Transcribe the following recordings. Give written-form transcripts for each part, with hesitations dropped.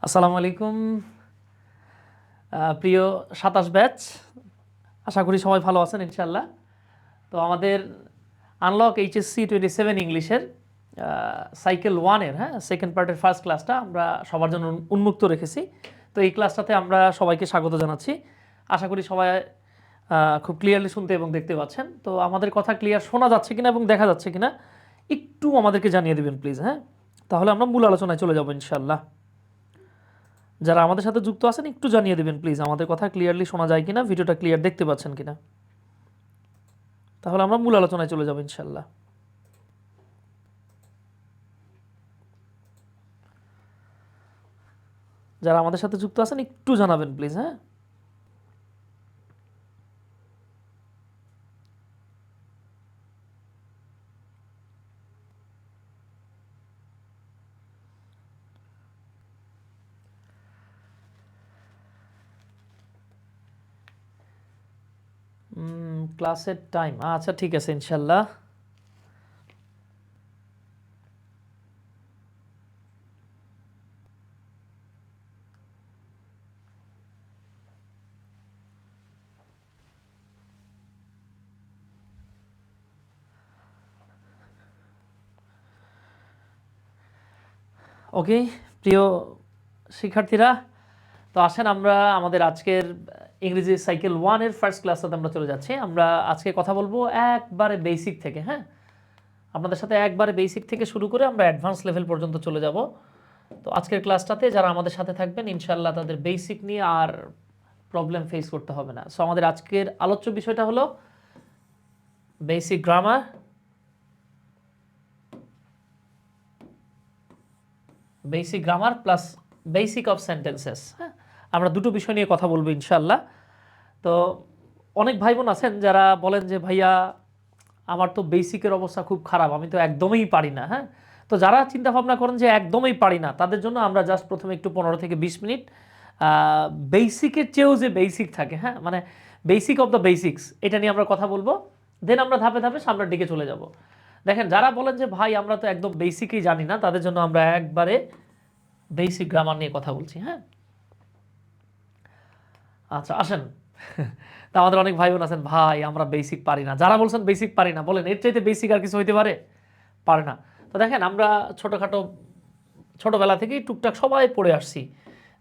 আসসালামু আলাইকুম প্রিয় ২৭ ব্যাচ, আশা করি সবাই ভালো আছেন ইনশাল্লাহ। তো আমাদের আনলক এইচএসসি 27 ইংলিশের সাইকেল 1-এর সেকেন্ড পার্টের ফার্স্ট ক্লাসটা আমরা সবার জন্য উন্মুক্ত রেখেছি। তো এই ক্লাসটাতে আমরা সবাইকে স্বাগত জানাচ্ছি। আশা করি সবাই খুব ক্লিয়ারলি শুনতে এবং দেখতে পাচ্ছেন। তো আমাদের কথা ক্লিয়ার শোনা যাচ্ছে কিনা এবং দেখা যাচ্ছে কিনা একটু আমাদেরকে জানিয়ে দেবেন প্লিজ। তাহলে আমরা মূল আলোচনায় চলে যাব ইনশাল্লাহ। যারা আমাদের সাথে যুক্ত আছেন একটু জানিয়ে দেবেন প্লিজ আমাদের কথা ক্লিয়ারলি শোনা যায় কিনা, ভিডিওটা ক্লিয়ার দেখতে পাচ্ছেন কিনা। তাহলে আমরা মূল আলোচনায় চলে যাব ইনশাল্লাহ। যারা আমাদের সাথে যুক্ত আছেন একটু জানাবেন প্লিজ। ক্লাসের টাইম আচ্ছা ঠিক আছে ইনশাল্লাহ। ওকে প্রিয় শিক্ষার্থীরা, তো আসেন আমরা আমাদের আজকের ইংরেজি সাইকেল 1-এর ফার্স্ট ক্লাসটাতে আমরা চলে যাচ্ছি। আমরা আজকে কথা বলবো একবারে বেসিক থেকে। আপনাদের সাথে একবারে বেসিক থেকে শুরু করে আমরা অ্যাডভান্স লেভেল পর্যন্ত চলে যাব। তো আজকের ক্লাসটাতে যারা আমাদের সাথে থাকবেন ইনশাল্লাহ তাদের বেসিক নিয়ে আর প্রবলেম ফেস করতে হবে না। সো আমাদের আজকের আলোচ্য বিষয়টা হলো basic grammar, plus basic of sentences. আমরা দুটো বিষয় নিয়ে কথা বলবো ইনশাল্লাহ। তো অনেক ভাই বোন আছেন যারা বলেন যে ভাইয়া আমার তো বেসিকের অবস্থা খুব খারাপ, আমি তো একদমই পারি না। তো যারা চিন্তা ভাবনা করেন যে একদমই পারি না, তাদের জন্য আমরা জাস্ট প্রথমে একটু 15 থেকে 20 মিনিট বেসিকের চেয়েও যে বেসিক থাকে, মানে বেসিক অফ দ্য বেসিক্স, এটা নিয়ে আমরা কথা বলবো। দেন আমরা ধাপে ধাপে সামনের দিকে চলে যাব। দেখেন, যারা বলেন যে ভাই আমরা তো একদম বেসিকই জানি না, তাদের জন্য আমরা একবারে বেসিক গ্রামার নিয়ে কথা বলছি। আচ্ছা আসেন। তা আমাদের অনেক ভাই বোন আছেন, ভাই আমরা বেসিক পারি না। যারা বলছেন বেসিক পারি না, বলেন এর চাইতে বেসিক আর কিছু হইতে পারে? পারে না। তো দেখেন, আমরা ছোটোবেলা থেকেই টুকটাক সবাই পড়ে আসছি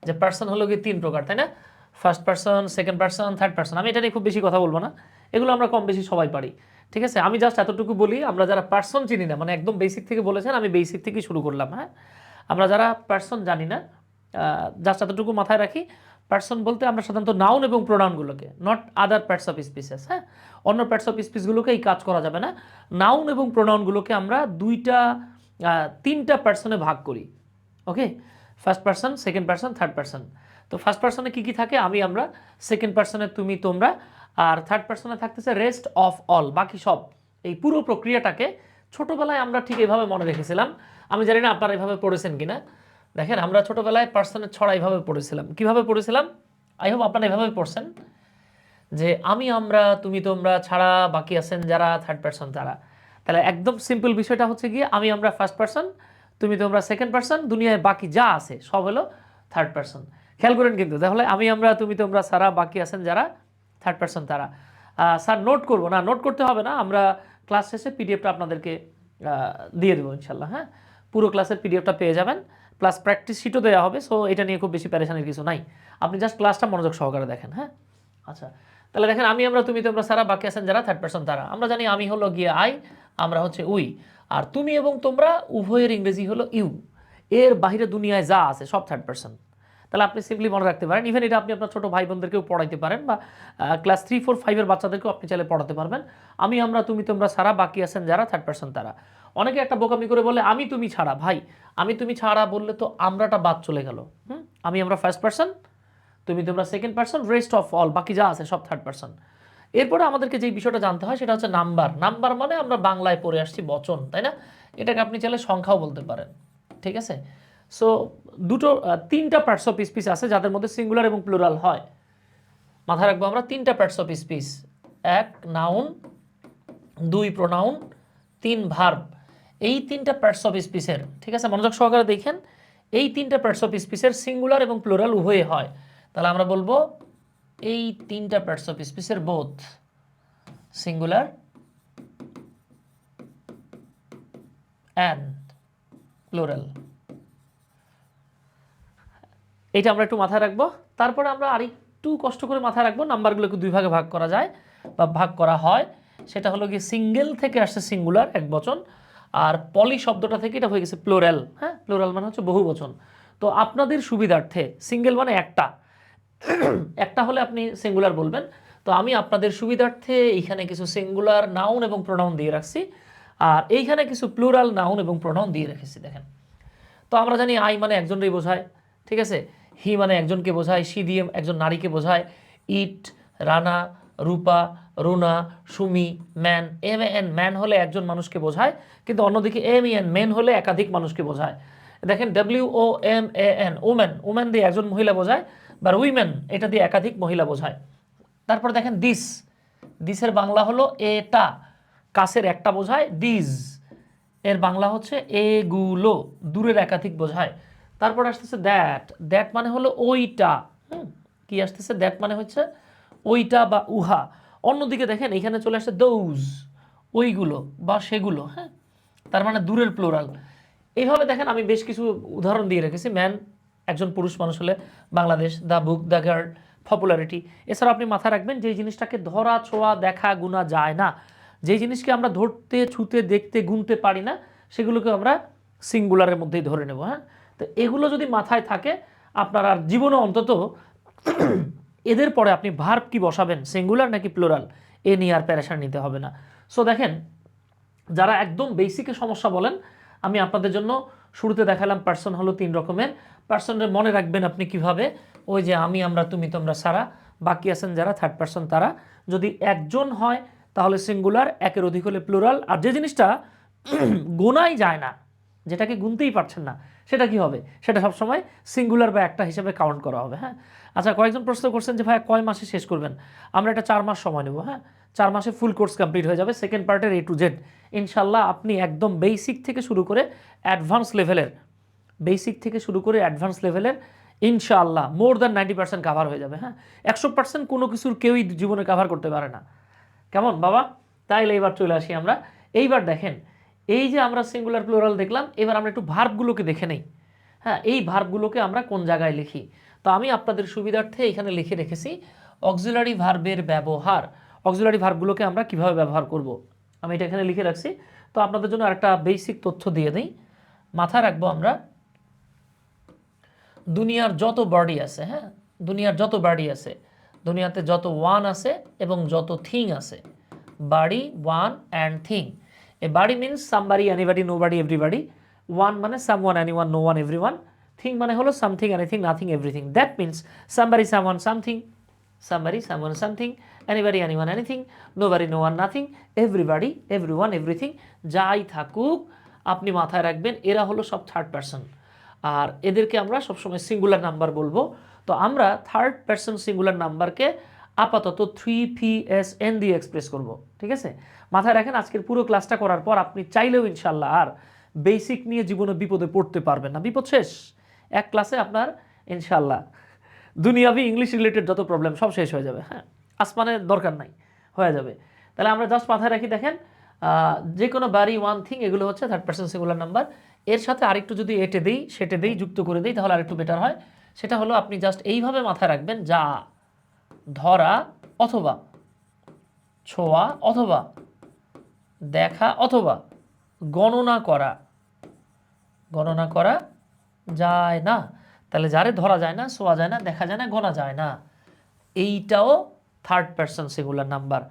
যে পার্সন হলো কি 3 প্রকার, তাই না? First person, second person, third person. আমি এটা নিয়ে খুব বেশি কথা বলবো না, এগুলো আমরা কম বেশি সবাই পারি। ঠিক আছে, আমি জাস্ট এতটুকু বলি, আমরা যারা পার্সন চিনি না, মানে একদম বেসিক থেকে বলেছেন, আমি বেসিক থেকেই শুরু করলাম। আমরা যারা পার্সন জানি না, জাস্ট এতটুকু মাথায় রাখি, পার্সন বলতে আমরা সাধারণত নাউন এবং প্রোনাউনগুলোকে, not other parts of speeches. অন্য পার্টস অফ স্পিচগুলোকে এই কাজ করা যাবে না। নাউন এবং প্রোনাউনগুলোকে আমরা 3টা পার্সনে ভাগ করি। Okay, first person, second person, third person. তো ফার্স্ট পার্সনে কী কী থাকে? আমরা, সেকেন্ড পার্সনে তুমি তোমরা, আর থার্ড পার্সনে থাকতেছে রেস্ট অফ অল, বাকি সব। এই পুরো প্রক্রিয়াটাকে ছোটোবেলায় আমরা ঠিক এইভাবে মনে রেখেছিলাম। আমি জানি না আপনারা এভাবে পড়েছেন কিনা। দেখেন, আমরা ছোটোবেলায় পার্সনের ছড়া এইভাবে পড়েছিলাম। কীভাবে পড়েছিলাম? আই হোপ আপনারা এভাবে পড়ছেন যে আমি, আমরা, তুমি, তোমরা ছাড়া বাকি আছেন যারা, থার্ড পার্সন তারা। তাহলে একদম সিম্পল বিষয়টা হচ্ছে গিয়ে আমি, আমরা ফার্স্ট পার্সন, তুমি তোমরা সেকেন্ড পার্সন, দুনিয়ায় বাকি যা আছে সব হলো থার্ড পার্সন। খেয়াল করেন কিন্তু, তাহলে আমি, আমরা, তুমি তোমরা ছাড়া বাকি আছেন যারা, থার্ড পার্সন তারা। স্যার নোট করবো না? নোট করতে হবে না, আমরা ক্লাস শেষে পিডিএফটা আপনাদেরকে দিয়ে দেবো ইনশাল্লাহ। পুরো ক্লাসের পিডিএফটা পেয়ে যাবেন, প্লাস প্র্যাকটিস শিটও দেওয়া হবে। সো এটা নিয়ে খুব বেশি প্যারেশানির কিছু নাই, আপনি জাস্ট ক্লাসটা মনোযোগ সহকারে দেখেন। আচ্ছা, তাহলে দেখেন, আমি, আমরা, তুমি তোমরা ছাড়া বাকি আছেন যারা, থার্ড পার্সন তারা। আমরা জানি আমি হলো গিয়ে আই, আমরা হচ্ছে উই, আর তুমি এবং তোমরা উভয়ের ইংরেজি হলো ইউ। এর বাইরে দুনিয়ায় যা আছে সব থার্ড পার্সন। তাহলে আপনি সিম্পলি মনে রাখতে পারেন। ইভেন এটা আপনি আপনার ছোটো ভাই বোনদেরকেও পড়াইতে পারেন, বা ক্লাস 3, 4, 5-এর বাচ্চাদেরকেও আপনি চাইলে পড়াতে পারবেন। আমি, আমরা, তুমি তোমরা ছাড়া বাকি আছেন যারা, থার্ড পার্সন তারা। অনেকে একটা বোকামি করে বলে আমি তুমি ছাড়া। ভাই, আমি তুমি ছাড়া বললে তো আমরাটা বাদ চলে গেল। আমি, আমরা ফার্স্ট পার্সন, তুমি তোমরা second person, rest of all, বাকি যা আছে সব থার্ড পার্সন। এরপরে আমাদেরকে যেই বিষয়টা জানতে হয় সেটা হচ্ছে নাম্বার। নাম্বার মানে আমরা বাংলায় পড়ে আসছি বচন, তাই না? এটাকে আপনি চাইলে সংখ্যাও বলতে পারেন। ঠিক আছে, সো 3টা পার্টস অফ স্পিচ আছে যাদের মধ্যে সিঙ্গুলার এবং প্লুরাল হয়। মাথায় রাখবো আমরা 3টা parts of speech: 1 noun, 2 pronoun, 3 verb. এই 3টা পার্টস অফ স্পিচের, ঠিক আছে, মনোযোগ সহকারে দেখেন, এই তিনটা পার্টস অফ স্পিচের সিঙ্গুলার এবং প্লুরাল উভয়ে হয়, তাহলে আমরা বলবো এই তিনটা পার্টস অফ স্পিচের বোথ সিঙ্গুলার অ্যান্ড প্লুরাল। এইটা আমরা একটু মাথায় রাখবো। তারপরে আমরা আরেকটু কষ্ট করে মাথায় রাখবো, নাম্বারগুলোকে দুই ভাগে ভাগ করা যায় বা ভাগ করা হয়। সেটা হলো কি সিঙ্গেল থেকে আসছে সিঙ্গুলার এক বচন, আর পলি শব্দটা থেকে এটা হয়ে গেছে প্লুরাল। হ্যাঁ, প্লুরাল মানে হচ্ছে বহু বচন। তো আপনাদের সুবিধার্থে সিঙ্গেল মানে একটা একটা হলে আপনি সিঙ্গুলার বলবেন। তো আমি আপনাদের সুবিধার্থে এইখানে কিছু সিঙ্গুলার নাউন এবং প্রোনাউন দিয়ে রাখছি, আর এইখানে কিছু প্লুরাল নাউন এবং প্রোনাউন দিয়ে রেখেছি। দেখেন, তো আমরা জানি আই মানে একজনকেই বোঝায়, ঠিক আছে। হি মানে একজনকে বোঝায়, সি দিয়ে একজন নারীকে বোঝায়। It, Rana, Rupa, Runa, Sumi, man. M N man হলে একজন মানুষকে বোঝায়, কিন্তু অন্যদিকে এম এন মেন হলে একাধিক মানুষকে বোঝায়। দেখেন WOMAN ওমেন, ওমেন দিয়ে একজন মহিলা বোঝায়, বা উইমেন এটা দিয়ে একাধিক মহিলা বোঝায়। তারপর দেখেন দিস, দিসের বাংলা হলো এটা, কাছের একটা বোঝায়। দিস এর বাংলা হচ্ছে এগুলো, দূরের একাধিক বোঝায়। তারপর আসতেছে দ্যাট, দ্যাট মানে হলো ওইটা। কি আসতেছে? দ্যাট মানে হচ্ছে ওইটা বা উহা। অন্যদিকে দেখেন এখানে চলে আসছে দৌজ, ওইগুলো বা সেগুলো। হ্যাঁ, তার মানে দূরের প্লুরাল। এইভাবে দেখেন আমি বেশ কিছু উদাহরণ দিয়ে রেখেছি। ম্যান একজন পুরুষ মানুষ হলে Bangladesh, the book, the girl, popularity. এছাড়া আপনি মাথায় রাখবেন যে জিনিসটাকে ধরা ছোঁয়া দেখা গুণা যায় না, যে জিনিসকে আমরা ধরতে ছুতে দেখতে গুনতে পারি না, সেগুলোকে আমরা সিঙ্গুলারের মধ্যেই ধরে নেব। হ্যাঁ, তো এগুলো যদি মাথায় থাকে আপনার আর জীবনে অন্তত এদের পরে আপনি ভার্ব কি বসাবেন, সিঙ্গুলার নাকি প্লুরাল, এ নিয়ে আর প্যারেশান নিতে হবে না। সো দেখেন, যারা একদম বেসিকে সমস্যা বলেন, আমি আপনাদের জন্য শুরুতে দেখালাম পার্সন হলো 3 রকমের। পার্সনের মনে রাখবেন আপনি কিভাবে, ওই যে আমি, আমরা, তুমি, তোমরা, সারা। বাকি আছেন যারা থার্ড পার্সন তারা। যদি একজন হয় তাহলে সিঙ্গুলার, একের অধিক হলে প্লুরাল। আর যে জিনিসটা গোনাই যায় না, যেটাকে গুনতেই পারছেন না, সেটা কি হবে? সেটা সবসময় সিঙ্গুলার বা একটা হিসেবে কাউন্ট করা হবে। হ্যাঁ, আচ্ছা, কয়েকজন প্রশ্ন করছেন যে ভাই কয় মাসে শেষ করবেন? আমরা এটা 4 মাস সময় নেব। হ্যাঁ, 4 মাসে ফুল কোর্স কমপ্লিট হয়ে যাবে, সেকেন্ড পার্টের A to Z। ইনশাল্লাহ আপনি একদম বেসিক থেকে শুরু করে অ্যাডভান্স লেভেলের, বেসিক থেকে শুরু করে অ্যাডভান্স লেভেলের ইনশাআল্লাহ মোর দ্যান 90% কাভার হয়ে যাবে। হ্যাঁ, 100% কোনো কিছুর কেউই জীবনে কাভার করতে পারে না। কেমন বাবা? তাইলে এইবার চলে আসি আমরা। এইবার দেখেন, এই যে আমরা সিঙ্গুলার প্লুরাল দেখলাম, এবার আমরা একটু ভার্বগুলোকে দেখে নেই। হ্যাঁ, এই ভার্বগুলোকে আমরা কোন জায়গায় লিখি? তো আমি আপনাদের সুবিধার্থে এখানে লিখে রেখেছি অক্সিলারি ভার্বের ব্যবহার। অক্সিলারি ভার্বগুলোকে আমরা কিভাবে ব্যবহার করব, আমি এটা এখানে লিখে রাখছি। তো আপনাদের জন্য আরেকটা বেসিক তথ্য দিয়ে দিই, মাথায় রাখবো আমরা। দুনিয়ার যত বার্ডি আছে, হ্যাঁ, দুনিয়ার যত বার্ডি আছে, দুনিয়াতে যত ওয়ান আছে এবং যত থিং আছে, বাড়ি, ওয়ান অ্যান্ড থিং। এ body means somebody, anybody, nobody, everybody. One মানে someone, anyone, no one, everyone. Thing মানে হলো something, anything, nothing, everything. That means somebody, someone, something, somebody, someone, something, anybody, anyone, anything, nobody, no one, nothing, everybody, everyone, everything। যাই থাকুক আপনি মাথায় রাখবেন এরা হলো সব থার্ড পারসন, আর এদেরকে আমরা সবসময় সিঙ্গুলার নাম্বার বলবো। তো আমরা থার্ড পারসন সিঙ্গুলার নাম্বারকে আপাতত 3PSN দিয়ে এক্সপ্রেস করব, ঠিক আছে? মাথায় রাখেন, আজকের পুরো ক্লাসটা করার পর আপনি চাইলেও ইনশাল্লাহ আর বেসিক নিয়ে জীবনে বিপদে পড়তে পারবেন না। বিপদ শেষ, এক ক্লাসে আপনার ইনশাল্লাহ দুনিয়াবি ইংলিশ রিলেটেড যত প্রবলেম সব শেষ হয়ে যাবে। হ্যাঁ, আসমানের দরকার নাই, হয়ে যাবে। তাহলে আমরা জাস্ট মাথায় রাখি, দেখেন যে কোনো বাড়ি, ওয়ান থিং, এগুলো হচ্ছে থার্ড পারসন সিঙ্গুলার নাম্বার। এর সাথে আরেকটু যদি এটে দিই, সেটে দিই, যুক্ত করে দিই, তাহলে আরেকটু বেটার হয়। সেটা হলো আপনি জাস্ট এইভাবে মাথায় রাখবেন, যা, ধরা অথবা ছোঁয়া অথবা দেখা অথবা গণনা করা, গণনা করা যায় না। তাহলে যারে ধরা যায় না, ছোঁয়া যায় না, দেখা যায় না, গোনা যায় না, এইটাও third person singular number.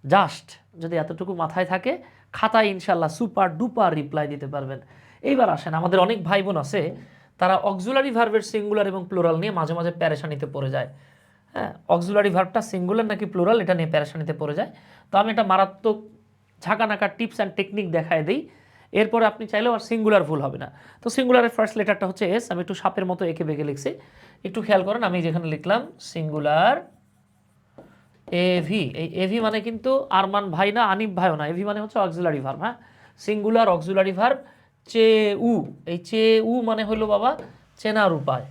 Just যদি এতটুকু মাথায় থাকে, খাতায় ইনশাল্লাহ সুপার ডুপার রিপ্লাই দিতে পারবেন। এইবার আসেন, আমাদের অনেক ভাই বোন আছে তারা অক্সিলারি ভার্বের সিঙ্গুলার এবং প্লুরাল নিয়ে মাঝে মাঝে প্যারেশানিতে পড়ে যায়। হ্যাঁ, অক্সিলারি ভার্বটা সিঙ্গুলার নাকি প্লুরাল এটা নিয়ে প্যারেশানিতে পড়ে যায়। তো আমি একটা মারাত্মক ঝাঁকানাকা টিপস অ্যান্ড টেকনিক দেখায় দিই, এরপরে আপনি চাইলেও আর সিঙ্গুলার ভুল হবে না। তো সিঙ্গুলারের ফার্স্ট লেটারটা হচ্ছে এস। আমি একটু সাপের মতো এঁকে বেঁকে লিখছি, একটু খেয়াল করেন। আমি যেখানে লিখলাম সিঙ্গুলার এভি, এই এভি মানে কিন্তু আরমান ভাই না, আনিফ ভাইও না, এভি মানে হচ্ছে অক্সিলারি ভার্ব। হ্যাঁ, সিঙ্গুলার অক্সিলারি ভার্ব চে উ। এই চে উ মানে হলো বাবা চেনার উপায়,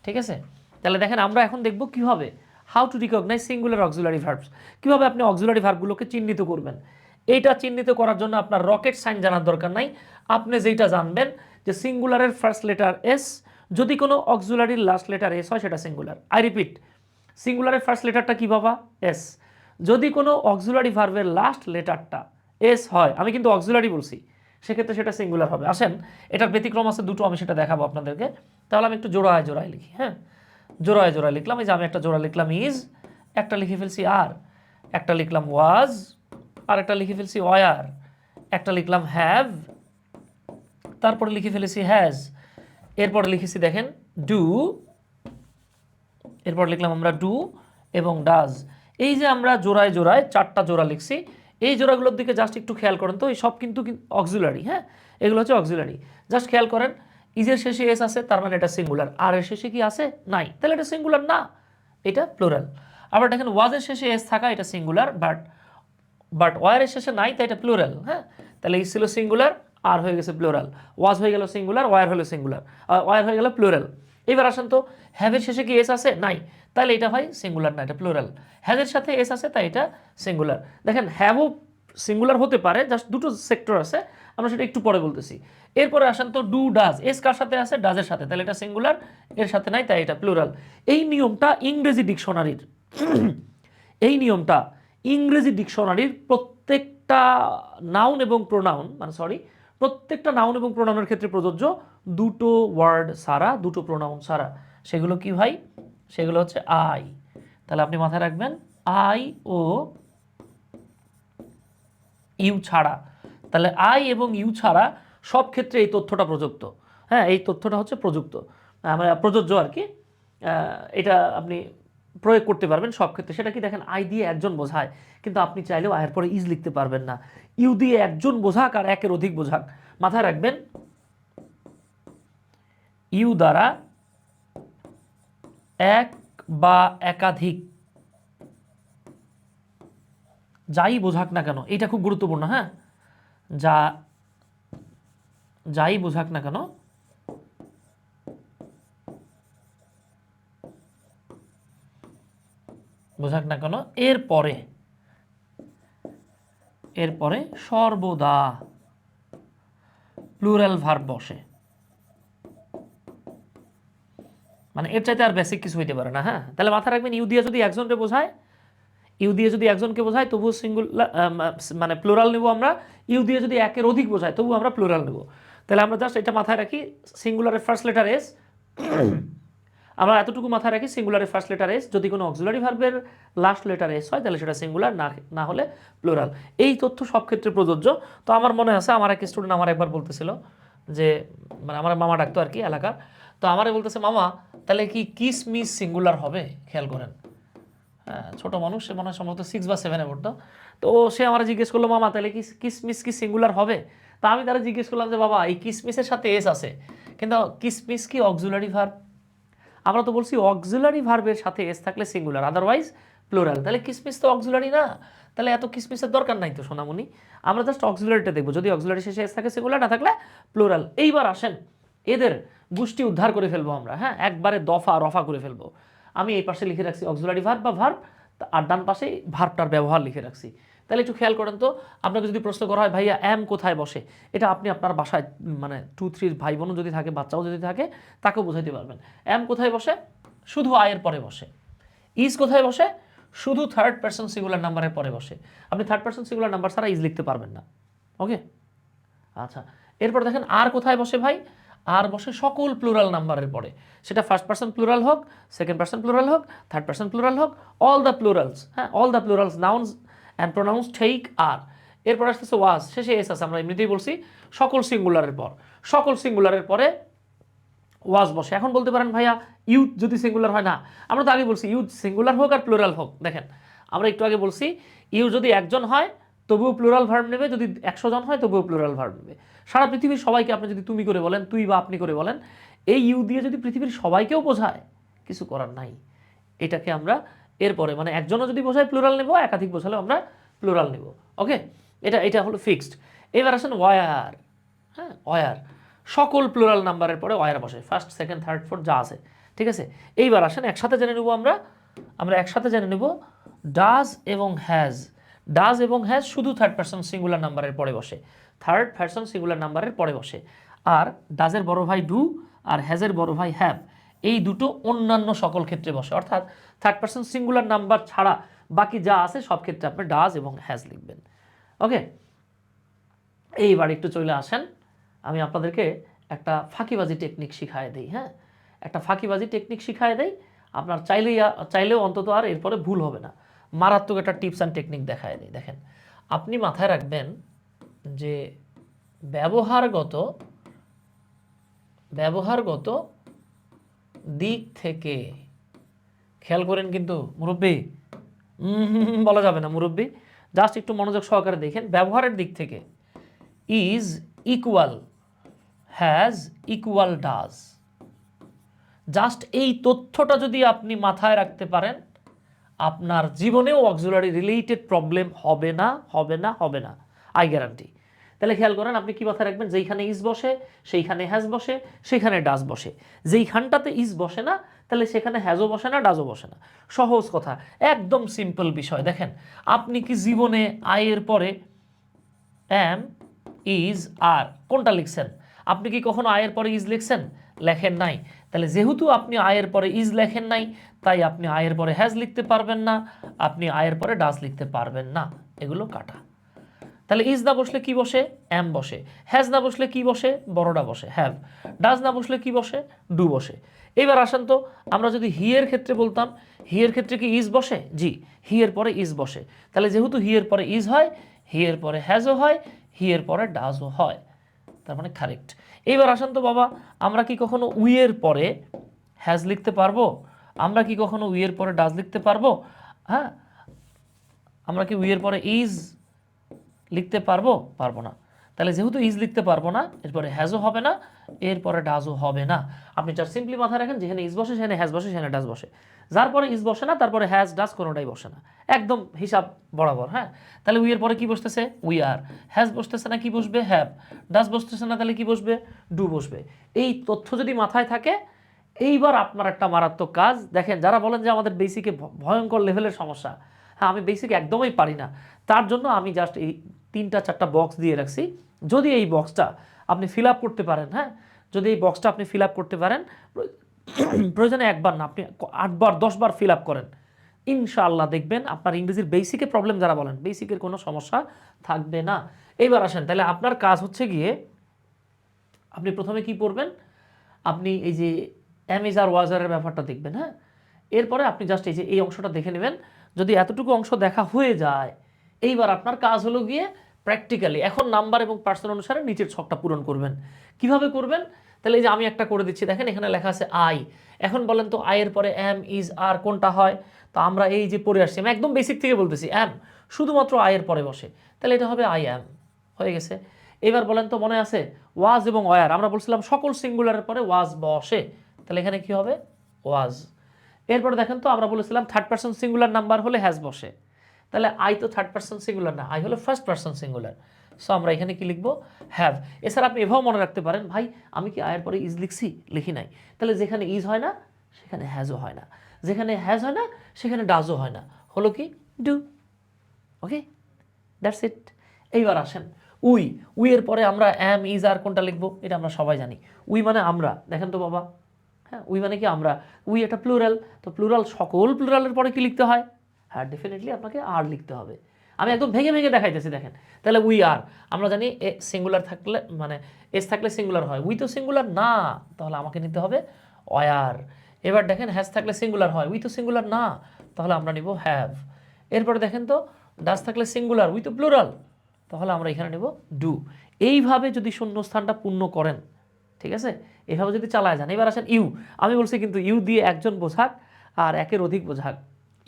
ঠিক আছে? তাহলে দেখেন আমরা এখন দেখব কিভাবে how to recognise singular auxiliary verbs, কিভাবে আপনি অক্সিলারি ভার্বগুলোকে চিহ্নিত করবেন। এইটা চিহ্নিত করার জন্য আপনার রকেট সাইন জানার দরকার নাই। আপনি যেটা জানবেন যে সিঙ্গুলারের ফার্স্ট লেটার এস, যদি কোনো অক্সিলারির লাস্ট লেটার এস হয় সেটা সিঙ্গুলার। আই রিপিট, সিঙ্গুলারের ফার্স্ট লেটারটা কী বাবা? এস। যদি কোনো অক্সিলারি ভার্বের লাস্ট লেটারটা এস হয়, আমি কিন্তু অক্সিলারি বলছি, সেক্ষেত্রে সেটা সিঙ্গুলার হবে। আসেন, এটার ব্যতিক্রম আছে দুটো, আমি সেটা দেখাবো আপনাদেরকে। তাহলে আমি একটু জোড়ায় জোড়ায় লিখি। হ্যাঁ, জোড়ায় জোড়ায় লিখলাম। এই যে আমি একটা জোড়া লিখলাম ইজ, একটা লিখে ফেলছি আর, একটা লিখলাম ওয়াজ, আর একটা লিখে ফেলছি ওয়ার, একটা লিখলাম হ্যাভ, তারপরে লিখে ফেলেছি হ্যাজ, এরপরে লিখেছি দেখেন ডু, এরপর লিখলাম আমরা ডু এবং ডাজ। এই যে আমরা জোড়ায় জোড়ায় 4টা জোড়া লিখছি, এই জোড়াগুলোর দিকে জাস্ট একটু খেয়াল করেন তো। এই সব কিন্তু অক্সিলারি, হ্যাঁ, এগুলো হচ্ছে অক্সিলারি। জাস্ট খেয়াল করেন, ইজের শেষে এস আছে, তার মানে এটা সিঙ্গুলার। আর এর শেষে কি আছে? নাই, তাহলে এটা সিঙ্গুলার না, এটা প্লুরাল। আবার দেখেন ওয়াজের শেষে এস থাকা, এটা সিঙ্গুলার, বাট ওয়ারের শেষে নাই, তাই এটা প্লুরাল। হ্যাঁ, তাহলে ইজ ছিল সিঙ্গুলার, আর হয়ে গেছে প্লুরাল, ওয়াজ হয়ে গেল সিঙ্গুলার, ওয়ার হলো সিঙ্গুলার, ওয়ার হয়ে গেল প্লুরাল। এবার আসেন তো, হ্যাভের শেষে কি এস আছে? নাই, তাহলে এটা হয় সিঙ্গুলার না, এটা প্লুরাল। হ্যাজের সাথে এস আছে, তাই এটা সিঙ্গুলার। দেখেন হ্যাভও সিঙ্গুলার হতে পারে, জাস্ট দুটো সেক্টর আছে, আমরা সেটা একটু পরে বলতেছি। এরপরে আসেন তো ডু ডাজ, এস কার সাথে আছে? ডাজের সাথে, তাহলে এটা সিঙ্গুলার, এর সাথে নাই, তাই এটা প্লুরাল। এই নিয়মটা ইংরেজি ডিকশনারির এই নিয়মটা ইংরেজি ডিকশনারির প্রত্যেকটা নাউন এবং প্রোনাউন, মানে সরি, প্রত্যেকটা নাউন এবং প্রোনাউনের ক্ষেত্রে প্রযোজ্য, দুটো ওয়ার্ড ছাড়া, দুটো প্রোনাউন ছাড়া। সেগুলো কি ভাই? সেগুলো হচ্ছে আই। তাহলে আপনি মাথায় রাখবেন আই ও ইউ ছাড়া। তাহলে আই এবং ইউ ছাড়া সব ক্ষেত্রে এই তথ্যটা প্রযুক্ত। হ্যাঁ, এই তথ্যটা হচ্ছে প্রযোজ্য আর কি। এটা আপনি প্রয়োগ করতে পারবেন সব ক্ষেত্রে। সেটা কি? দেখেন, আই দিয়ে একজন বোঝায়, কিন্তু আপনি চাইলেও আয়ের পরে ইজ লিখতে পারবেন না। ইউ দিয়ে একজন বোঝাক আর একের অধিক বোঝাক, মাথায় রাখবেন ইউ দ্বারা এক বা একাধিক যাই বোঝাক না কেন, এটা খুব গুরুত্বপূর্ণ। হ্যাঁ, যাই বোঝাক না কেন, এরপরে সর্বদা প্লুরাল ভার্ব বসে। মানে এর চাইতে আর বেসিক কিছু হইতে পারে না। হ্যাঁ, তাহলে মাথায় রাখবেন ইউ দিয়ে যদি একজনকে বোঝায়, তবুও সিঙ্গুলার, মানে প্লুরাল নেব আমরা। ইউ দিয়ে যদি একের অধিক বোঝায়, তবুও আমরা প্লুরাল নেব। তাহলে আমরা জাস্ট এটা মাথায় রাখি, সিঙ্গুলারের ফার্স্ট লেটার এস, আমরা এতটুকু মাথায় রাখি, সিঙ্গুলারের ফার্স্ট লেটার এস, যদি কোনো অক্সিলারি ভার্বের লাস্ট লেটার এস হয়, তাহলে সেটা সিঙ্গুলার, না হলে প্লুরাল। এই তথ্য সব ক্ষেত্রে প্রযোজ্য। তো আমার মনে আছে, আমার এক স্টুডেন্ট আমার একবার বলতেছিল যে, মানে আমার মামা ডাকতো আর কি এলাকার, তো আমারে বলতেছে, মামা তাহলে কি কিসমিস সিঙ্গুলার হবে? খেয়াল করেন, ছোট মানুষ, সে মনে হয় সম্ভবত 6 বা 7-এ পড়তো। তো সে আমার জিজ্ঞেস করলো, মামা তাহলে কি কিসমিস কি সিঙ্গুলার হবে? তা আমি তারা জিজ্ঞেস করলাম যে, বাবা এই কিসমিসের সাথে এস আছে, কিন্তু কিসমিস কি অক্সিলারি ভার্ব? আমরা তো বলছি অক্সিলারি ভার্বের সাথে এস থাকলে সিঙ্গুলার, আদারওয়াইজ প্লুরাল। তাহলে কিসমিস তো অক্সিলারি না, তাহলে এত কিসমিসের দরকার নাই তো সোনামণি। আমরা জাস্ট অক্সিলারিটা দেখবো, যদি অক্সিলারি শেষে এস থাকে সিঙ্গুলার, না থাকলে প্লুরাল। এইবার আসেন, এদের গোষ্ঠী উদ্ধার করে ফেলবো আমরা। হ্যাঁ, একবারে দফা রফা করে ফেলবো। আমি এই পাশে লিখে রাখছি অক্সিলারি ভার্ব বা ভার্ব, আর ডান পাশে ভার্বটার ব্যবহার লিখে রাখছি। তাহলে একটু খেয়াল করেন তো, আপনাকে যদি প্রশ্ন করা হয়, ভাইয়া এম কোথায় বসে, এটা আপনি আপনার বাসায়, মানে 2-3 ভাই বোনও যদি থাকে, বাচ্চাও যদি থাকে, তাকেও বোঝাইতে পারবেন। এম কোথায় বসে? শুধু আয়ের পরে বসে। ইজ কোথায় বসে? শুধু থার্ড পারসন সিঙ্গুলার নাম্বারের পরে বসে। আপনি থার্ড পারসন সিঙ্গুলার নাম্বার ছাড়া ইজ লিখতে পারবেন না। ওকে, আচ্ছা। এরপর দেখেন আর কোথায় বসে ভাই? আর বসে সকল প্লুরাল নাম্বারের পরে, সেটা ফার্স্ট পারসন প্লুরাল হোক, সেকেন্ড পারসন প্লুরাল হোক, থার্ড পারসন প্লুরাল হোক, অল দ্য প্লুরালস। হ্যাঁ, all the plurals, nouns and pronouns take are. এরপর আসতেছে ওয়াজ, শেষে এস আছে, আমরা এমনিতেই বলছি সকল সিঙ্গুলারের পরে ওয়াজ বসে। এখন বলতে পারেন, ভাইয়া ইউথ যদি সিঙ্গুলার হয়? না, আমরা তো আগে বলছি ইউথ সিঙ্গুলার হোক আর প্লুরাল হোক। দেখেন, আমরা একটু আগে বলছি ইউ যদি একজন হয় তবুও প্লুরাল ভার্ব নেবে, যদি 100 জন হয় তবুও প্লুরাল ভার্ব নেবে। সারা পৃথিবীর সবাইকে আপনি যদি তুমি করে বলেন, তুই বা আপনি করে বলেন, এই ইউ দিয়ে যদি পৃথিবীর সবাইকেও বোঝায়, কিছু করার নাই। এটাকে আমরা এরপরে, মানে একজনও যদি বোঝায় প্লুরাল নেব, একাধিক বোঝালেও আমরা প্লুরাল নেব। ওকে, এটা হলো ফিক্সড। এবার আসেন ওয়ার। হ্যাঁ, ওয়ার সকল প্লুরাল নাম্বারের পরে ওয়ার বসে, ফার্স্ট সেকেন্ড থার্ড ফোর্থ যা আছে, ঠিক আছে। এইবার আসেন একসাথে জেনে নেব আমরা একসাথে জেনে নেব ডাজ এবং হ্যাজ। ডাজ এবং হ্যাজ শুধু থার্ড পারসন সিঙ্গুলার নাম্বারের পরে বসে, থার্ড পারসন সিঙ্গুলার নাম্বারের পরে বসে। আর ডাজের বড় ভাই ডু আর হ্যাজের বড় ভাই হ্যাভ, এই দুটো অন্যান্য সকল ক্ষেত্রে বসে, অর্থাৎ থার্ড পারসন সিঙ্গুলার নাম্বার ছাড়া বাকি যা আছে সব ক্ষেত্রে আপনি ডাজ এবং হ্যাজ লিখবেন। ওকে, এইবার একটু চলে আসেন, আমি আপনাদেরকে একটা ফাঁকিবাজি টেকনিক শিখায় দিই। হ্যাঁ, একটা ফাঁকিবাজি টেকনিক শিখায় দেই, আপনার চাইলেও অন্তত আর এরপরে ভুল হবে না। মারাত্মক একটা টিপস অ্যান্ড টেকনিক দেখায় দিই। দেখেন, আপনি মাথায় রাখবেন যে ব্যবহারগত দিক থেকে, খেয়াল করেন কিন্তু মুরব্বী, বলা যাবে না মুরব্বী, জাস্ট একটু মনোযোগ সহকারে দেখেন। ব্যবহারের দিক থেকে is equal has equal does, just এই তথ্যটা যদি আপনি মাথায় রাখতে পারেন, আপনার জীবনেও অক্সিলারি রিলেটেড প্রবলেম হবে না, হবে না, হবে না, আই গ্যারান্টি। তাহলে খেয়াল করেন, আপনি কি মাথায় রাখবেন, যেইখানে ইজ বসে সেইখানে হ্যাজ বসে, সেইখানে ডাজ বসে। যেইখানটাতে ইজ বসে না তাহলে সেখানে হ্যাজও বসে না, ডাজও বসে না। সহজ কথা, একদম সিম্পল বিষয়। দেখেন, আপনি কি জীবনে আয়ের পরে অ্যাম, ইজ, আর কোনটা লিখছেন? আপনি কি কখনো আয়ের পরে ইজ লিখছেন? লেখেন নাই। তাহলে যেহেতু আপনি আয়ের পরে ইজ লেখেন নাই, তাই আপনি আয়ের পরে হ্যাজ লিখতে পারবেন না, আপনি আয়ের পরে ডাজ লিখতে পারবেন না। এগুলো কাটা। তাহলে ইজ না বসলে কি বসে? অ্যাম বসে। হ্যাজ না বসলে কি বসে? বড়টা বসে, হ্যাভ। ডাজ না বসলে কি বসে? ডু বসে। এবার আসেন তো, আমরা যদি হি এর ক্ষেত্রে বলতাম, হি এর ক্ষেত্রে কি ইজ বসে? জি, হি এর পরে ইজ বসে। তাহলে যেহেতু হি এর পরে ইজ হয়, হি এর পরে হ্যাজও হয়, হি এর পরে ডাজও হয়, তার মানে কারেক্ট। এইবার আসেন তো বাবা, আমরা কি কখনো উই এর পরে হ্যাজ লিখতে পারবো? আমরা কি কখনো উই এর পরে ডাজ লিখতে পারবো? হ্যাঁ, আমরা কি উই এর পরে ইজ লিখতে পারবো? পারবো না। তাহলে যেহেতু ইজ লিখতে পারবো না, এরপরে হ্যাজও হবে না, এরপরে ডাজও হবে না। আপনি জাস্ট সিম্পলি মাথায় রাখেন, যেখানে ইজ বসে সেখানে হ্যাজ বসে, সেখানে ডাজ বসে। যার পরে ইজ বসে না তারপরে হ্যাজ ডাজ কোনোটাই বসে না, একদম হিসাব বরাবর। হ্যাঁ, তাহলে উই এর পরে কি বসতেছে? We are. হ্যাজ বসতেছে না, কি বসবে? হ্যাভ। ডাজ বসতেছে না, তাহলে কি বসবে? ডু বসবে। এই তথ্য যদি মাথায় থাকে, এইবার আপনার একটা মারাত্মক কাজ। দেখেন, যারা বলেন যে আমাদের বেসিকে ভয়ঙ্কর লেভেলের সমস্যা, হ্যাঁ, আমি বেসিক একদমই পারি না, তার জন্য আমি জাস্ট এই 3-4টা বক্স দিয়ে রাখছি। যদি এই বক্সটা আপনি ফিল আপ করতে পারেন, হ্যাঁ, যদি এই বক্সটা আপনি ফিল আপ করতে পারেন, প্রয়োজনে একবার না, আপনি 8বার 10বার ফিল আপ করেন, ইনশাআল্লাহ দেখবেন আপনার ইংরেজির বেসিকে প্রবলেম, যারা বলেন বেসিকের কোনো সমস্যা থাকবে না। এইবার আসেন, তাহলে আপনার কাজ হচ্ছে গিয়ে, আপনি প্রথমে কি পড়বেন, আপনি এই যে এম ইজ আর ওয়াজারের ব্যাপারটা দেখবেন। হ্যাঁ, এরপরে আপনি জাস্ট এই যে এই অংশটা দেখে নেবেন। যদি এতটুকু অংশ দেখা হয়ে যায়, এইবার আপনার কাজ হলো গিয়ে প্র্যাকটিক্যালি এখন নাম্বার এবং পার্সন অনুসারে নিচের ছকটা পূরণ করবেন। কিভাবে করবেন? তাহলে এই যে আমি একটা করে দিচ্ছি, দেখেন এখানে লেখা আছে আই। এখন বলেন তো, আয়ের পরে এম, ইজ, আর কোনটা হয়? তো আমরা এই যে পড়ে আসছি, আমি একদম বেসিক থেকে বলতেছি, এম শুধুমাত্র আয়ের পরে বসে, তাহলে এটা হবে আই অ্যাম, হয়ে গেছে। এবার বলেন তো, মনে আছে ওয়াজ এবং ওয়ার, আমরা বলছিলাম সকল সিঙ্গুলারের পরে ওয়াজ বসে, তাহলে এখানে কি হবে? ওয়াজ। এরপরে দেখেন তো, আমরা বলেছিলাম থার্ড পারসন সিঙ্গুলার নাম্বার হলে হ্যাজ বসে, তাহলে আই তো থার্ড পারসন সিঙ্গুলার না, আই হলো ফার্স্ট পারসন সিঙ্গুলার, সো আমরা এখানে কি লিখবো? হ্যাভ। এছাড়া আপনি এভাবেও মনে রাখতে পারেন, ভাই আমি কি আয়ের পরে ইজ লিখছি? লিখি নাই। তাহলে যেখানে ইজ হয় না সেখানে হ্যাজও হয় না, যেখানে হ্যাজ হয় না সেখানে ডাজও হয় না, হলো কি? ডু। ওকে, দ্যাটস ইট। এইবার আসেন উই। উই এর পরে আমরা অ্যাম, ইজ, আর কোনটা লিখবো? এটা আমরা সবাই জানি, উই মানে আমরা। দেখেন তো বাবা, হ্যাঁ, উই মানে কি? আমরা। উই এটা প্লুরাল, তো প্লুরাল, সকল প্লুরালের পরে কি লিখতে হয়? হ্যাঁ, ডেফিনেটলি আপনাকে আর লিখতে হবে। আমি একদম ভেঙে ভেঙে দেখাইতেছি, দেখেন। তাহলে উই আর, আমরা জানি এ সিঙ্গুলার থাকলে, মানে এস থাকলে সিঙ্গুলার হয়, উই তো সিঙ্গুলার না, তাহলে আমাকে নিতে হবে ওয়ার। এবার দেখেন, হ্যাজ থাকলে সিঙ্গুলার হয়, উই তো সিঙ্গুলার না, তাহলে আমরা নিব হ্যাভ। এরপরে দেখেন তো, ডাজ থাকলে সিঙ্গুলার, উই তো প্লুরাল, তাহলে আমরা এখানে নেব ডু। এইভাবে যদি শূন্যস্থানটা পূর্ণ করেন, ঠিক আছে, এভাবে যদি চালায় যান। এবার আসেন ইউ। আমি বলছি কিন্তু ইউ দিয়ে একজন বোঝাক আর একের অধিক বোঝাক,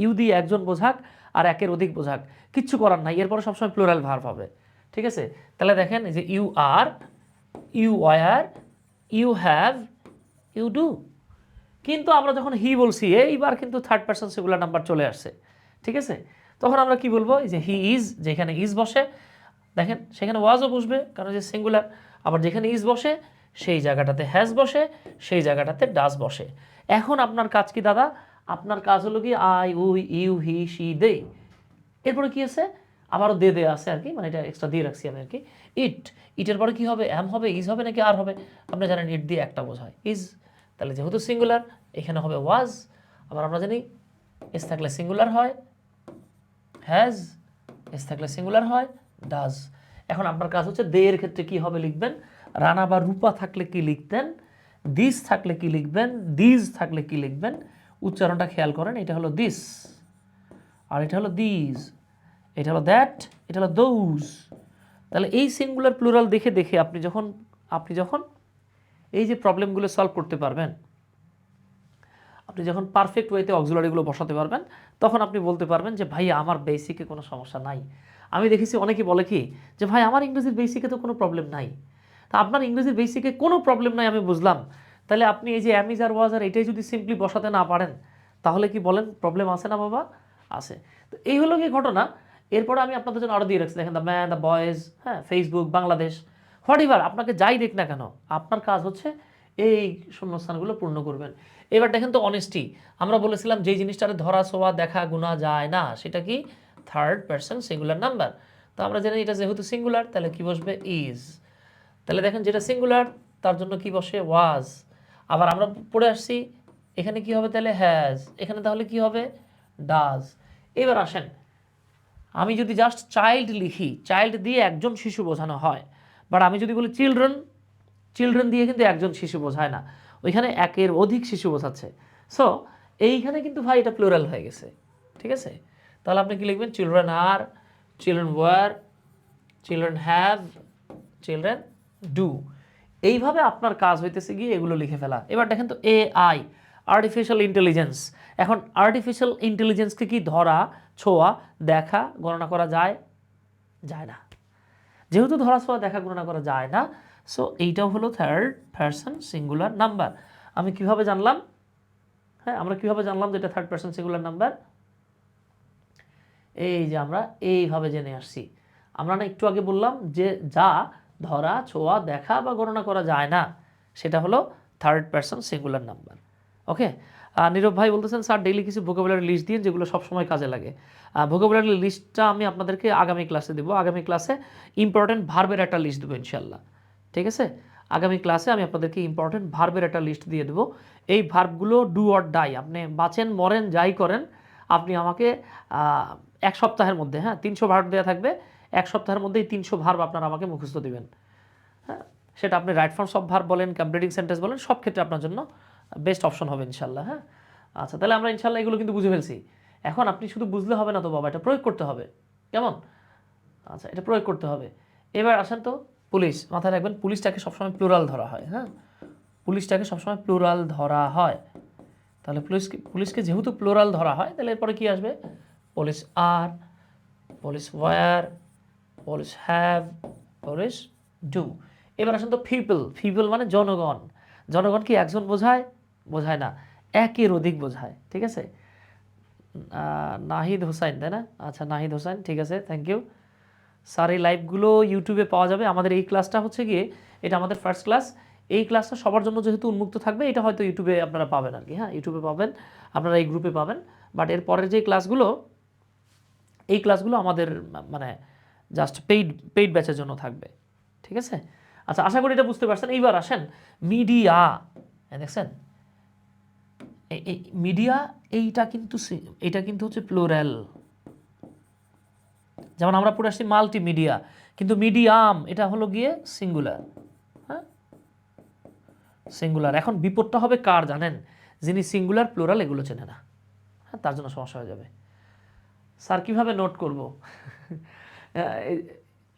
ইউ দিয়ে একজন বোঝাক আর একের অধিক বোঝাক, কিচ্ছু করার নাই, এরপরে সবসময় প্লুরাল ভার্ব হবে, ঠিক আছে। তাহলে দেখেন, এই যে you are, you were, you have, you do. কিন্তু আমরা যখন হি বলছি, এইবার কিন্তু থার্ড পারসন সিঙ্গুলার নাম্বার চলে আসছে, ঠিক আছে। তখন আমরা কি বলবো? এই যে হি ইজ, যেখানে ইজ বসে, দেখেন সেখানে ওয়াজও বসবে, কারণ যে সিঙ্গুলার। আবার যেখানে ইজ বসে সেই জায়গাটাতে হ্যাজ বসে, সেই জায়গাটাতে ডাজ বসে। এখন আপনার কাজ কি দাদা? আপনার কাজ হলো কি I, we, you, he, she, they. এরপরে কি আছে? আবারও দে আছে আর কি, মানে এটা এক্সট্রা দিয়ে রাখছি আমি আর কি। ইট, ইটের পরে কি হবে? অ্যাম হবে, ইজ হবে নাকি আর হবে? আপনি জানেন ইট দিয়ে একটা বোঝায় ইজ, তাহলে যেহেতু সিঙ্গুলার এখানে হবে ওয়াজ। আবার আমরা জানি এস থাকলে সিঙ্গুলার হয় হ্যাজ, এস থাকলে সিঙ্গুলার হয় ডাজ। এখন আপনার কাজ হচ্ছে দে এর ক্ষেত্রে কি হবে লিখবেন, রানা বা রূপা থাকলে কি লিখতেন, দিস থাকলে কি লিখবেন, দিজ থাকলে কি লিখবেন। উচ্চারণটা খেয়াল করেন, এটা হলো দিস আর এটা হলো দিজ, এটা হলো দ্যাট, এটা হলো দোজ। তাহলে এই সিঙ্গুলার প্লুরাল দেখে দেখে আপনি যখন এই যে প্রবলেমগুলো সলভ করতে পারবেন, আপনি যখন পারফেক্ট ওয়েতে অক্সিলারিগুলো বসাতে পারবেন, তখন আপনি বলতে পারবেন যে ভাই আমার বেসিকে কোনো সমস্যা নাই। আমি দেখেছি অনেকে বলে কি যে ভাই আমার ইংরেজির বেসিকে তো কোনো প্রবলেম নাই। তা আপনার ইংরেজির বেসিকে কোনো প্রবলেম নাই আমি বুঝলাম, তাহলে আপনি এই যে অ্যামিজ আর ওয়াজ আর এটাই যদি সিম্পলি বসাতে না পারেন, তাহলে কি বলেন প্রবলেম আছে না বাবা? আছে। তো এই হলো কি ঘটনা। এরপরে আমি আপনাদের জন্য আরও দিয়ে রাখছি, দেখেন দ্য ম্যান, দ্য বয়েজ, হ্যাঁ, ফেসবুক, বাংলাদেশ, হোয়াট এভার আপনাকে যাই দেখ না কেন, আপনার কাজ হচ্ছে এই শূন্যস্থানগুলো পূর্ণ করবেন। এবার দেখেন তো অনেস্টি, আমরা বলেছিলাম যেই জিনিসটারে ধরা ছোঁয়া দেখা গোনা যায় না, সেটা কি? Third person singular number. তো আমরা জানি এটা যেহেতু সিঙ্গুলার, তাহলে কি বসবে? ইজ। তাহলে দেখেন যেটা সিঙ্গুলার তার জন্য কি বসে? ওয়াজ। আবার আমরা পড়ে আসছি এখানে কি হবে তাহলে? হ্যাজ। এখানে তাহলে কি হবে? ডাজ। এবার আসেন, আমি যদি জাস্ট চাইল্ড লিখি, চাইল্ড দিয়ে একজন শিশু বোঝানো হয়, বাট আমি যদি বলি চিলড্রেন, চিলড্রেন দিয়ে কিন্তু একজন শিশু বোঝায় না, ওইখানে একের অধিক শিশু বোঝাচ্ছে। সো এইখানে কিন্তু ভাই এটা প্লুরাল হয়ে গেছে, ঠিক আছে? তাহলে আপনি কি লিখবেন? Children are, children were, children have, children do. এইভাবে আপনার কাজ হইতেছে গিয়ে এগুলো লিখে ফেলা। এবার দেখেন তো এআই, আর্টিফিশিয়াল ইন্টেলিজেন্স। এখন আর্টিফিশিয়াল ইন্টেলিজেন্সকে কি ধরা ছোঁয়া দেখা গণনা করা যায়? যায় না। যেহেতু ধরা ছোঁয়া দেখা গণনা করা যায় না, সো এইটাও হলো থার্ড পারসন সিঙ্গুলার নাম্বার। আমি কিভাবে জানলাম? হ্যাঁ, আমরা কিভাবে জানলাম যে এটা থার্ড পারসন সিঙ্গুলার নাম্বার? এই যে আমরা এইভাবে জেনে আসছি। আমরা না একটু আগে বললাম যে যা ধরা ছোঁয়া দেখা বা গণনা করা যায় না, সেটা হলো থার্ড পারসন সিঙ্গুলার নাম্বার। ওকে। নীরব ভাই বলতেছেন স্যার ডেইলি কিছু ভোকাবুলারি লিস্ট দিন যেগুলো সবসময় কাজে লাগে। ভোকাবুলারি লিস্টটা আমি আপনাদেরকে আগামী ক্লাসে দেবো। আগামী ক্লাসে ইম্পর্টেন্ট ভার্বের একটা লিস্ট দেবো ইনশাল্লাহ, ঠিক আছে? আগামী ক্লাসে আমি আপনাদেরকে ইম্পর্টেন্ট ভার্বের একটা লিস্ট দিয়ে দেবো। এই ভার্বগুলো ডু অর ডাই, আপনি বাঁচেন মরেন যাই করেন, আপনি আমাকে এক সপ্তাহের মধ্যে, হ্যাঁ, 300 ভার্ব দেওয়া থাকবে, এক সপ্তাহের মধ্যেই 300 ভার্ব আপনারা আমাকে মুখস্থ দিবেন। হ্যাঁ, সেটা আপনি রাইট ফর্মস অফ ভার্ব বলেন, কমপ্লিটিং সেন্টেন্স বলেন, সব ক্ষেত্রে আপনার জন্য বেস্ট অপশন হবে ইনশাল্লাহ। হ্যাঁ, আচ্ছা, তাহলে আমরা ইনশাল্লাহ এগুলো কিন্তু বুঝে ফেলছি। এখন আপনি শুধু বুঝলে হবে না তো বাবা, এটা প্রয়োগ করতে হবে। কেমন? আচ্ছা, এটা প্রয়োগ করতে হবে। এবার আসেন তো পুলিশ, মাথায় রাখবেন পুলিশটাকে সবসময় প্লুরাল ধরা হয়। হ্যাঁ, পুলিশটাকে সবসময় প্লুরাল ধরা হয়। তাহলে পুলিশকে যেহেতু প্লুরাল ধরা হয়, তাহলে এরপরে কি আসবে? Police are, police were, police have, police do. এবার আসেন তো পিপল। পিপল মানে জনগণ। জনগণ কি একজন বোঝায়? বোঝায় না, একের অধিক বোঝায়, ঠিক আছে? নাহিদ হোসাইন, তাই না? আচ্ছা, নাহিদ হোসাইন, ঠিক আছে, থ্যাংক ইউ স্যার। এই লাইভগুলো ইউটিউবে পাওয়া যাবে। আমাদের এই ক্লাসটা হচ্ছে গিয়ে এটা আমাদের ফার্স্ট ক্লাস। এই ক্লাসটা সবার জন্য যেহেতু উন্মুক্ত থাকবে, এটা হয়তো ইউটিউবে আপনারা পাবেন আর কি। হ্যাঁ, ইউটিউবে পাবেন, আপনারা এই গ্রুপে পাবেন। বাট এর পরের যে ক্লাসগুলো, এই ক্লাসগুলো আমাদের মানে জাস্ট পেইড ব্যাচের জন্য থাকবে, ঠিক আছে? আচ্ছা, আশা করি এটা বুঝতে পারছেন। এইবার আসেন মিডিয়া, দেখছেন এই মিডিয়া, এইটা কিন্তু হচ্ছে প্লুরাল। যেমন আমরা পড়ে আসছি মাল্টিমিডিয়া, কিন্তু মিডিয়াম এটা হলো গিয়ে সিঙ্গুলার। হ্যাঁ, সিঙ্গুলার। এখন বিপদটা হবে কার জানেন? যিনি সিঙ্গুলার প্লুরাল এগুলো চেনে না, হ্যাঁ, তার জন্য সমস্যা হয়ে যাবে। স্যার কীভাবে নোট করব?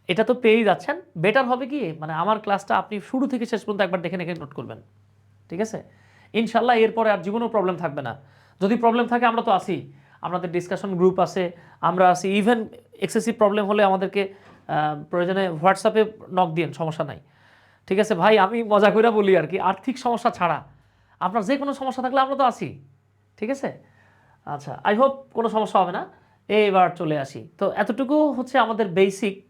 এটা তো পেয়েই যাচ্ছেন। বেটার হবে কি, মানে আমার ক্লাসটা আপনি শুরু থেকে শেষ পর্যন্ত একবার দেখে দেখে নোট করবেন, ঠিক আছে? ইনশাল্লাহ এরপরে আর জীবনেও প্রবলেম থাকবে না। যদি প্রবলেম থাকে আমরা তো আছি, আমাদের ডিসকাশন গ্রুপ আছে, আমরা আছি। ইভেন এক্সেসিভ প্রবলেম হলে আমাদেরকে প্রয়োজনে হোয়াটসঅ্যাপে নক দিন, সমস্যা নাই, ঠিক আছে ভাই? আমি মজা করে বলি আর কি, আর্থিক সমস্যা ছাড়া আপনার যে কোনো সমস্যা থাকলে আমরা তো আছি, ঠিক আছে? আচ্ছা, আই হোপ কোনো সমস্যা হবে না। এইবার চলে আসি তো, এতটুকু হচ্ছে আমাদের বেসিক,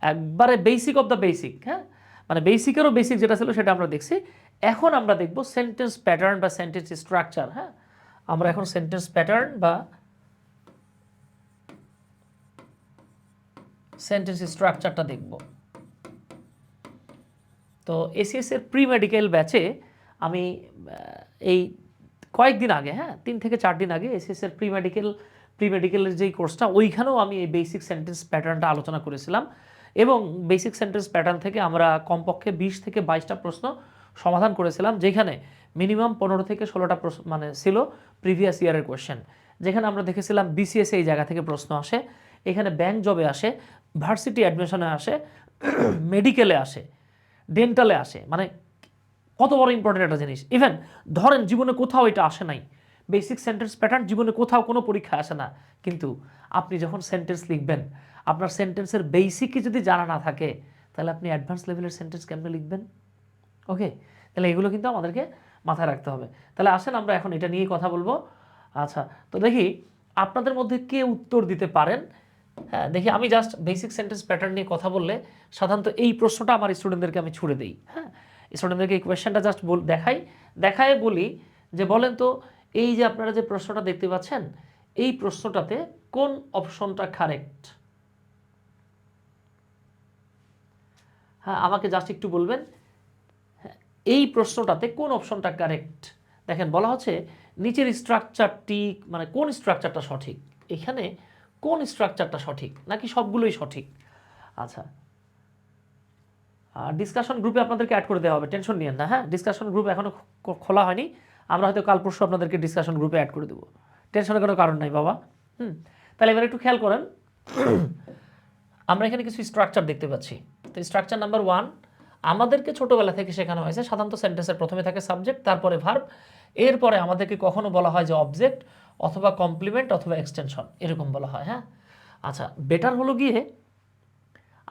একবারে বেসিক অফ দ্য বেসিক। হ্যাঁ, মানে বেসিকেরও বেসিক যেটা ছিল সেটা আমরা দেখছি। এখন আমরা দেখব সেন্টেন্স প্যাটার্ন বা সেন্টেন্স স্ট্রাকচার। হ্যাঁ, আমরা এখন সেন্টেন্স প্যাটার্ন বা সেন্টেন্স স্ট্রাকচারটা দেখব। তো এসিএস এর প্রি মেডিকেল ব্যাচে আমি এই কয়েকদিন আগে, হ্যাঁ 3 থেকে 4 দিন আগে এসিএস এর প্রি মেডিকেলের যেই কোর্সটা, ওইখানেও আমি এই বেসিক সেন্টেন্স প্যাটার্নটা আলোচনা করেছিলাম এবং বেসিক সেন্টেন্স প্যাটার্ন থেকে আমরা কমপক্ষে 20 থেকে 22টা প্রশ্ন সমাধান করেছিলাম, যেখানে মিনিমাম 15 থেকে 16টা মানে ছিল প্রিভিয়াস ইয়ারের কোয়েশ্চেন। যেখানে আমরা দেখেছিলাম বিসিএস এই জায়গা থেকে প্রশ্ন আসে, এখানে ব্যাংক জবে আসে, ভার্সিটি অ্যাডমিশনে আসে, মেডিকেলে আসে, ডেন্টালে আসে। মানে কত বড় ইম্পর্টেন্ট একটা জিনিস। ইভেন ধরেন জীবনে কোথাও এটা আসে নাই, বেসিক সেন্টেন্স প্যাটার্ন জীবনে কোথাও কোনো পরীক্ষা আসে না, কিন্তু আপনি যখন সেন্টেন্স লিখবেন, আপনার সেন্টেন্সের বেসিকই যদি জানা না থাকে, তাহলে আপনি অ্যাডভান্স লেভেলের সেন্টেন্স কেমনে লিখবেন? ওকে, তাহলে এগুলো কিন্তু আমাদেরকে মাথায় রাখতে হবে। তাহলে আসেন আমরা এখন এটা নিয়ে কথা বলবো। আচ্ছা, তো দেখি আপনাদের মধ্যে কে উত্তর দিতে পারেন। হ্যাঁ, দেখি আমি জাস্ট বেসিক সেন্টেন্স প্যাটার্ন নিয়ে কথা বললে সাধারণত এই প্রশ্নটা আমার স্টুডেন্টদেরকে আমি ছুড়ে দিই। হ্যাঁ, স্টুডেন্টদেরকে এই কোয়েশ্চেনটা জাস্ট দেখায় বলি যে বলেন তো, এই যে আপনারা যে প্রশ্নটা দেখতে পাচ্ছেন, এই প্রশ্নটাতে কোন অপশনটা কারেক্ট? হ্যাঁ, আমাকে জাস্ট একটু বলবেন এই প্রশ্নটাতে কোন অপশনটা কারেক্ট। দেখেন বলা হচ্ছে নিচের স্ট্রাকচারটি, মানে কোন স্ট্রাকচারটা সঠিক, এখানে কোন স্ট্রাকচারটা সঠিক নাকি সবগুলোই সঠিক? আচ্ছা, ডিসকাশন গ্রুপে আপনাদেরকে অ্যাড করে দেওয়া হবে, টেনশন নিয়েন না। হ্যাঁ, ডিসকাশন গ্রুপ এখনও খোলা হয়নি, আমরা হয়তো কাল পরশু আপনাদেরকে ডিসকাশন গ্রুপে অ্যাড করে দেবো, টেনশনের কোনো কারণ নাই বাবা। তাহলে এবার একটু খেয়াল করেন, আমরা এখানে কিছু স্ট্রাকচার দেখতে পাচ্ছি। তো স্ট্রাকচার নাম্বার 1 আমাদেরকে ছোটোবেলা থেকে শেখানো হয়েছে, সাধারণত সেন্টেন্সের প্রথমে থাকে সাবজেক্ট, তারপরে ভার্ব, এরপরে আমাদেরকে কখনো বলা হয় যে অবজেক্ট অথবা কমপ্লিমেন্ট অথবা এক্সটেনশন, এরকম বলা হয়। হ্যাঁ, আচ্ছা, বেটার হলো গিয়ে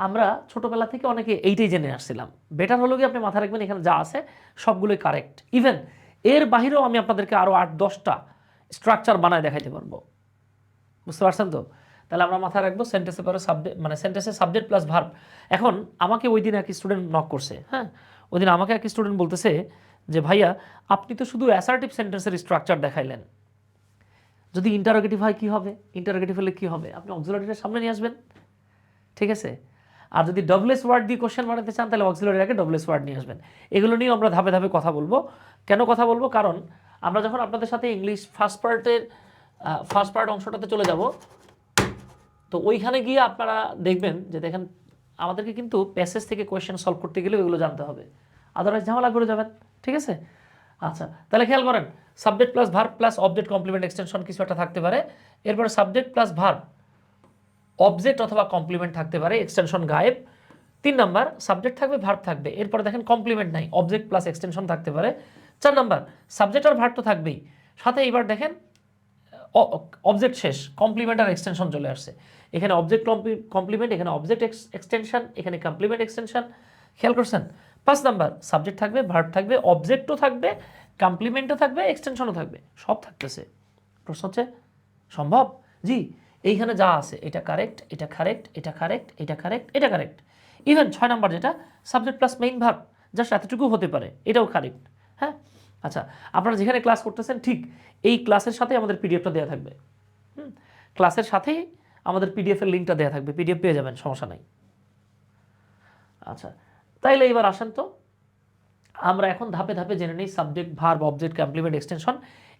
আমরা ছোটোবেলা থেকে অনেকে এইটাই জেনে আসছিলাম। বেটার হলো গিয়ে আপনি মাথায় রাখবেন এখানে যা আছে সবগুলোই কারেক্ট। ইভেন এর বাহিরেও আমি আপনাদেরকে আরও 8-10টা স্ট্রাকচার বানায় দেখাইতে পারবো, বুঝতে পারছেন তো? তাহলে আমরা মাথায় রাখবো সেন্টেন্সের পরে সাবজেক্ট, মানে সেন্টেন্সের সাবজেক্ট প্লাস ভার্ব। এখন আমাকে ওই দিন এক স্টুডেন্ট নক করছে। হ্যাঁ, ওই দিন আমাকে এক স্টুডেন্ট বলতেছে যে ভাইয়া আপনি তো শুধু অ্যাসার্টিভ সেন্টেন্সের স্ট্রাকচার দেখাইলেন, যদি ইন্টারোগেটিভ হয় কী হবে? ইন্টারোগেটিভ হলে কী হবে? আপনি অক্সিলারিটার সামনে নিয়ে আসবেন, ঠিক আছে? আর যদি ডবলেস ওয়ার্ড দিয়ে কোশ্চেন বানাতে চান, তাহলে অক্সিলারির আগে ডবলেস ওয়ার্ড নিয়ে আসবেন। এগুলো নিয়ে আমরা ধাপে ধাপে কথা বলবো। কেন কথা বলবো? কারণ আমরা যখন আপনাদের সাথে ইংলিশ ফার্স্ট পার্ট অংশটাতে চলে যাব, তো ওইখানে গিয়ে আপনারা দেখবেন যে দেখেন আমাদেরকে কিন্তু প্যাসেজ থেকে কোয়েশ্চেন সলভ করতে গেলে ওইগুলো জানতে হবে, আদারওয়াইজ ঝামেলা করে যাবেন, ঠিক আছে? আচ্ছা, তাহলে খেয়াল করেন subject plus verb plus object complement extension কিছু একটা থাকতে পারে, এরপরে সাবজেক্ট প্লাস ভার্ব অবজেক্ট অথবা কমপ্লিমেন্ট থাকতে পারে, এক্সটেনশন গায়েব। 3 নাম্বার সাবজেক্ট থাকবে, ভার্ব থাকবে, এরপরে দেখেন কমপ্লিমেন্ট নাই, অবজেক্ট প্লাস এক্সটেনশন থাকতে পারে। 4 নাম্বার সাবজেক্ট আর ভার্ব তো থাকবেই, সাথে এইবার দেখেন অবজেক্ট শেষ, কমপ্লিমেন্ট আর এক্সটেনশন চলে আসছে। এখানে অবজেক্ট কমপ্লিমেন্ট, এখানে অবজেক্ট এক্সটেনশন, এখানে কমপ্লিমেন্ট এক্সটেনশন। খেয়াল করছেন? 5 নাম্বার সাবজেক্ট থাকবে, ভার্ব থাকবে, অবজেক্টও থাকবে, কমপ্লিমেন্টও থাকবে, এক্সটেনশনও থাকবে, সব থাকতেছে। প্রশ্ন হচ্ছে সম্ভব? জি, এইখানে যা আছে এটা কারেক্ট, এটা কারেক্ট, এটা কারেক্ট, এটা কারেক্ট, এটা কারেক্ট। ইভেন 6 নাম্বার যেটা subject plus main verb, just এতটুকু হতে পারে, এটাও কারেক্ট। হ্যাঁ, আচ্ছা, আপনারা যেখানে ক্লাস করতেছেন ঠিক এই ক্লাসের সাথে আমাদের পিডিএফটা দেওয়া থাকবে। ক্লাসের সাথেই আমাদের পিডিএফের লিঙ্কটা দেওয়া থাকবে, পিডিএফ পেয়ে যাবেন, সমস্যা নাই। আচ্ছা, তাইলে এবার আসেন তো আমরা এখন ধাপে ধাপে জেনে নিই subject, verb, object, complement, extension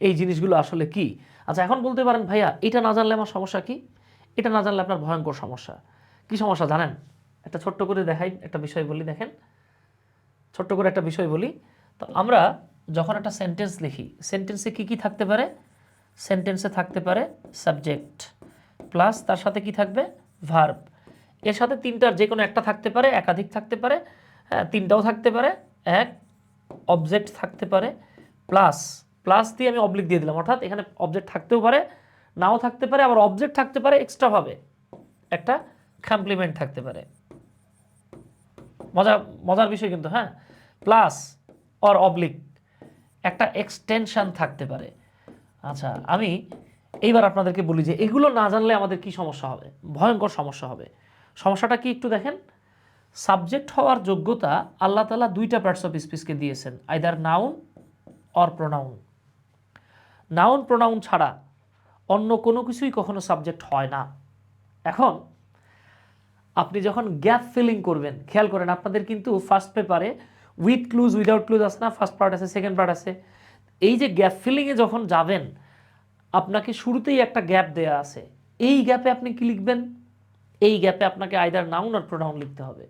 এই জিনিসগুলো আসলে কি। আচ্ছা, এখন বলতে পারেন ভাইয়া এটা না জানলে আমার সমস্যা কি? এটা না জানলে আপনার ভয়ঙ্কর সমস্যা। কি সমস্যা জানেন? একটা ছোট্ট করে দেখাই, একটা বিষয় বলি, দেখেন ছোট্ট করে একটা বিষয় বলি। তো আমরা যখন একটা সেন্টেন্স লিখি, সেন্টেন্সে কি কি থাকতে পারে? সেন্টেন্সে থাকতে পারে সাবজেক্ট প্লাস তার সাথে কি থাকবে? ভার্ব। এর সাথে 3টার যে কোনো একটা থাকতে পারে, একাধিক থাকতে পারে, হ্যাঁ 3টাও থাকতে পারে, এক অবজেক্ট থাকতে পারে, প্লাস দিয়ে আমি অবলিক দিয়ে দিলাম, অর্থাৎ এখানে অবজেক্ট থাকতেও পারে, নাও থাকতে পারে, আবার অবজেক্ট থাকতে পারে এক্সট্রাভাবে, একটা কমপ্লিমেন্ট থাকতে পারে। মজার বিষয় কিন্তু, হ্যাঁ, প্লাস অর অবলিক একটা এক্সটেনশন থাকতে পারে। আচ্ছা, আমি এইবার আপনাদেরকে বলি যে এগুলো না জানলে আমাদের কি সমস্যা হবে? ভয়ঙ্কর সমস্যা হবে। সমস্যাটা কি একটু দেখেন। সাবজেক্ট হওয়ার যোগ্যতা আল্লাহ তাআলা দুইটা পার্টস অফ স্পিচকে দিয়েছেন, either noun or pronoun. Noun pronoun ছাড়া অন্য কোনো কিছুই কখনো সাবজেক্ট হয় না। এখন আপনি যখন গ্যাপ ফিলিং করবেন, খেয়াল করেন আপনাদের কিন্তু ফার্স্ট পেপারে উইথ ক্লুজ উইদাউট ক্লুজ আছে না, ফার্স্ট পার্ট আছে, সেকেন্ড পার্ট আছে। এই যে গ্যাপ ফিলিংয়ে যখন যাবেন, আপনাকে শুরুতেই একটা গ্যাপ দেয়া আছে। এই গ্যাপে আপনি কি লিখবেন? এই গ্যাপে আপনাকে আইদার নাউন আর প্রোনাউন লিখতে হবে।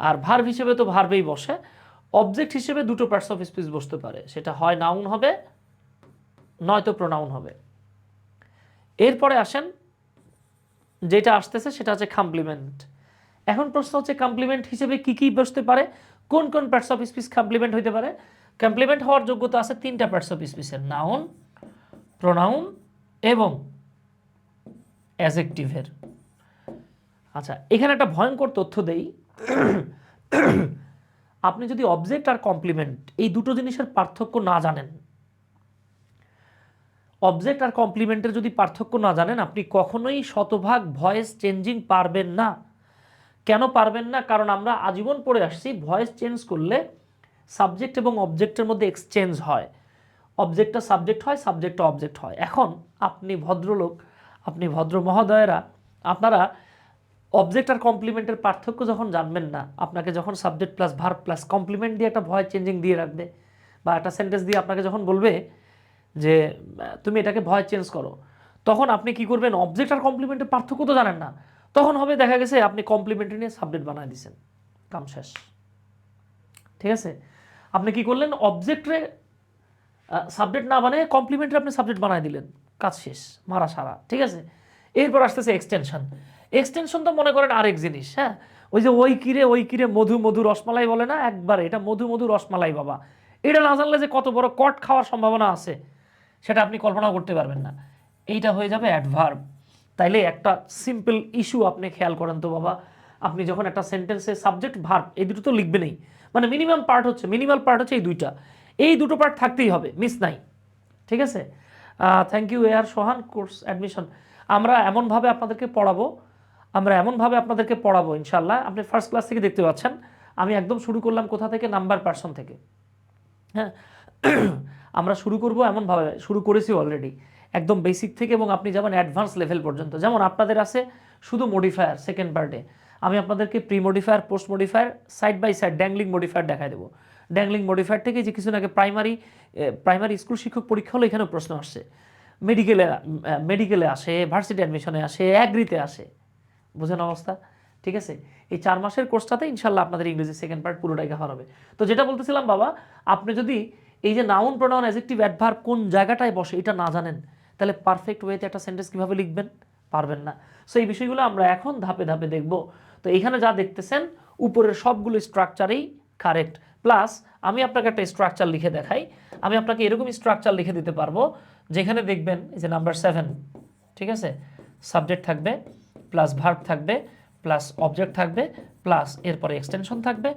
আর ভার্ব হিসেবে তো ভার্বেই বসে, অবজেক্ট হিসেবে দুটো পার্টস অফ স্পিচ বসতে পারে, সেটা হয় নাউন হবে নয়তো প্রোনাউন হবে। এরপরে আসেন যেটা আসতেছে সেটা হচ্ছে কমপ্লিমেন্ট। এখন প্রশ্ন হচ্ছে কমপ্লিমেন্ট হিসেবে কি কি বসতে পারে, কোন কোন পার্টস অফ স্পিচ কমপ্লিমেন্ট হইতে পারে? কমপ্লিমেন্ট হওয়ার যোগ্যতা আছে তিনটা পার্টস অফ স্পিচের, নাউন, প্রোনাউন এবং অ্যাজেক্টিভের। আচ্ছা, এখানে একটা ভয়ঙ্কর তথ্য দেই। আপনি যদি অবজেক্ট আর কমপ্লিমেন্ট এই দুটো জিনিসের পার্থক্য না জানেন, অবজেক্ট আর কমপ্লিমেন্টের যদি পার্থক্য না জানেন, আপনি কখনোই শতভাগ ভয়েস চেঞ্জিং পারবেন না। কেন পারবেন না? কারণ আমরা আজীবন পড়ে আসছি ভয়েস চেঞ্জ করলে সাবজেক্ট এবং অবজেক্টের মধ্যে এক্সচেঞ্জ হয়, অবজেক্টটা সাবজেক্ট হয়, সাবজেক্টটা অবজেক্ট হয়। এখন আপনি ভদ্রলোক, আপনি ভদ্র মহোদয়েরা, আপনারা অবজেক্ট আর কমপ্লিমেন্টের পার্থক্য যখন জানবেন না, আপনাকে যখন subject plus verb plus complement দিয়ে একটা ভয়েস চেঞ্জিং দিয়ে রাখবে, বা একটা সেন্টেন্স দিয়ে আপনাকে যখন বলবে যে তুমি এটাকে ভয়েস চেঞ্জ করো, তখন আপনি কি করবেন? অবজেক্ট আর কমপ্লিমেন্টের পার্থক্য তো জানেন না, তখন হবে দেখা গেছে আপনি কমপ্লিমেন্টে নিয়ে সাবজেক্ট বানায় দিচ্ছেন, কাম শেষ। ঠিক আছে? আপনি কি করলেন? অবজেক্টে সাবজেক্ট না বানিয়ে কমপ্লিমেন্টে আপনি সাবজেক্ট বানায় দিলেন, কাজ শেষ, মারা সারা। ঠিক আছে? এরপর আসতেছে এক্সটেনশন। এক্সটেনশন তো মনে করেন আরেক জিনিস। হ্যাঁ, ওই যে ওই কিরে মধু মধু রসমালাই বলে না, একবারে এটা মধু মধু রসমালাই বাবা। এটা না জানলে যে কত বড় কট খাওয়ার সম্ভাবনা আছে সেটা আপনি কল্পনাও করতে পারবেন না। এইটা হয়ে যাবে অ্যাডভার্ব। তাইলে একটা সিম্পল ইস্যু আপনি খেয়াল করেন তো বাবা, আপনি যখন একটা সেন্টেন্সে সাবজেক্ট ভার্ব এই দুটো তো লিখবেনই, মানে মিনিমাল পার্ট হচ্ছে এই দুইটা, এই দুটো পার্ট থাকতেই হবে, মিস নাই। ঠিক আছে? Thank you AR Sohan, course admission. আমরা এমনভাবে আপনাদেরকে পড়াবো ইনশাল্লাহ। আপনি ফার্স্ট ক্লাস থেকে দেখতে পাচ্ছেন আমি একদম শুরু করলাম কোথা থেকে? নাম্বার পার্সন থেকে। হ্যাঁ, আমরা শুরু করব এমনভাবে, শুরু করেছি অলরেডি একদম বেসিক থেকে, এবং আপনি যাবেন অ্যাডভান্স লেভেল পর্যন্ত। যেমন আপনাদের আছে শুধু মডিফায়ার, সেকেন্ড পার্টে আমি আপনাদেরকে pre modifier, post modifier, side by side dangling modifier দেখাই দেবো। ড্যাংলিং মডিফায়ার থেকে যে কিছুদিন আগে প্রাইমারি স্কুল শিক্ষক পরীক্ষা হলো, এখানেও প্রশ্ন আসছে, মেডিকেলে আসে, ভার্সিটি অ্যাডমিশনে আসে, অ্যাগ্রিতে আসে। বুঝেন অবস্থা? ঠিক আছে? এই 4 মাসের কোর্সটাতে ইনশাল্লাহ আপনাদের ইংরেজি সেকেন্ড পার্ট পুরোটাই কভার হবে। তো যেটা বলতেছিলাম বাবা, আপনি যদি এই যে নাউন প্রোনাউন অ্যাডজেক্টিভ অ্যাডভার্ব কোন জায়গাটায় বসে এটা না জানেন, তাহলে পারফেক্ট ওয়েতে একটা সেন্টেন্স কীভাবে লিখবেন? পারবেন না। সো এই বিষয়গুলো আমরা এখন ধাপে ধাপে দেখব। তো এখানে যা দেখতেছেন উপরের সবগুলো স্ট্রাকচারেই কারেক্ট। প্লাস আমি আপনাকে একটা স্ট্রাকচার লিখে দেখাই। আমি আপনাকে এরকম স্ট্রাকচার লিখে দিতে পারবো যেখানে দেখবেন এই যে নাম্বার 7, ঠিক আছে, সাবজেক্ট থাকবে, প্লাস ভার্ব থাকবে, প্লাস অবজেক্ট থাকবে, প্লাস এরপরে এক্সটেনশন থাকবে,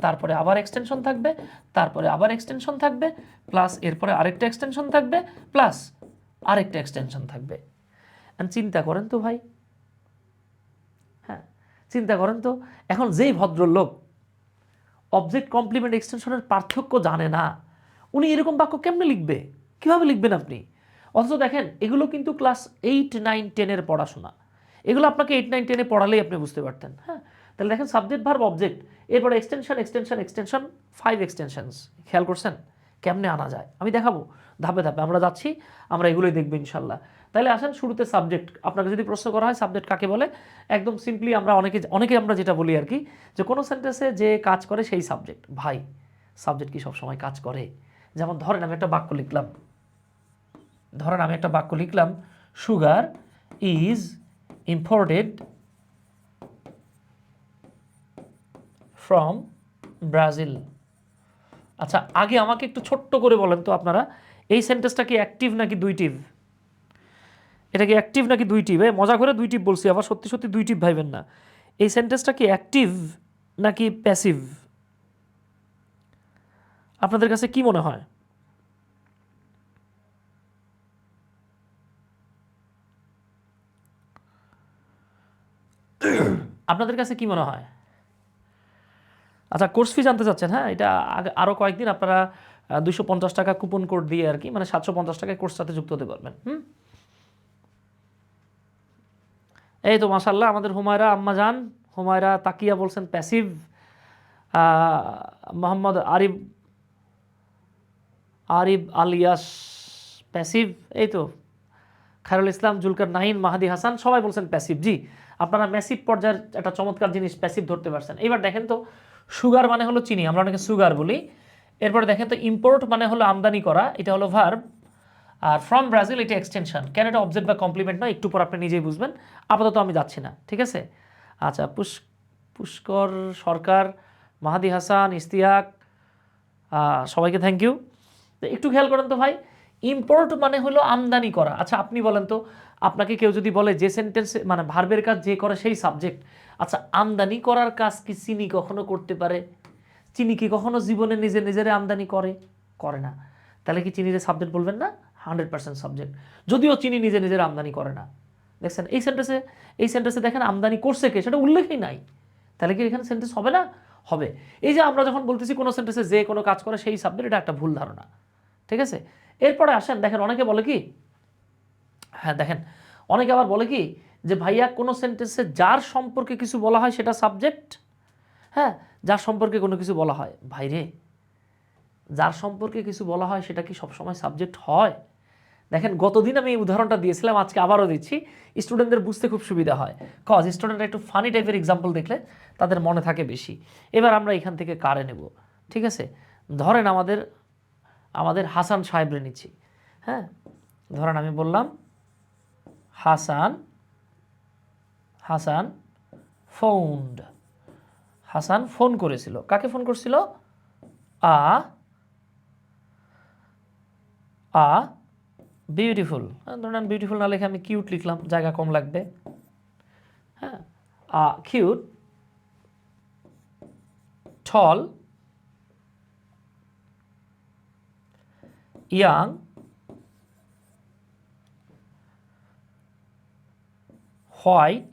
তারপরে আবার এক্সটেনশন থাকবে, তারপরে আবার এক্সটেনশন থাকবে, প্লাস এরপরে আরেকটা এক্সটেনশন থাকবে, প্লাস আরেকটা এক্সটেনশন থাকবে। চিন্তা করেন তো ভাই, হ্যাঁ চিন্তা করেন তো, এখন যেই ভদ্রলোক অবজেক্ট কমপ্লিমেন্ট এক্সটেনশনের পার্থক্য জানে না, উনি এরকম বাক্য কেমনে লিখবে? কিভাবে লিখবেন আপনি? অথচ দেখেন এগুলো কিন্তু ক্লাস 8, 9, 10-এর পড়াশোনা, এগুলো আপনাকে 8, 9, 10-এ পড়ালেই আপনি বুঝতে পারতেন। হ্যাঁ, তাহলে দেখেন সাবজেক্ট ভার্ব অবজেক্ট, এরপরে এক্সটেনশন এক্সটেনশন এক্সটেনশন, 5 এক্সটেনশনস। খেয়াল করছেন কেমনে আনা যায়? আমি দেখাবো ধাপে ধাপে, আমরা যাচ্ছি, আমরা এগুলোই দেখবো ইনশাল্লাহ। তাহলে আসেন শুরুতে সাবজেক্ট। আপনাকে যদি প্রশ্ন করা হয় সাবজেক্ট কাকে বলে, একদম সিম্পলি আমরা অনেকে আমরা যেটা বলি আর কি, যে কোনো সেন্টেন্সে যে কাজ করে সেই সাবজেক্ট। ভাই সাবজেক্ট কি সবসময় কাজ করে? যেমন ধরেন আমি একটা বাক্য লিখলাম, sugar is imported from Brazil. আচ্ছা, আগে আমাকে একটু ছোট্ট করে বলেন তো আপনারা, এই সেন্টেন্সটা কি অ্যাক্টিভ নাকি দুইটিভ? এটা কি অ্যাক্টিভ নাকি দুইটিভ? মজা করে দুইটিভ বলছি, আবার সত্যি সত্যি দুইটিভ ভাইবেন না। এই সেন্টেন্সটা কি অ্যাক্টিভ নাকি প্যাসিভ? আপনাদের কাছে কি মনে হয়? আপনাদের কাছে কি মনে হয়? আচ্ছা, কোর্স ফি জানতে চাচ্ছেন? হ্যাঁ, এটা আরও কয়েকদিন আপনারা 250 টাকা কুপন কোড দিয়ে আর কি, মানে 750 টাকায় কোর্স সাথে যুক্ত হতে পারবেন। এই তো মাশাল্লাহ আমাদের হুমায়রা আম্মা জান, হুমায়রা তাকিয়া বলছেন passive. Mohammad Arif alias passive. এই তো খায়রুল ইসলাম, জুলকার নাহিন, মাহাদি হাসান সবাই বলছেন প্যাসিভ। জি, আপনারা ম্যাসিভ পর্যায়ের একটা চমৎকার জিনিস প্যাসিভ ধরতে পারছেন। এবার দেখেন তো, সুগার মানে হলো চিনি, আমরা অনেকে সুগার বলি। এরপরে দেখেন তো, ইম্পোর্ট মানে হলো আমদানি করা, এটা হলো ভার্ব। আর ফ্রম ব্রাজিল এটা এক্সটেনশন। কেন এটা অবজেক্ট বা কমপ্লিমেন্ট নয়, একটু পর আপনি নিজেই বুঝবেন, আপাতত আমি যাচ্ছি না, ঠিক আছে? আচ্ছা, পুষ্কর সরকার, মাহাদি হাসান, ইস্তিয়াক, সবাইকে থ্যাংক ইউ। তো একটু খেয়াল করেন তো ভাই, ইম্পোর্ট মানে হলো আমদানি করা। আচ্ছা আপনি বলেন তো, আপনাকে কেউ যদি বলে যে সেন্টেন্সে মানে ভার্বের কাজ যে করে সেই সাবজেক্ট, আচ্ছা আমদানি করার কাজ কি চিনি কখনো করতে পারে? চিনি কি কখনো জীবনে নিজের আমদানি করে না। তাহলে কি চিনির সাবজেক্ট বলবেন না? 100% সাবজেক্ট, যদিও চিনি নিজের আমদানি করে না। দেখছেন এই সেন্টেন্সে দেখেন আমদানি করছে কে, সেটা উল্লেখই নাই। তাহলে কি এখানে সেন্টেন্স হবে না? হবে। এই যে আমরা যখন বলতেছি কোনো সেন্টেন্সে যে কোনো কাজ করে সেই সাবজেক্ট, এটা একটা ভুল ধারণা, ঠিক আছে? এরপরে আসেন, দেখেন অনেকে বলে কি, হ্যাঁ দেখেন অনেকে আবার বলে কি যে ভাইয়া কোনো সেন্টেন্সে যার সম্পর্কে কিছু বলা হয় সেটা সাবজেক্ট। হ্যাঁ, যার সম্পর্কে কোনো কিছু বলা হয়, ভাইরে যার সম্পর্কে কিছু বলা হয় সেটা কি সবসময় সাবজেক্ট হয়? দেখেন গতদিন আমি এই উদাহরণটা দিয়েছিলাম, আজকে আবারও দিচ্ছি, স্টুডেন্টদের বুঝতে খুব সুবিধা হয়, কজ স্টুডেন্টরা একটু ফানি টাইপের এক্সাম্পল দেখলে তাদের মনে থাকে বেশি। এবার আমরা এখান থেকে কারে নেব, ঠিক আছে? ধরেন আমাদের হাসান সাহেবরে নিচ্ছি। হ্যাঁ, ধরেন আমি বললাম হাসান ফোন করেছিল। কাকে ফোন করছিল? A beautiful. ধরেন বিউটিফুল না লিখে আমি কিউট লিখলাম, জায়গা কম লাগবে। হ্যাঁ, কিউট টল ইয়াং হোয়াইট,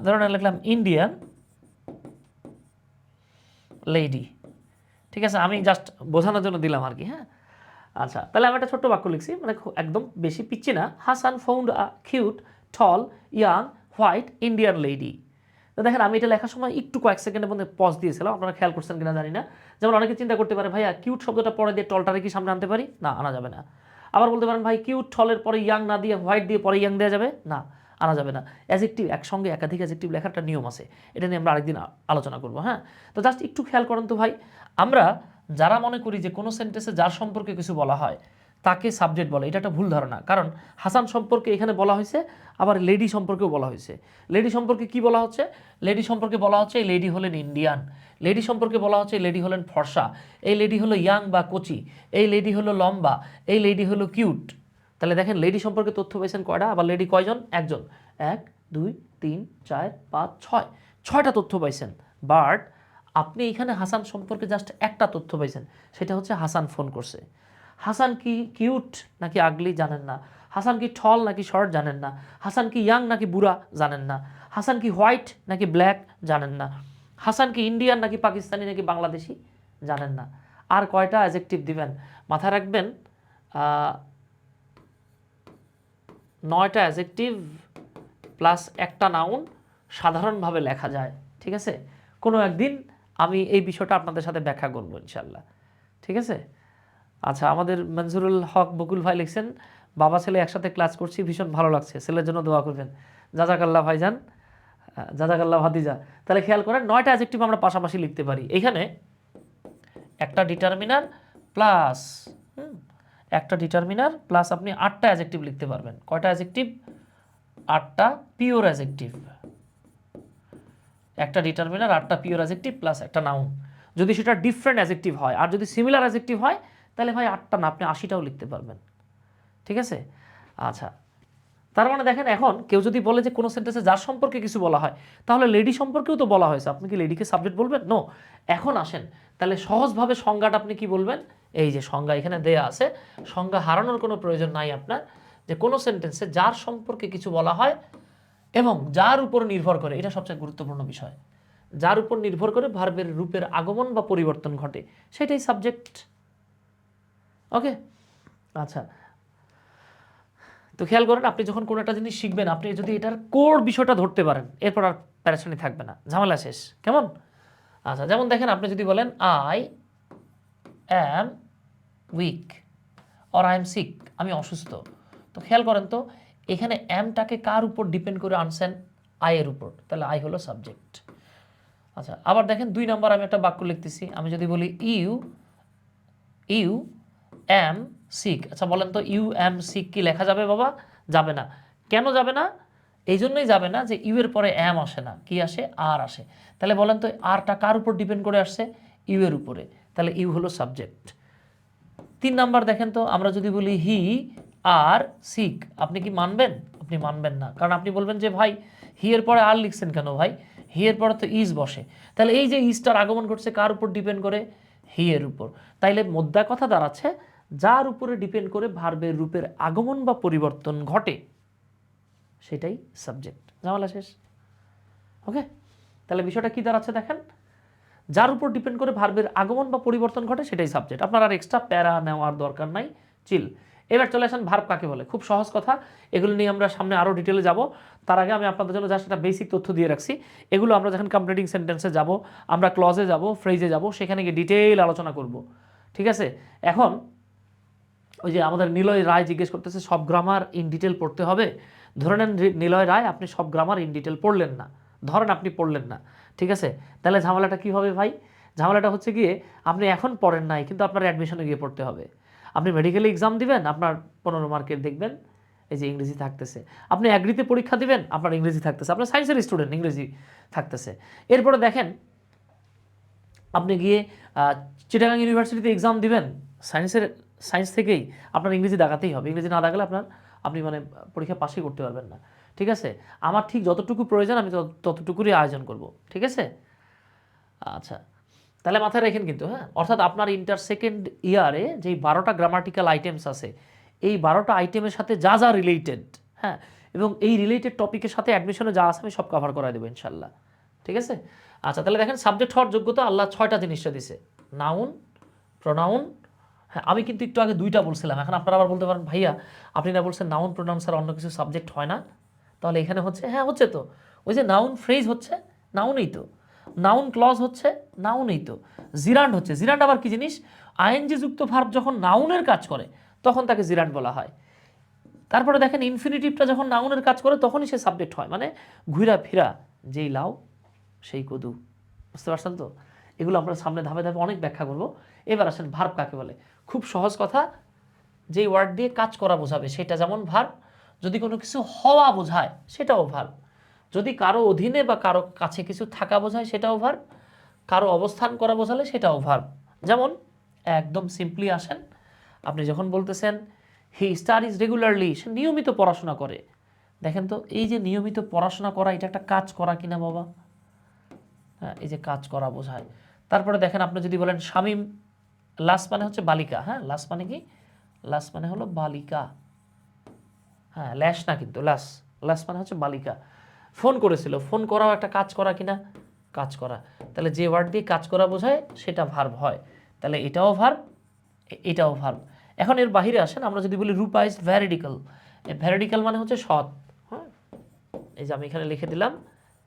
ধরেন লিখলাম ইন্ডিয়ান লেডি। ঠিক আছে, আমি জাস্ট বোঝানোর জন্য দিলাম আর কি। হ্যাঁ, আচ্ছা তাহলে আমি একটা ছোট্ট বাক্য লিখছি, মানে একদম বেশি পিচ্ছি না। Hasan found a cute tall young white Indian lady. তো দেখেন আমি এটা লেখার সময় একটু কয়েক সেকেন্ডের মধ্যে পজ দিয়েছিলাম, আপনারা খেয়াল করছেন কিনা জানি না। যেমন অনেকে চিন্তা করতে পারে ভাইয়া কিউট শব্দটা পরে দিয়ে টলটারে কি সামনে আনতে পারি? না, আনা যাবে না। আবার বলতে পারেন ভাই কিউট টলের পরে ইয়াং না দিয়ে হোয়াইট দিয়ে পরে ইয়াং দেওয়া যাবে? না, আনা যাবে না। অ্যাজেক্টিভ একসঙ্গে একাধিক অ্যাজেক্টিভ লেখার একটা নিয়ম আছে, এটা নিয়ে আমরা আরেকদিন আলোচনা করবো। হ্যাঁ, তো জাস্ট একটু খেয়াল করেন তো ভাই, আমরা যারা মনে করি যে কোনো সেন্টেন্সে যার সম্পর্কে কিছু বলা হয় তাকে সাবজেক্ট বলে, এটা একটা ভুল ধারণা। কারণ হাসান সম্পর্কে এখানে বলা হয়েছে, আবার লেডি সম্পর্কেও বলা হয়েছে। লেডি সম্পর্কে কি বলা হচ্ছে? লেডি সম্পর্কে বলা হচ্ছে এই লেডি হলেন ইন্ডিয়ান। লেডি সম্পর্কে বলা হচ্ছে এই লেডি হলেন ফর্সা। এই লেডি হলো ইয়াং বা কোচি। এই লেডি হলো লম্বা। এই লেডি হলো কিউট। তাহলে দেখেন লেডি সম্পর্কে তথ্য পেয়েছেন কয়টা? আবার লেডি কয়জন? একজন। 1 2 3 4 5 6, 6টা তথ্য পাইছেন। বাট আপনি এখানে হাসান সম্পর্কে জাস্ট একটা তথ্য পাইছেন, সেটা হচ্ছে হাসান ফোন করছে। হাসান কি কিউট নাকি আগলি জানেন না। হাসান কি টল নাকি শর্ট জানেন না। হাসান কি ইয়াং নাকি বুড়া জানেন না। হাসান কি হোয়াইট নাকি ব্ল্যাক জানেন না। হাসান কি ইন্ডিয়ান নাকি পাকিস্তানি নাকি বাংলাদেশি জানেন না। আর কয়টা অ্যাডজেক্টিভ দিবেন মাথায় রাখবেন, 9টা অ্যাডজেক্টিভ প্লাস একটা নাউন সাধারণভাবে লেখা যায়। ঠিক আছে, কোনো একদিন আমি এই বিষয়টা আপনাদের সাথে ব্যাখ্যা করবো ইনশাল্লাহ। ঠিক আছে, আচ্ছা আমাদের মনজুরুল হক বকুল ভাই লিখছেন বাবা ছেলে একসাথে ক্লাস করছি, ভীষণ ভালো লাগছে, ছেলের জন্য দোয়া করবেন। জাজাকাল্লাহ ভাইজান, জাজাকাল্লাহ ভাতিজা। তাহলে খেয়াল করেন 9টা অ্যাডজেক্টিভ আমরা পাশাপাশি লিখতে পারি। এখানে একটা ডিটারমিনার প্লাস আপনি 8টা অ্যাডজেক্টিভ লিখতে পারবেন। কয়টা অ্যাডজেক্টিভ? 8টা পিওর অ্যাডজেক্টিভ। একটা ডিটারমিনার, 8টা পিওর অ্যাডজেক্টিভ প্লাস একটা নাউন। যদি সেটা ডিফারেন্ট অ্যাডজেক্টিভ হয়, আর যদি সিমিলার অ্যাডজেক্টিভ হয় তাহলে ভাই 8টা না, আপনি 80টাও লিখতে পারবেন। ঠিক আছে, আচ্ছা তার মানে দেখেন এখন কেউ যদি বলে যে কোনো সেন্টেন্সে যার সম্পর্কে কিছু বলা হয়, তাহলে লেডি সম্পর্কেও তো বলা হয়েছে, আপনি কি লেডিকে সাবজেক্ট বলবেন? নো। এখন আসেন তাহলে সহজভাবে সংজ্ঞাটা আপনি কি বলবেন? এই যে সংজ্ঞা এখানে দেয়া আছে, সংজ্ঞা হারানোর কোনো প্রয়োজন নাই আপনার। যে কোনো সেন্টেন্সে যার সম্পর্কে কিছু বলা হয় এবং যার উপর নির্ভর করে, এটা সবচেয়ে গুরুত্বপূর্ণ বিষয়। যার উপর নির্ভর করে ভার্বের রূপের আগমন বা পরিবর্তন ঘটে, সেটাই সাবজেক্ট। ওকে, আচ্ছা। তো খেয়াল করেন, আপনি যখন কোনো একটা জিনিস শিখবেন, আপনি যদি এটার কোর বিষয়টা ধরতে পারেন, এরপর আর প্যারেশানি থাকবে না, ঝামেলা শেষ। কেমন? আচ্ছা, যেমন দেখেন, আপনি যদি বলেন I am weak or I am sick, আমি অসুস্থ, তো খেয়াল করেন তো এখানে অ্যামটাকে কার উপর ডিপেন্ড করে আনছেন? আই এর উপর, তাহলে আই হলো সাবজেক্ট। আচ্ছা, আবার দেখেন 2 নাম্বার আমি একটা বাক্য লিখতেছি, আমি যদি বলি ইউ ইউ অ্যাম সিক, আচ্ছা বলেন তো ইউ অ্যাম সিক কি লেখা যাবে বাবা? যাবে না। কেন যাবে না? এই জন্যই যাবে না যে ইউ এর পরে অ্যাম আসে না, কি আসে? আর আসে। তাহলে বলেন তো আরটা কার উপর ডিপেন্ড করে আসছে? ইউ এর উপরে, তাহলে ইউ হলো সাবজেক্ট। 3 নাম্বার দেখেন তো, আমরা যদি বলি হি আর সিক, আপনি কি মানবেন? আপনি মানবেন না, কারণ আপনি বলবেন যে ভাই হি এর পরে আর লিখছেন কেন ভাই? হি এর পরে তো ইজ বসে। তাহলে এই যে ইজটার আগমন ঘটছে কার উপর ডিপেন্ড করে? হি এর উপর। তাইলে মোদ্দা কথা দাঁড়াচ্ছে, যার উপরে ডিপেন্ড করে ভার্বের রূপের আগমন বা পরিবর্তন ঘটে, সেটাই সাবজেক্ট। ঝামেলা শেষ। ওকে, তাহলে বিষয়টা কি দাঁড়াচ্ছে দেখেন, যার উপর ডিপেন্ড করে ভার্বের আগমন বা পরিবর্তন ঘটে সেটাই সাবজেক্ট। আপনার আর এক্সট্রা প্যারা নেওয়ার দরকার নাই, চিল। এবার চলে আসেন ভার্ব কাকে বলে। খুব সহজ কথা, এগুলো নিয়ে আমরা সামনে আরও ডিটেলে যাব। তার আগে আমি আপনাদের জন্য জাস্ট একটা বেসিক তথ্য দিয়ে রাখছি। এগুলো আমরা যখন কমপ্লিটিং সেন্টেন্সে যাব, আমরা ক্লজে যাব, ফ্রেজে যাব, সেখানে গিয়ে ডিটেইল আলোচনা করব। ঠিক আছে? এখন ওই যে আমাদের নিলয় রায় জিজ্ঞেস করতেছে সব গ্রামার ইন ডিটেল পড়তে হবে। ধরে নেন নিলয় রায় আপনি সব গ্রামার ইন ডিটেল পড়লেন না, ধরেন আপনি পড়লেন না, ঠিক আছে? তাহলে ঝামেলাটা কি হবে ভাই? ঝামেলাটা হচ্ছে গিয়ে আপনি এখন পড়েন নাই, কিন্তু আপনার অ্যাডমিশনে গিয়ে পড়তে হবে। আপনি মেডিকেলে এক্সাম দিবেন, আপনার 15 মার্কের দেখবেন এই যে ইংরেজি থাকতেছে। আপনি অ্যাগ্রিতে পরীক্ষা দিবেন, আপনার ইংরেজি থাকতেছে। আপনার সায়েন্সের স্টুডেন্ট, ইংরেজি থাকতেছে। এরপরে দেখেন আপনি গিয়ে চিটাগাং ইউনিভার্সিটিতে এক্সাম দিবেন, সায়েন্স থেকেই আপনার ইংরেজি দাগাতেই হবে। ইংরেজি না দাগালে আপনি মানে পরীক্ষা পাসই করতে পারবেন না। ঠিক আছে? আমার ঠিক যতটুকু প্রয়োজন আমি ততটুকুরই আয়োজন করব। ঠিক আছে? আচ্ছা, তাহলে মাথায় রাখেন কিন্তু, হ্যাঁ, অর্থাৎ আপনার ইন্টার সেকেন্ড ইয়ারে যেই 12টা গ্রামাটিক্যাল আইটেমস আছে, এই 12টা আইটেমের সাথে যা যা রিলেটেড, হ্যাঁ, এবং এই রিলেটেড টপিকের সাথে অ্যাডমিশনে যা আছে আমি সব কভার করাই দেবো ইনশাল্লাহ। ঠিক আছে? আচ্ছা, তাহলে দেখেন সাবজেক্ট হওয়ার যোগ্যতা আল্লাহ 6টা জিনিসটা দিছে। নাউন, প্রোনাউন, হ্যাঁ আমি কিন্তু একটু আগে 2টা বলছিলাম, এখন আপনারা আবার বলতে পারেন ভাইয়া আপনি না বলছেন নাউন প্রোনাউন ছাড়া অন্য কিছু সাবজেক্ট হয় না? তাহলে এখানে হচ্ছে, হ্যাঁ হচ্ছে তো। ওই যে নাউন ফ্রেজ হচ্ছে নাউনই তো, নাউন ক্লজ হচ্ছে নাউনই তো, জিরান্ড হচ্ছে। জিরান্ড আবার কি জিনিস? আইএনজি যুক্ত ভার্ব যখন নাউনের কাজ করে তখন তাকে জিরান্ড বলা হয়। তারপরে দেখেন ইনফিনিটিভটা যখন নাউনের কাজ করে তখনই সে সাবজেক্ট হয়, মানে ঘুরা ফিরা যেই লাউ সেই কদু। বুঝতে পারছেন তো? এগুলো আমরা সামনে ধাপে ধাপে অনেক ব্যাখ্যা করব। এবার আসেন ভার্ব কাকে বলে। খুব সহজ কথা, যেই ওয়ার্ড দিয়ে কাজ করা বোঝাবে সেটা যেমন ভার্ব, যদি কোনো কিছু হওয়া বোঝায় সেটাও ভার্ব, যদি কারো অধীনে বা কারো কাছে কিছু থাকা বোঝায় সেটাও ভার্ব, কারো অবস্থান করা বোঝালে সেটাও ভার্ব। যেমন একদম সিম্পলি আসেন, আপনি যখন বলতেছেন হি স্টাডিজ রেগুলারলি, সে নিয়মিত পড়াশোনা করে। দেখেন তো এই যে নিয়মিত পড়াশোনা করা, এটা একটা কাজ করা কিনা বাবা? হ্যাঁ, এই যে কাজ করা বোঝায়। তারপরে দেখেন আপনি যদি বলেন শামীম, লাস মানে হচ্ছে বালিকা, হ্যাঁ লাস মানে কি? লাস মানে হলো বালিকা, হ্যাঁ ল্যাশ না কিন্তু লাস, লাস মানে হচ্ছে বালিকা। ফোন করেছিল, ফোন করাও একটা কাজ করা কিনা? কাজ করা। তাহলে যে ওয়ার্ড দিয়ে কাজ করা বোঝায় সেটা ভার্ব হয়, তাহলে এটাও ভার্ব, এটাও ভার্ব। এখন এর বাহিরে আসেন, আমরা যদি বলি রূপা ইজ ভ্যারিডিক্যাল, ভ্যারিডিক্যাল মানে হচ্ছে সৎ, হ্যাঁ এই যে আমি এখানে লিখে দিলাম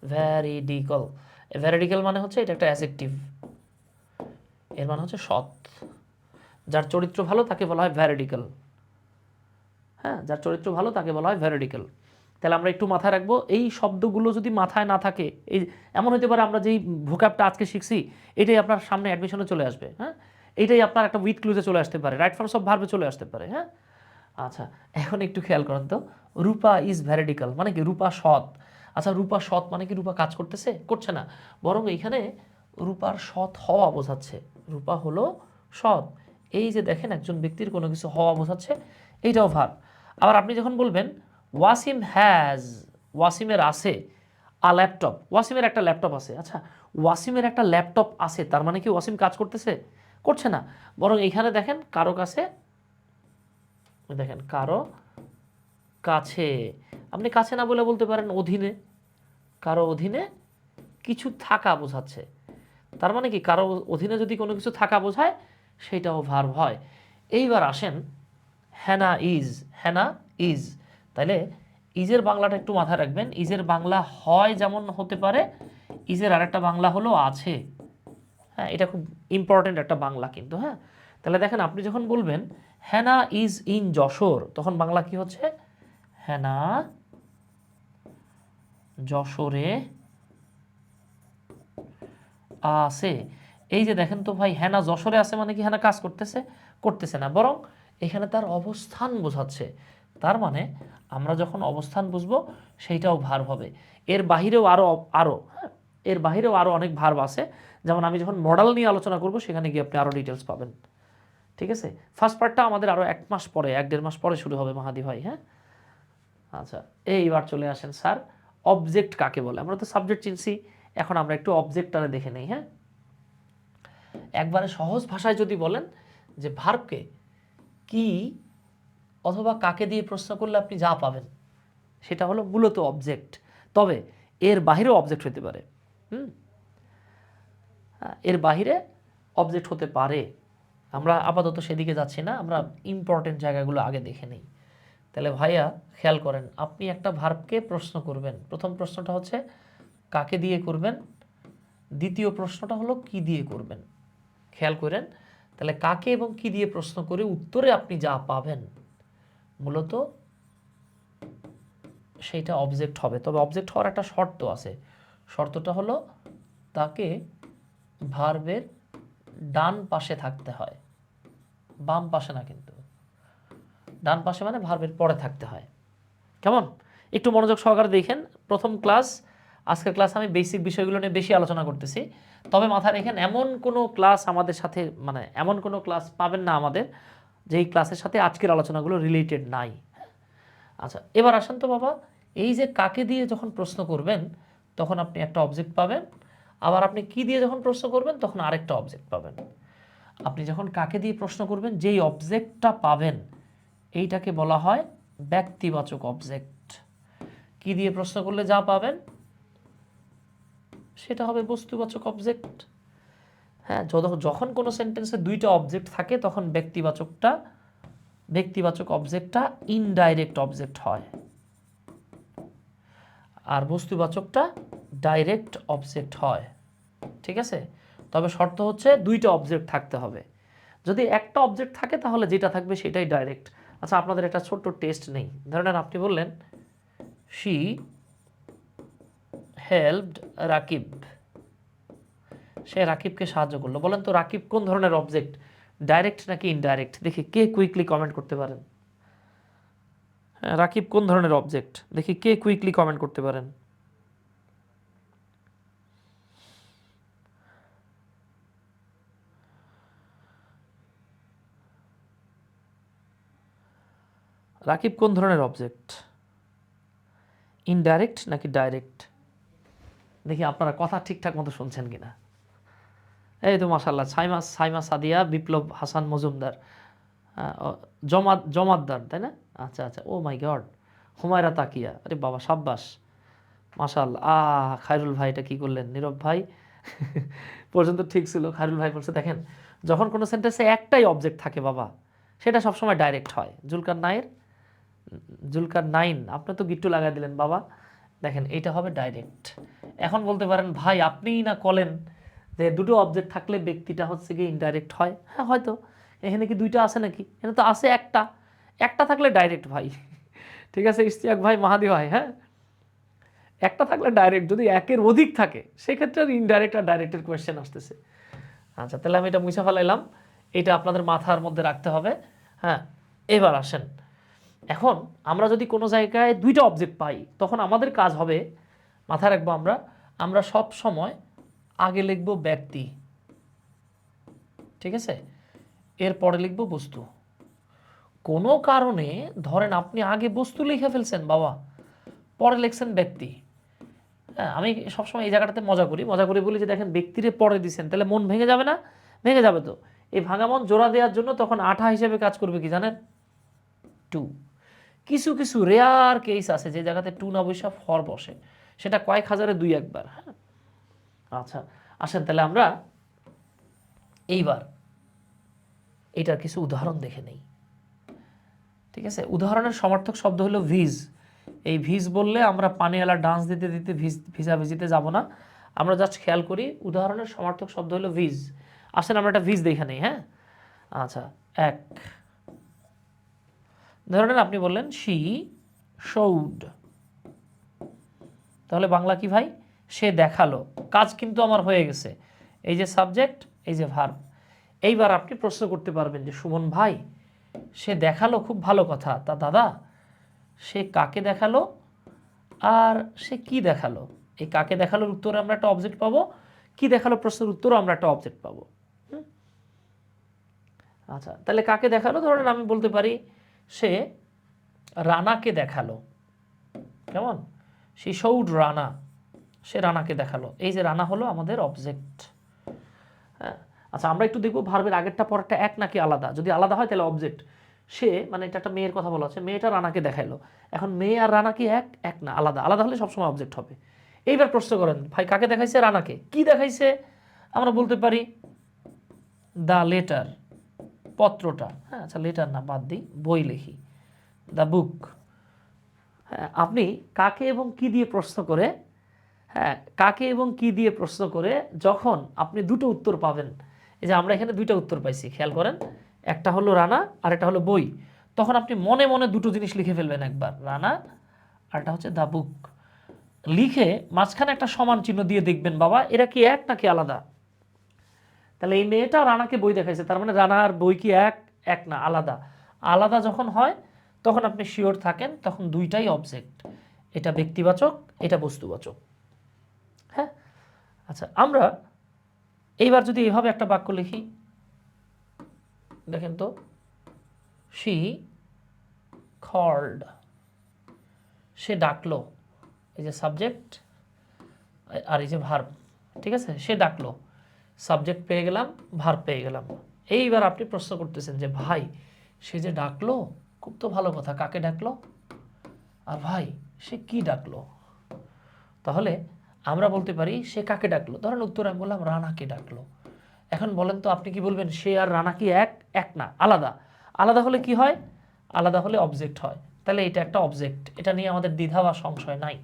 ভ্যারিডিক্যাল। ভ্যারিডিক্যাল মানে হচ্ছে এটা একটা অ্যাডজেক্টিভ, এর মানে হচ্ছে সৎ। যার চরিত্র ভালো তাকে বলা হয় ভ্যারিডিক্যাল, হ্যাঁ যার চরিত্র ভালো তাকে বলা হয় ভ্যারিডিক্যাল। তাহলে আমরা একটু মাথায় রাখবো, এই শব্দগুলো যদি মাথায় না থাকে, এই এমন হতে পারে আমরা যেই ভোকাবটা আজকে শিখছি এটাই আপনার সামনে অ্যাডমিশনে চলে আসবে, হ্যাঁ এইটাই আপনার একটা উইথ ক্লুজে চলে আসতে পারে, রাইট ফর্মস অফ ভার্বে চলে আসতে পারে, হ্যাঁ। আচ্ছা, এখন একটু খেয়াল করেন তো, রূপা ইজ ভ্যারিডিক্যাল মানে কি? রূপা সৎ। আচ্ছা, রূপা সৎ মানে কি রূপা কাজ করতেছে? করছে না, বরং এইখানে রূপার সৎ হওয়া বোঝাচ্ছে। রূপা হলো সৎ, এই যে দেখেন একজন ব্যক্তির কোনো কিছু হওয়া বোঝাচ্ছে, এইটাও ভার্ব। আবার আপনি যখন বলবেন ওয়াসিম হ্যাজ, ওয়াসিমের আছে আ ল্যাপটপ, ওয়াসিমের একটা ল্যাপটপ আছে। আচ্ছা, ওয়াসিমের একটা ল্যাপটপ আছে তার মানে কি ওয়াসিম কাজ করতেছে? করছে না, বরং এইখানে দেখেন কারো কাছে, দেখেন কারো কাছে, আপনি কাছে না বলে বলতে পারেন অধীনে, কারো অধীনে কিছু থাকা বোঝাচ্ছে। তার মানে কি কারো অধীনে যদি কোনো কিছু থাকা বোঝায় সেটাও ভার্ব হয়। এইবার আসেন হ্যানা ইজ, হ্যানা ইজ, তাহলে ইজের বাংলাটা একটু মাথায় রাখবেন। ইজের বাংলা হয় যেমন হতে পারে, ইজের আরেকটা বাংলা হলো আছে। হ্যাঁ, এটা খুব ইম্পর্টেন্ট একটা বাংলা কিন্তু। হ্যাঁ, তাহলে দেখেন আপনি যখন বলবেন হ্যানা ইজ ইন যশোর, তখন বাংলা কি হচ্ছে? হ্যানা যশোরে আছে। এই যে দেখেন তো ভাই, হ্যানা যশোরে আছে মানে কি হ্যানা কাজ করতেছে? করতেছে না, বরং এখানে তার অবস্থান বোঝাচ্ছে। তার মানে আমরা যখন অবস্থান বুঝবো সেইটাও ভার্ব হবে। এর বাহিরেও আরও হ্যাঁ, এর বাহিরেও আরও অনেক ভার্ব আছে, যেমন আমি যখন মডেল নিয়ে আলোচনা করব সেখানে গিয়ে আপনি আরও ডিটেলস পাবেন। ঠিক আছে, ফার্স্ট পার্টটা আমাদের আরও 1 মাস পরে, 1-1.5 মাস পরে শুরু হবে মাহাদি ভাই। হ্যাঁ, আচ্ছা, এইবার চলে আসেন স্যার, অবজেক্ট কাকে বলে? আমরা তো সাবজেক্ট চিনছি, এখন আমরা একটু অবজেক্টটারে দেখে নেই। হ্যাঁ, একবারে সহজ ভাষায় যদি বলেন যে ভার্বকে কি অথবা কাকে দিয়ে প্রশ্ন করলে আপনি যা পাবেন সেটা হলো মূলত অবজেক্ট। তবে এর বাহিরেও অবজেক্ট হতে পারে। এর বাহিরে অবজেক্ট হতে পারে, আমরা আপাতত সেদিকে যাচ্ছি না, আমরা ইম্পর্টেন্ট জায়গাগুলো আগে দেখে নিই। তাহলে ভাইয়া খেয়াল করেন, আপনি একটা ভার্বকে প্রশ্ন করবেন, প্রথম প্রশ্নটা হচ্ছে কাকে দিয়ে করবেন, দ্বিতীয় প্রশ্নটা হলো কি দিয়ে করবেন। খেয়াল করেন, তাহলে কাকে এবং কি দিয়ে প্রশ্ন করে উত্তরে আপনি যা পাবেন মূলত সেইটা অবজেক্ট হবে। তবে অবজেক্ট হওয়ার একটা শর্ত আছে, শর্তটা হলো তাকে ভার্বের ডান পাশে থাকতে হয়, বাম পাশে না কিন্তু। ডান পাশে মানে ভার্বের পরে থাকতে হয়। কেমন? একটু মনোযোগ সহকারে দেখেন। প্রথম ক্লাস, আজকের ক্লাস আমি বেসিক বিষয়গুলো নিয়ে বেশি আলোচনা করতেছি। তবে মাথায় রেখেন, এমন কোনো ক্লাস আমাদের সাথে, মানে এমন কোনো ক্লাস পাবেন না আমাদের যেই ক্লাসের সাথে আজকের আলোচনাগুলো রিলেটেড নাই। আচ্ছা, এবার আসেন তো বাবা, এই যে কাকে দিয়ে যখন প্রশ্ন করবেন তখন আপনি একটা অবজেক্ট পাবেন, আবার আপনি কি দিয়ে যখন প্রশ্ন করবেন তখন আরেকটা অবজেক্ট পাবেন। আপনি যখন কাকে দিয়ে প্রশ্ন করবেন যেই অবজেক্টটা পাবেন এইটাকে বলা হয় ব্যক্তিবাচক অবজেক্ট। কি দিয়ে প্রশ্ন করলে যা পাবেন সেটা হবে বস্তুবাচক অবজেক্ট। হ্যাঁ, যখন কোনো সেন্টেন্সে দুইটা অবজেক্ট থাকে তখন ব্যক্তিবাচক অবজেক্টটা ইনডাইরেক্ট অবজেক্ট হয়, আর বস্তুবাচকটা ডাইরেক্ট অবজেক্ট হয়। ঠিক আছে, তবে শর্ত হচ্ছে দুইটা অবজেক্ট থাকতে হবে। যদি একটা অবজেক্ট থাকে তাহলে যেটা থাকবে সেটাই ডাইরেক্ট। আচ্ছা, আপনাদের একটা ছোট্ট টেস্ট নেই। ধরেন আপনি বললেন শি হেল্পড রাকিব, সে রাকিবকে সাহায্য করলো। বলেন তো রাকিব কোন ধরনের অবজেক্ট, ডাইরেক্ট নাকি ইনডাইরেক্ট? দেখি কে কুইকলি কমেন্ট করতে পারেন। রাকিব কোন ধরনের অবজেক্ট, দেখি কে কুইকলি কমেন্ট করতে পারেন। রাকিব কোন ধরনের অবজেক্ট, ইনডাইরেক্ট নাকি ডাইরেক্ট? দেখি আপনারা কথা ঠিকঠাক মতো শুনছেন কিনা। এই তো মাশাআল্লাহ, সাইমা সাদিয়া, বিপ্লব হাসান মজুমদার, জমাদ্দার, তাই না? আচ্ছা আচ্ছা, ও মাই গড, হুমায়রা তাকিয়া, আরে বাবা সাব্বাস, মাশাআল্লাহ। খায়রুল ভাই এটা কি করলেন? নীরব ভাই পর্যন্ত ঠিক ছিল। খায়রুল ভাই বলছে দেখেন, যখন কোনো সেন্টেন্সে একটাই অবজেক্ট থাকে বাবা সেটা সবসময় ডাইরেক্ট হয়। জুলকার নাইন, আপনি তো গিট্টু লাগাই দিলেন বাবা। দেখেন এটা হবে ডাইরেক্ট। এখন বলতে পারেন ভাই আপনিই না বলেন যে দুটো অবজেক্ট থাকলে ব্যক্তিটা হচ্ছে কি ইনডাইরেক্ট হয়। হ্যাঁ হয়তো, এখানে কি দুইটা আছে নাকি? এখানে তো আছে একটা, একটা থাকলে ডাইরেক্ট ভাই। ঠিক আছে ইশতিয়াক ভাই, মাহাদি ভাই, হ্যাঁ একটা থাকলে ডাইরেক্ট, যদি একের অধিক থাকে সেক্ষেত্রে ইনডাইরেক্ট আর ডাইরেক্টের কোয়েশ্চেন আসতেছে। আচ্ছা, তাহলে আমি এটা মুছে ফেলাইলাম, এটা আপনাদের মাথার মধ্যে রাখতে হবে। হ্যাঁ, এবার আসেন, এখন আমরা যদি কোনো জায়গায় দুইটা অবজেক্ট পাই তখন আমাদের কাজ হবে, মাথায় রাখবো আমরা আমরা সব সময় আগে লিখব ব্যক্তি, ঠিক আছে, এরপরে লিখব বস্তু। কোনো কারণে ধরেন আপনি আগে বস্তু লিখে ফেলছেন বাবা, পরে লিখছেন ব্যক্তি। হ্যাঁ, আমি সবসময় এই জায়গাটাতে মজা করি বলি যে দেখেন ব্যক্তিরে পরে দিচ্ছেন তাহলে মন ভেঙে যাবে না? ভেঙে যাবে। তো এই ভাঙা মন জোড়া দেওয়ার জন্য তখন আঠা হিসেবে কাজ করবে কি জানেন? টু। কিছু কিছু রেয়ার কেস আছে যে জায়গাতে টু না বসে ফর বসে, সেটা কয়েক হাজারে দুই একবার। হ্যাঁ, আচ্ছা আসেন তাহলে আমরা এইবার এটার কিছু উদাহরণ দেখে নেই। ঠিক আছে, উদাহরণের সমার্থক শব্দ হলো ভিজ। এই ভিজ বললে আমরা পানিওয়ালা ডান্স দিতে দিতে ভিজাভিজিতে যাব না, আমরা জাস্ট খেয়াল করি উদাহরণের সমার্থক শব্দ হলো ভিজ। আসেন আমরা একটা ভিজ দেখে নেই। হ্যাঁ আচ্ছা, এক ধরনের আপনি বললেন শি শৌড, তাহলে বাংলা কি ভাই? সে দেখালো। কাজ কিন্তু আমার হয়ে গেছে, এই যে সাবজেক্ট, এই যে ভার্ব। এইবার আপনি প্রশ্ন করতে পারবেন যে সুমন ভাই সে দেখালো, খুব ভালো কথা, তা দাদা সে কাকে দেখালো আর সে কি দেখালো? এই কাকে দেখালোর উত্তরে আমরা একটা অবজেক্ট পাবো, কি দেখালো প্রশ্নের উত্তরও আমরা একটা অবজেক্ট পাবো। আচ্ছা তাহলে কাকে দেখালো, ধরেন আমি বলতে পারি সে রানাকে দেখালো। কেমন? সে শৌড রানা, সে রানাকে দেখালো। এই যে রানা হলো আমাদের অবজেক্ট। হ্যাঁ আচ্ছা, আমরা একটু দেখবো ভার্বের আগেরটা পরেরটা এক নাকি আলাদা। যদি আলাদা হয় তাহলে অবজেক্ট। সে মানে এটা একটা মেয়ের কথা বলা হচ্ছে, মেয়েটা রানাকে দেখাইলো। এখন মেয়ে আর রানা কি এক? এক না, আলাদা। আলাদা হলে সবসময় অবজেক্ট হবে। এইবার প্রশ্ন করেন ভাই কাকে দেখাইছে? রানাকে। কি দেখাইছে? আমরা বলতে পারি দ্য লেটার, পত্রটা। হ্যাঁ আচ্ছা, লেটার না, বাদ দিই, বই লিখি, দ্য বুক। হ্যাঁ আপনি কাকে এবং কি দিয়ে প্রশ্ন করে, হ্যাঁ কাকে এবং কি দিয়ে প্রশ্ন করে যখন আপনি দুটো উত্তর পাবেন, এই যে আমরা এখানে দুইটা উত্তর পাইছি, খেয়াল করেন, একটা হলো রানা আর একটা হলো বই, তখন আপনি মনে মনে দুটো জিনিস লিখে ফেলবেন একবার, রানা আর একটা হচ্ছে দ্য বুক। লিখে মাঝখানে একটা সমান চিহ্ন দিয়ে দেখবেন বাবা এরা কি এক নাকি আলাদা। তাহলে এই মেয়েটা রানাকে বই দেখাইছে, তার মানে রানা আর বই কি এক? এক না, আলাদা। আলাদা যখন হয় তখন আপনি শিওর থাকেন তখন দুইটাই অবজেক্ট, এটা ব্যক্তিবাচক, এটা বস্তুবাচক। হ্যাঁ আচ্ছা, আমরা এইবার যদি এইভাবে একটা বাক্য লিখি, দেখেন তো, শি কল্ড, সে ডাকলো, এই যে সাবজেক্ট আর এই যে ভার্ব। ঠিক আছে, সে ডাকলো, সাবজেক্ট পেয়ে গেলাম, ভার্ব পেয়ে গেলাম। এইবার আপনি প্রশ্ন করতেছেন যে ভাই সে যে ডাকলো, খুব তো ভালো কথা, কাকে ডাকলো? আর ভাই সে কি ডাকলো? তাহলে আমরা বলতে পারি সে কাকে ডাকলো, ধরেন উত্তর আমি বললাম রানাকে ডাকলো। এখন বলেন তো আপনি কি বলবেন? সে আর রানা কি এক? এক না, আলাদা। আলাদা হলে কি হয়? আলাদা হলে অবজেক্ট হয়। তাহলে এটা একটা অবজেক্ট, এটা নিয়ে আমাদের দ্বিধা বা সংশয় নাই।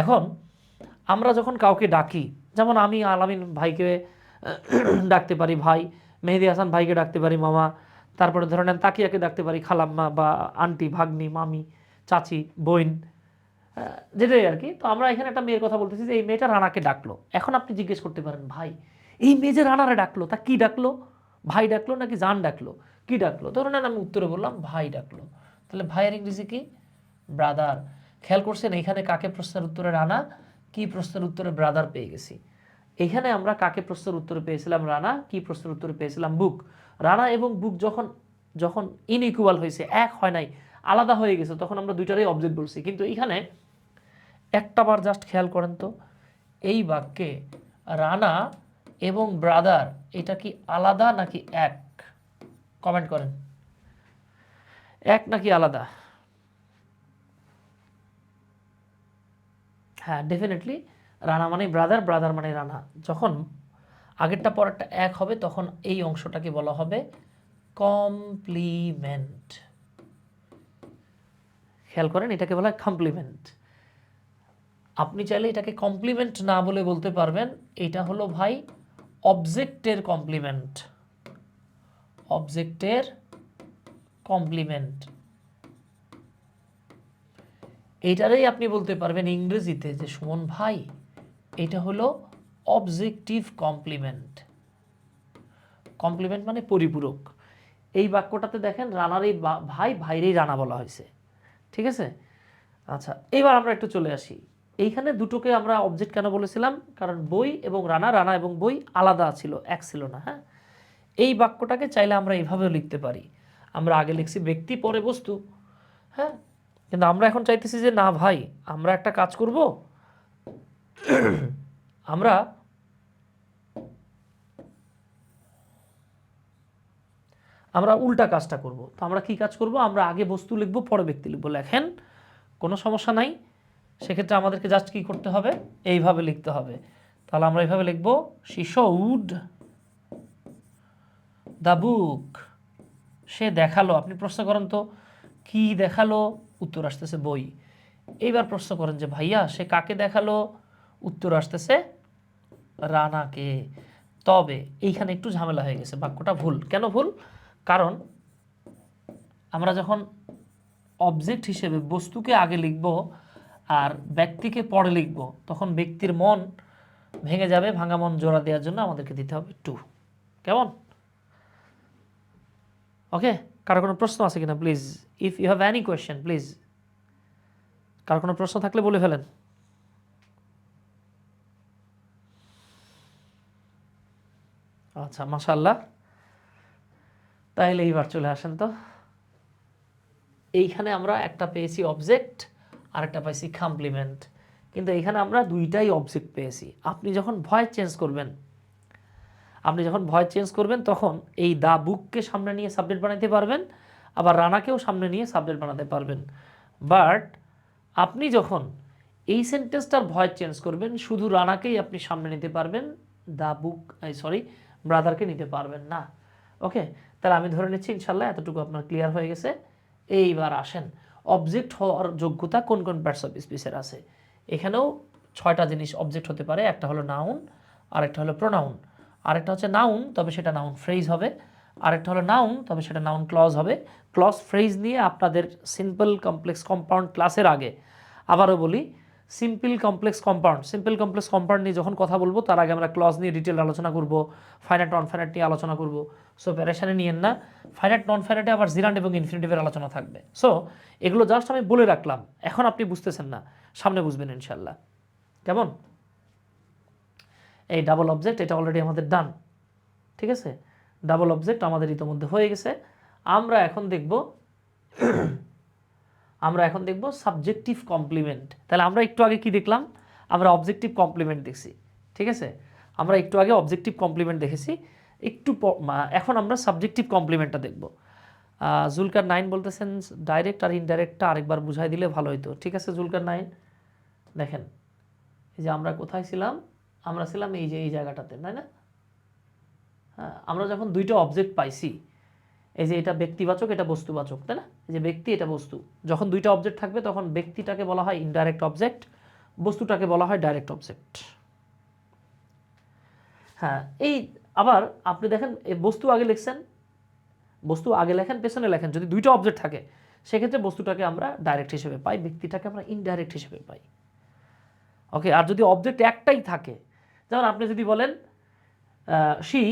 এখন আমরা যখন কাউকে ডাকি, যেমন আমি আলামিন ভাইকে ডাকতে পারি ভাই, মেহেদি হাসান ভাইকে ডাকতে পারি মামা, তারপরে ধরে নেন তাকিয়াকে ডাকতে পারি খালাম্মা বা আন্টি, ভাগ্নি, মামি, চাচি, বোন, যেটাই আর কি। তো আমরা এখানে একটা মেয়ের কথা বলতেছি যে এই মেয়েটা রানাকে ডাকলো। এখন আপনি জিজ্ঞেস করতে পারেন ভাই এই মেয়ে যে রানারে ডাকলো তা কি ডাকলো? ভাই ডাকলো নাকি জান ডাকলো? কি ডাকলো? ধরুন আমি উত্তরে বললাম ভাই ডাকলো। তাহলে ভাইয়ের ইংরেজি কি? ব্রাদার। খেয়াল করছেন এখানে কাকে প্রশ্নের উত্তরে রানা, কি প্রশ্নের উত্তরে ব্রাদার পেয়ে গেছি। এখানে আমরা কাকে প্রশ্নের উত্তরে পেয়েছিলাম রানা, কি প্রশ্নের উত্তরে পেয়েছিলাম বুক। রানা এবং বুক যখন যখন ইনইকুয়াল হয়েছে, এক হয় নাই, আলাদা হয়ে গেছে, তখন আমরা দুইটারই অবজেক্ট বলছি। কিন্তু এইখানে একটা বার জাস্ট খেয়াল করেন তো, এই বাক্যে রানা এবং ব্রাদার এটা কি আলাদা নাকি এক? কমেন্ট করেন, এক নাকি আলাদা? হ্যাঁ ডেফিনেটলি রানা মানে ব্রাদার, ব্রাদার মানে রানা। যখন আগেরটা পরেরটা এক হবে তখন এই অংশটাকে বলা হবে কমপ্লিমেন্ট। খেয়াল করেন এটাকে বলা হয় কমপ্লিমেন্ট। আপনি চাইলে এটাকে কমপ্লিমেন্ট না বলে বলতে পারবেন এটা হলো ভাই অবজেক্টের কমপ্লিমেন্ট, অবজেক্টের কমপ্লিমেন্ট। এইটারই আপনি বলতে পারবেন ইংরেজিতে যে সুমন ভাই এটা হলো অবজেক্টিভ কমপ্লিমেন্ট। কমপ্লিমেন্ট মানে পরিপূরক। এই বাক্যটাতে দেখেন রানার এই ভাই, ভাইরেই রানা বলা হয়েছে। ঠিক আছে, আচ্ছা এবার আমরা একটু চলে আসি এইখানে দুটোকে আমরা অবজেক্ট কেন বলেছিলাম? কারণ বই এবং রানা, রানা এবং বই আলাদা ছিল, এক ছিল না। হ্যাঁ, এই বাক্যটাকে চাইলে আমরা এইভাবেও লিখতে পারি, আমরা আগে লিখছি ব্যক্তি পরে বস্তু। হ্যাঁ, কিন্তু আমরা এখন চাইতেছি যে না ভাই আমরা একটা কাজ করব, আমরা আমরা উল্টা কাজটা করব। তো আমরা কি কাজ করব? আমরা আগে বস্তু লিখব পরে ব্যক্তি লিখব। লেখেন, কোনো সমস্যা নাই। সেক্ষেত্রে আমাদেরকে জাস্ট কি করতে হবে? এইভাবে লিখতে হবে। তাহলে আমরা এইভাবে লিখব শি শোড দ্য বুক, সে দেখালো। আপনি প্রশ্ন করেন তো কি দেখালো, উত্তর আসতেছে বই। এইবার প্রশ্ন করেন যে ভাইয়া সে কাকে দেখালো, উত্তর আসতেছে রানাকে। তবে এইখানে একটু ঝামেলা হয়ে গেছে, বাক্যটা ভুল। কেন ভুল? কারণ আমরা যখন অবজেক্ট হিসেবে বস্তুকে আগে লিখব আর ব্যক্তিকে পরে লিখব, তখন ব্যক্তির মন ভেঙে যাবে। ভাঙা মন জোড়া দেওয়ার জন্য আমাদেরকে দিতে হবে টু। কেমন? ওকে, কারো কোনো প্রশ্ন আছে কিনা please? If you have any question please, কারো কোনো প্রশ্ন থাকলে বলে ফেলেন। আচ্ছা, মাশাআল্লাহ। তাইলে এইবার চলে আসেন তো। এইখানে আমরা একটা পেয়েছি অবজেক্ট আর একটা পাইছি কমপ্লিমেন্ট, কিন্তু এখানে আমরা দুইটাই অবজেক্ট পেয়েছি। আপনি যখন ভয়েস চেঞ্জ করবেন তখন এই দা বুককে সামনে নিয়ে সাবজেক্ট বানাতে পারবেন, আবার রানাকেও সামনে নিয়ে সাবজেক্ট বানাতে পারবেন। বাট আপনি যখন এই সেন্টেন্সটার ভয়েস চেঞ্জ করবেন, শুধু রানাকেই আপনি সামনে নিতে পারবেন, দা বুক ব্রাদারকে নিতে পারবেন না। ওকে, তাহলে আমি ধরে নিচ্ছি ইনশাল্লাহ এতটুকু আপনার ক্লিয়ার হয়ে গেছে। এইবার আসেন অবজেক্ট হওয়ার যোগ্যতা কোন কোন পার্টস অফ স্পিচের আছে। এখানেও 6টা জিনিস অবজেক্ট হতে পারে। একটা হলো নাউন, আরেকটা হলো প্রোনাউন, আরেকটা হচ্ছে নাউন তবে সেটা নাউন ফ্রেজ হবে, আরেকটা হলো নাউন তবে সেটা নাউন ক্লজ হবে। ক্লজ ফ্রেজ নিয়ে আপনাদের সিম্পল কমপ্লেক্স কম্পাউন্ড ক্লাসের আগে আবারও বলি, সিম্পল কমপ্লেক্স কম্পাউন্ড নিয়ে যখন কথা বলবো তার আগে আমরা ক্লজ নিয়ে ডিটেল আলোচনা করব, ফাইনাইট নন ফাইনাইট নিয়ে আলোচনা করব। সো প্যারেশানে নিয়েন না। ফাইনাইট নন ফাইনাইটে আবার জিরান্ড এবং ইনফিনিটিভের আলোচনা থাকবে। সো এগুলো জাস্ট আমি বলে রাখলাম, এখন আপনি বুঝতেছেন না, সামনে বুঝবেন ইনশাল্লাহ। কেমন? এই ডাবল অবজেক্ট এটা অলরেডি আমাদের ডান, ঠিক আছে? ডাবল অবজেক্ট আমাদের ইতিমধ্যে হয়ে গেছে। আমরা এখন দেখব সাবজেক্টিভ কমপ্লিমেন্ট। তাহলে আমরা একটু আগে কি দেখলাম? আমরা অবজেক্টিভ কমপ্লিমেন্ট দেখছি, ঠিক আছে? আমরা একটু আগে অবজেক্টিভ কমপ্লিমেন্ট দেখেছি। এখন আমরা সাবজেক্টিভ কমপ্লিমেন্টটা দেখব। জুলকার 9 বলতেছেন ডাইরেক্ট আর ইনডাইরেক্টটা আরেকবার বুঝাই দিলে ভালো হতো। ঠিক আছে জুলকার 9, দেখেন এই যে আমরা কোথায় ছিলাম? আমরা ছিলাম এই যে এই জায়গাটাতে, তাই না? হ্যাঁ, আমরা যখন দুইটা অবজেক্ট পাইছি, এই যে এটা ব্যক্তিবাচক এটা বস্তুবাচক, তাই না? এই যে ব্যক্তি এটা বস্তু, যখন দুইটা অবজেক্ট থাকবে তখন ব্যক্তিটাকে বলা হয় ইনডাইরেক্ট অবজেক্ট, বস্তুটাকে বলা হয় ডাইরেক্ট অবজেক্ট। হ্যাঁ, এই আবার আপনি দেখেন বস্তু আগে লেখেন পেছনে লেখেন, যদি দুইটা অবজেক্ট থাকে সেক্ষেত্রে বস্তুটাকে আমরা ডাইরেক্ট হিসেবে পাই, ব্যক্তিটাকে আমরা ইনডাইরেক্ট হিসেবে পাই। ওকে, আর যদি অবজেক্ট একটাই থাকে, যেমন আপনি যদি বলেন শি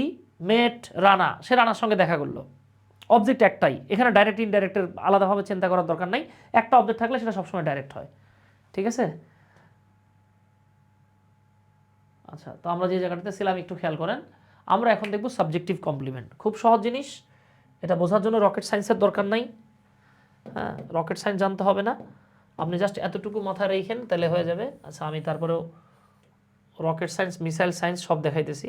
মেট রানা, সে রানার সঙ্গে দেখা করলো, অবজেক্ট একটাই, এখানে ডাইরেক্ট ইনডাইরেক্টের আলাদাভাবে চিন্তা করার দরকার নাই। একটা অবজেক্ট থাকলে সেটা সবসময় ডাইরেক্ট হয়, ঠিক আছে? আচ্ছা, তো আমরা যে জায়গাটাতে ছিলাম একটু খেয়াল করেন। আমরা এখন দেখব সাবজেক্টিভ কমপ্লিমেন্ট। খুব সহজ জিনিস, এটা বোঝার জন্য রকেট সায়েন্সের দরকার নাই। হ্যাঁ, রকেট সায়েন্স জানতে হবে না, আপনি জাস্ট এতটুকু মাথায় রেখেন তাহলে হয়ে যাবে। আচ্ছা, আমি তারপরেও রকেট সায়েন্স মিসাইল সায়েন্স সব দেখাইতেছি।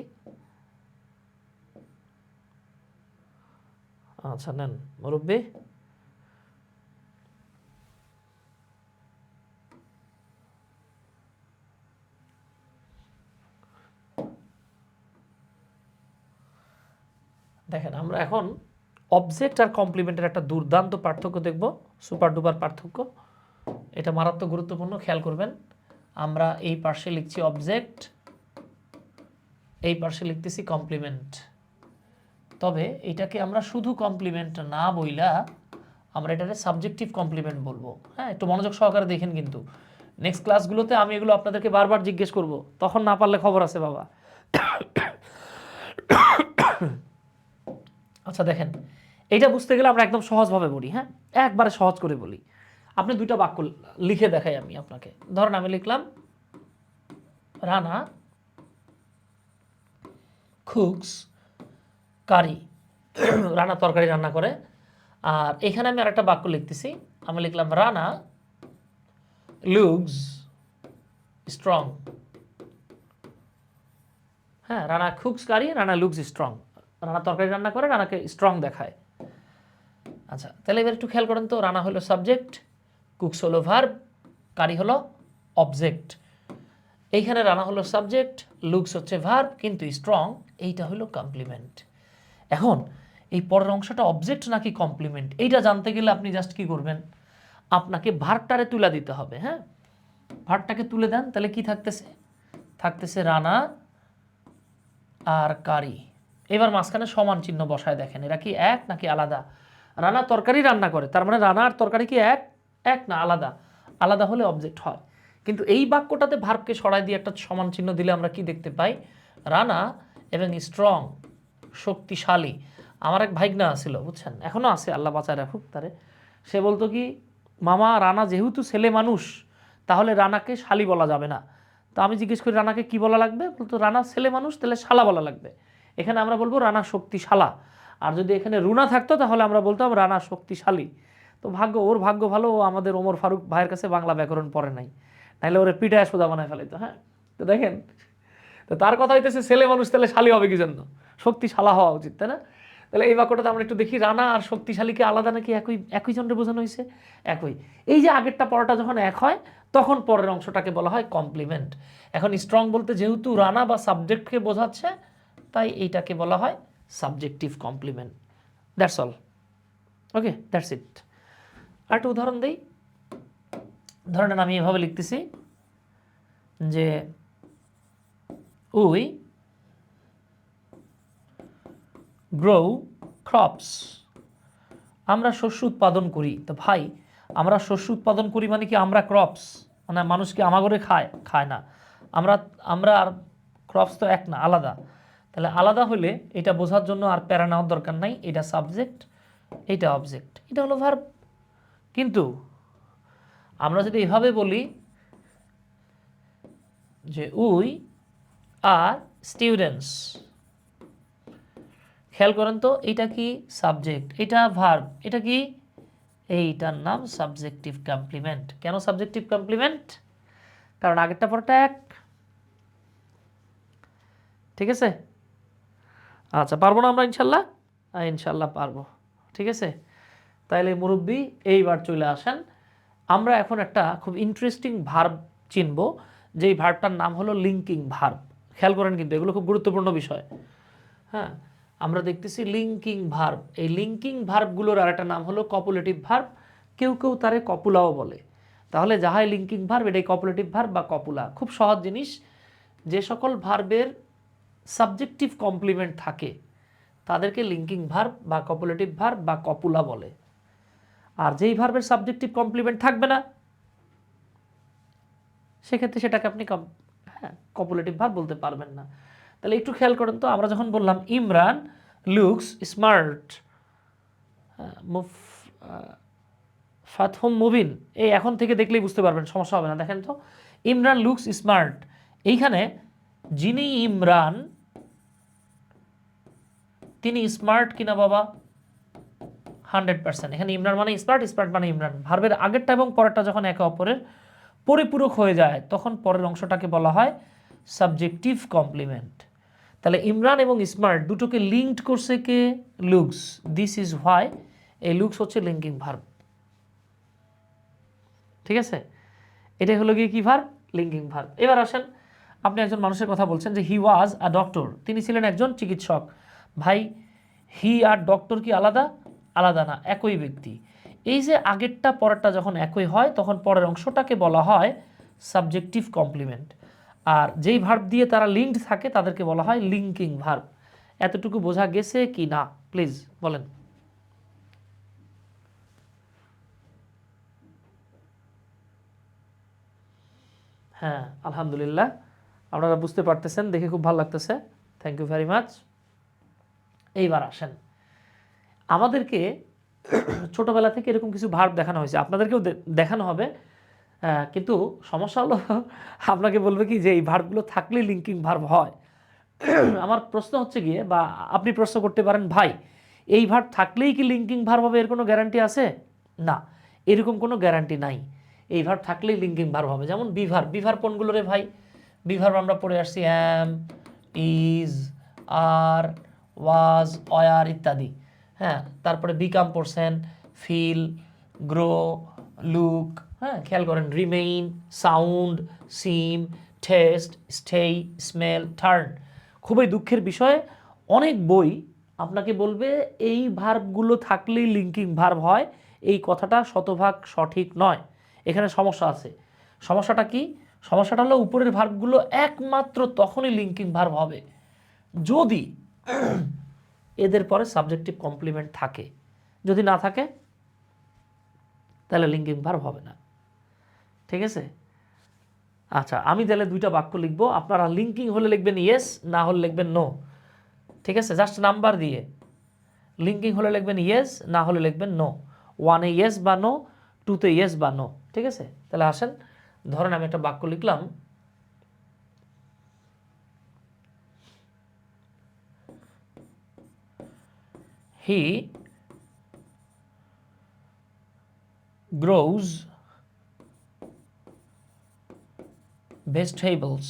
আচ্ছা নেন মুরব্বি। দেখেন আমরা এখন অবজেক্ট আর কমপ্লিমেন্টের একটা দুর্দান্ত পার্থক্য দেখব, সুপার ডুপার পার্থক্য। এটা মারাত্মক গুরুত্বপূর্ণ, খেয়াল করবেন। আমরা এই পার্শ্বে লিখছি অবজেক্ট, এই পার্শ্বে লিখতেছি কমপ্লিমেন্ট। তবে এটাকে আমরা শুধু কমপ্লিমেন্ট না বইলা আমরা এটাকে সাবজেক্টিভ কমপ্লিমেন্ট বলবো। হ্যাঁ, একটু মনোযোগ সহকারে দেখেন, কিন্তু নেক্সট ক্লাসগুলোতে আমি এগুলো আপনাদেরকে বারবার জিজ্ঞেস করব, তখন না পারলে খবর আছে বাবা। আচ্ছা দেখেন, এইটা বুঝতে গেলে আমরা একদম সহজভাবে বলি। হ্যাঁ, একবারে সহজ করে বলি। আপনি দুইটা বাক্য লিখে দেখাই আমি আপনাকে। ধরেন আমি লিখলাম রানা কুকস কারি, রানা তরকারি রান্না করে। আর এখানে আমি আরেকটা বাক্য লিখতেছি, আমি লিখলাম রানা লুকস স্ট্রং। হ্যাঁ, রানা কুকস কারি, রানা লুকস স্ট্রং। রানা তরকারি রান্না করে, রানাকে স্ট্রং দেখায়। আচ্ছা, তাহলে এবার একটু খেয়াল করেন তো, রানা হলো সাবজেক্ট, কুকস হলো ভার্ব, কারি হলো অবজেক্ট। এইখানে রানা হলো সাবজেক্ট, লুকস হচ্ছে ভার্ব, কিন্তু স্ট্রং এইটা হলো কমপ্লিমেন্ট। এখন এই পরের অংশটা অবজেক্ট নাকি কমপ্লিমেন্ট এইটা জানতে গেলে আপনি জাস্ট কি করবেন, আপনাকে ভার্বটারে তুলে দিতে হবে। হ্যাঁ, ভার্বটাকে তুলে দেন, তাহলে কি থাকতেছে, থাকতেছে রানা আর কারি। এবার মাঝখানে সমান চিহ্ন বসায় দেখেন এরা কি এক নাকি আলাদা। রানা তরকারি রান্না করে, তার মানে রানা আর তরকারি কি এক, এক না আলাদা, আলাদা হলে অবজেক্ট হয়। কিন্তু এই বাক্যটাতে ভার্বকে সরাই দিয়ে একটা সমান চিহ্ন দিলে আমরা কি দেখতে পাই, রানা এবং স্ট্রং শক্তিশালী। আমার এক ভাইগনা ছিল বুঝছেন, এখনও আছে, আল্লাহ বাঁচায় রাখুক তারে। সে বলতো কি, মামা রানা যেহেতু ছেলে মানুষ তাহলে রানাকে শালি বলা যাবে না। তো আমি জিজ্ঞেস করি রানাকে কি বলা লাগবে, বলতো রানা ছেলে মানুষ তাহলে শালা বলা লাগবে। এখানে আমরা বলবো রানা শক্তিশালা, আর যদি এখানে রুনা থাকতো তাহলে আমরা বলতাম রানা শক্তিশালী। তো ওর ভাগ্য ভালো, ও আমাদের ওমর ফারুক ভাইয়ের কাছে বাংলা ব্যাকরণ পড়ে নাই, নাহলে ওরে পিঠায় সোজা বানায় ফেলাইতো। হ্যাঁ, তো দেখেন, তো তার কথা হইতেছে ছেলে মানুষ তাহলে শালী হবে কি জন্য, শক্তিশালা হওয়া উচিত, তাই না? তাহলে এই বাক্যটাতে আমরা একটু দেখি, রানা আর শক্তিশালীকে আলাদা নাকি একই, একই জনের বোঝানো হয়েছে, একই। এই যে আগেরটা পরটা যখন এক হয় তখন পরের অংশটাকে বলা হয় কমপ্লিমেন্ট। এখন স্ট্রং বলতে যেহেতু রানা বা সাবজেক্টকে বোঝাচ্ছে, তাই এইটাকে বলা হয় subjective complement. That's all, okay, that's it. আর একটা উদাহরণ দিই, ধরেন আমি এভাবে লিখতেছি যে উই গ্রো ক্রপস, আমরা শস্য উৎপাদন করি। তো ভাই আমরা শস্য উৎপাদন করি মানে কি আমরা ক্রপস, মানে মানুষ কি আমাগরে খায়, খায় না। আমরা আমরা আর ক্রপস তো এক না, আলাদা। তাহলে আলাদা হলে এটা বোঝার জন্য আর প্যারা নেওয়ার দরকার নাই, এটা সাবজেক্ট, এটা অবজেক্ট, এটা হলো ভার্ব। কিন্তু আমরা যদি এভাবে বলি যে উই আর স্টুডেন্টস, খেয়াল করেন তো এটা কি সাবজেক্ট, এটা ভার্ব, এটা কি, এইটার নাম সাবজেক্টিভ কমপ্লিমেন্ট। কেন সাবজেক্টিভ কমপ্লিমেন্ট? কারণ আগেরটা পরটা এক, ঠিক আছে? আচ্ছা, পারবো না আমরা ইনশাল্লাহ? ইনশাল্লাহ পারবো, ঠিক আছে। তাইলে মুরব্বি এইবার চলে আসেন, আমরা এখন একটা খুব ইন্টারেস্টিং ভার্ব চিনব, যেই ভার্বটার নাম হলো লিঙ্কিং ভার্ব। খেয়াল করেন কিন্তু এগুলো খুব গুরুত্বপূর্ণ বিষয়। হ্যাঁ, আমরা দেখতেছি লিঙ্কিং ভার্ব, এই লিঙ্কিং ভার্বগুলোর আর একটা নাম হলো কপুলেটিভ ভার্ব, কেউ কেউ তারে কপুলাও বলে। তাহলে যাহাই লিঙ্কিং ভার্ব এটাই কপুলেটিভ ভার্ব বা কপুলা। খুব সহজ জিনিস, যে সকল ভার্বের সাবজেক্টিভ কমপ্লিমেন্ট থাকে তাদেরকে লিঙ্কিং ভার্ব বা কপুলেটিভ ভার্ব বা কপুলা বলে। আর যেই ভার্বের সাবজেক্টিভ কমপ্লিমেন্ট থাকবে না সেক্ষেত্রে সেটাকে আপনি কপুলেটিভ ভার্ব বলতে পারবেন না। তাহলে একটু খেয়াল করেন তো, আমরা যখন বললাম ইমরান লুকস স্মার্ট, ফাতহুম মুবিন, এই এখন থেকে দেখলেই বুঝতে পারবেন, সমস্যা হবে না। দেখেন তো, ইমরান লুকস স্মার্ট, এইখানে যিনি ইমরান তিনি স্মার্ট কিনা বাবা? 100%। এখানে ইমরান মানে স্মার্ট, স্মার্ট মানে ইমরান। ভার্বের আগেরটা এবং পরেরটা যখন একে অপরের পরিপূরক হয়ে যায় তখন পরের অংশটাকে বলা হয় সাবজেক্টিভ কমপ্লিমেন্ট। তাহলে ইমরান এবং স্মার্ট দুটোকে লিঙ্কড করছে কে? লুকস। দিস ইজ হোয়াই, এই লুকস হচ্ছে লিঙ্কিং ভার্ব, ঠিক আছে? এটাই হলো গিয়ে কি ভার্ব? Linking verb. এবার আসেন, আপনি একজন মানুষের কথা বলছেন যে হি ওয়াজ আ ডক্টর, তিনি ছিলেন একজন চিকিৎসক। ভাই হি আর ডক্টর কি আলাদা? আলাদা না, একই ব্যক্তি। এই যে আগেরটা পরেরটা যখন একই হয় তখন পরের অংশটাকে বলা হয় সাবজেক্টিভ কমপ্লিমেন্ট। আর যেই ভার্ব দিয়ে তারা লিঙ্কড থাকে তাদেরকে বলা হয় লিঙ্কিং ভার্ব। এতটুকু বোঝা গেছে কি না প্লিজ বলেন? হ্যাঁ, আলহামদুলিল্লাহ, আপনারা বুঝতে পারতেছেন, দেখে খুব ভালো লাগতেছে, থ্যাংক ইউ ভেরি মাচ। এইবার আসেন, আমাদেরকে ছোটবেলা থেকে এরকম কিছু ভার্ব দেখানো হয়েছে, আপনাদেরকেও দেখানো হবে, কিন্তু সমস্যা হলো আপনাকে বলবে কি যে এই ভার্বগুলো থাকলে লিঙ্কিং ভার্ব হয়। আমার প্রশ্ন হচ্ছে গিয়ে, বা আপনি প্রশ্ন করতে পারেন ভাই এই ভার্ব থাকলেই কি লিঙ্কিং ভার্ব হবে, এর কোনো গ্যারান্টি আছে? না, এরকম কোনো গ্যারান্টি নাই। এই ভার্ব থাকলেই লিঙ্কিং ভার্ব হবে। যেমন বিভার্ব, বিভার্ব কোনগুলো রে ভাই? বিভার্ব আমরা পড়ে আসছি অ্যাম, ইজ, আর, ওয়াজ, ওয়ার ইত্যাদি। হ্যাঁ, তারপরে বিকাম পড়ছেন, ফিল, গ্রো, লুক, হ্যাঁ খেয়াল করেন, রিমেইন, সাউন্ড, সিম, টেস্ট, স্টে, স্মেল, টার্ন। খুবই দুঃখের বিষয়, অনেক বই আপনাকে বলবে এই ভার্বগুলো থাকলেই লিঙ্কিং ভার্ব হয়। এই কথাটা শতভাগ সঠিক নয়, এখানে সমস্যা আছে। সমস্যাটা কি? সমস্যাটা হলো উপরের ভার্বগুলো একমাত্র তখনই লিঙ্কিং ভার্ব হবে যদি এদের পরে সাবজেক্টিভ কমপ্লিমেন্ট থাকে। যদি না থাকে তাহলে লিঙ্কিং ভার্ব হবে না। ঠিক আছে? আচ্ছা, আমি তাহলে দুইটা বাক্য লিখবো, আপনারা লিঙ্কিং হলে লিখবেন ইয়েস, না হলে লিখবেন নো। ঠিক আছে? জাস্ট নাম্বার দিয়ে লিঙ্কিং হলে লিখবেন ইয়েস, না হলে লিখবেন নো। 1-এ ইয়েস বা নো, 2-তে ইয়েস বা নো। ঠিক আছে? তাহলে আসেন, ধরেন আমি একটা বাক্য লিখলাম, হি গ্রোজ ভেজিটেবলস।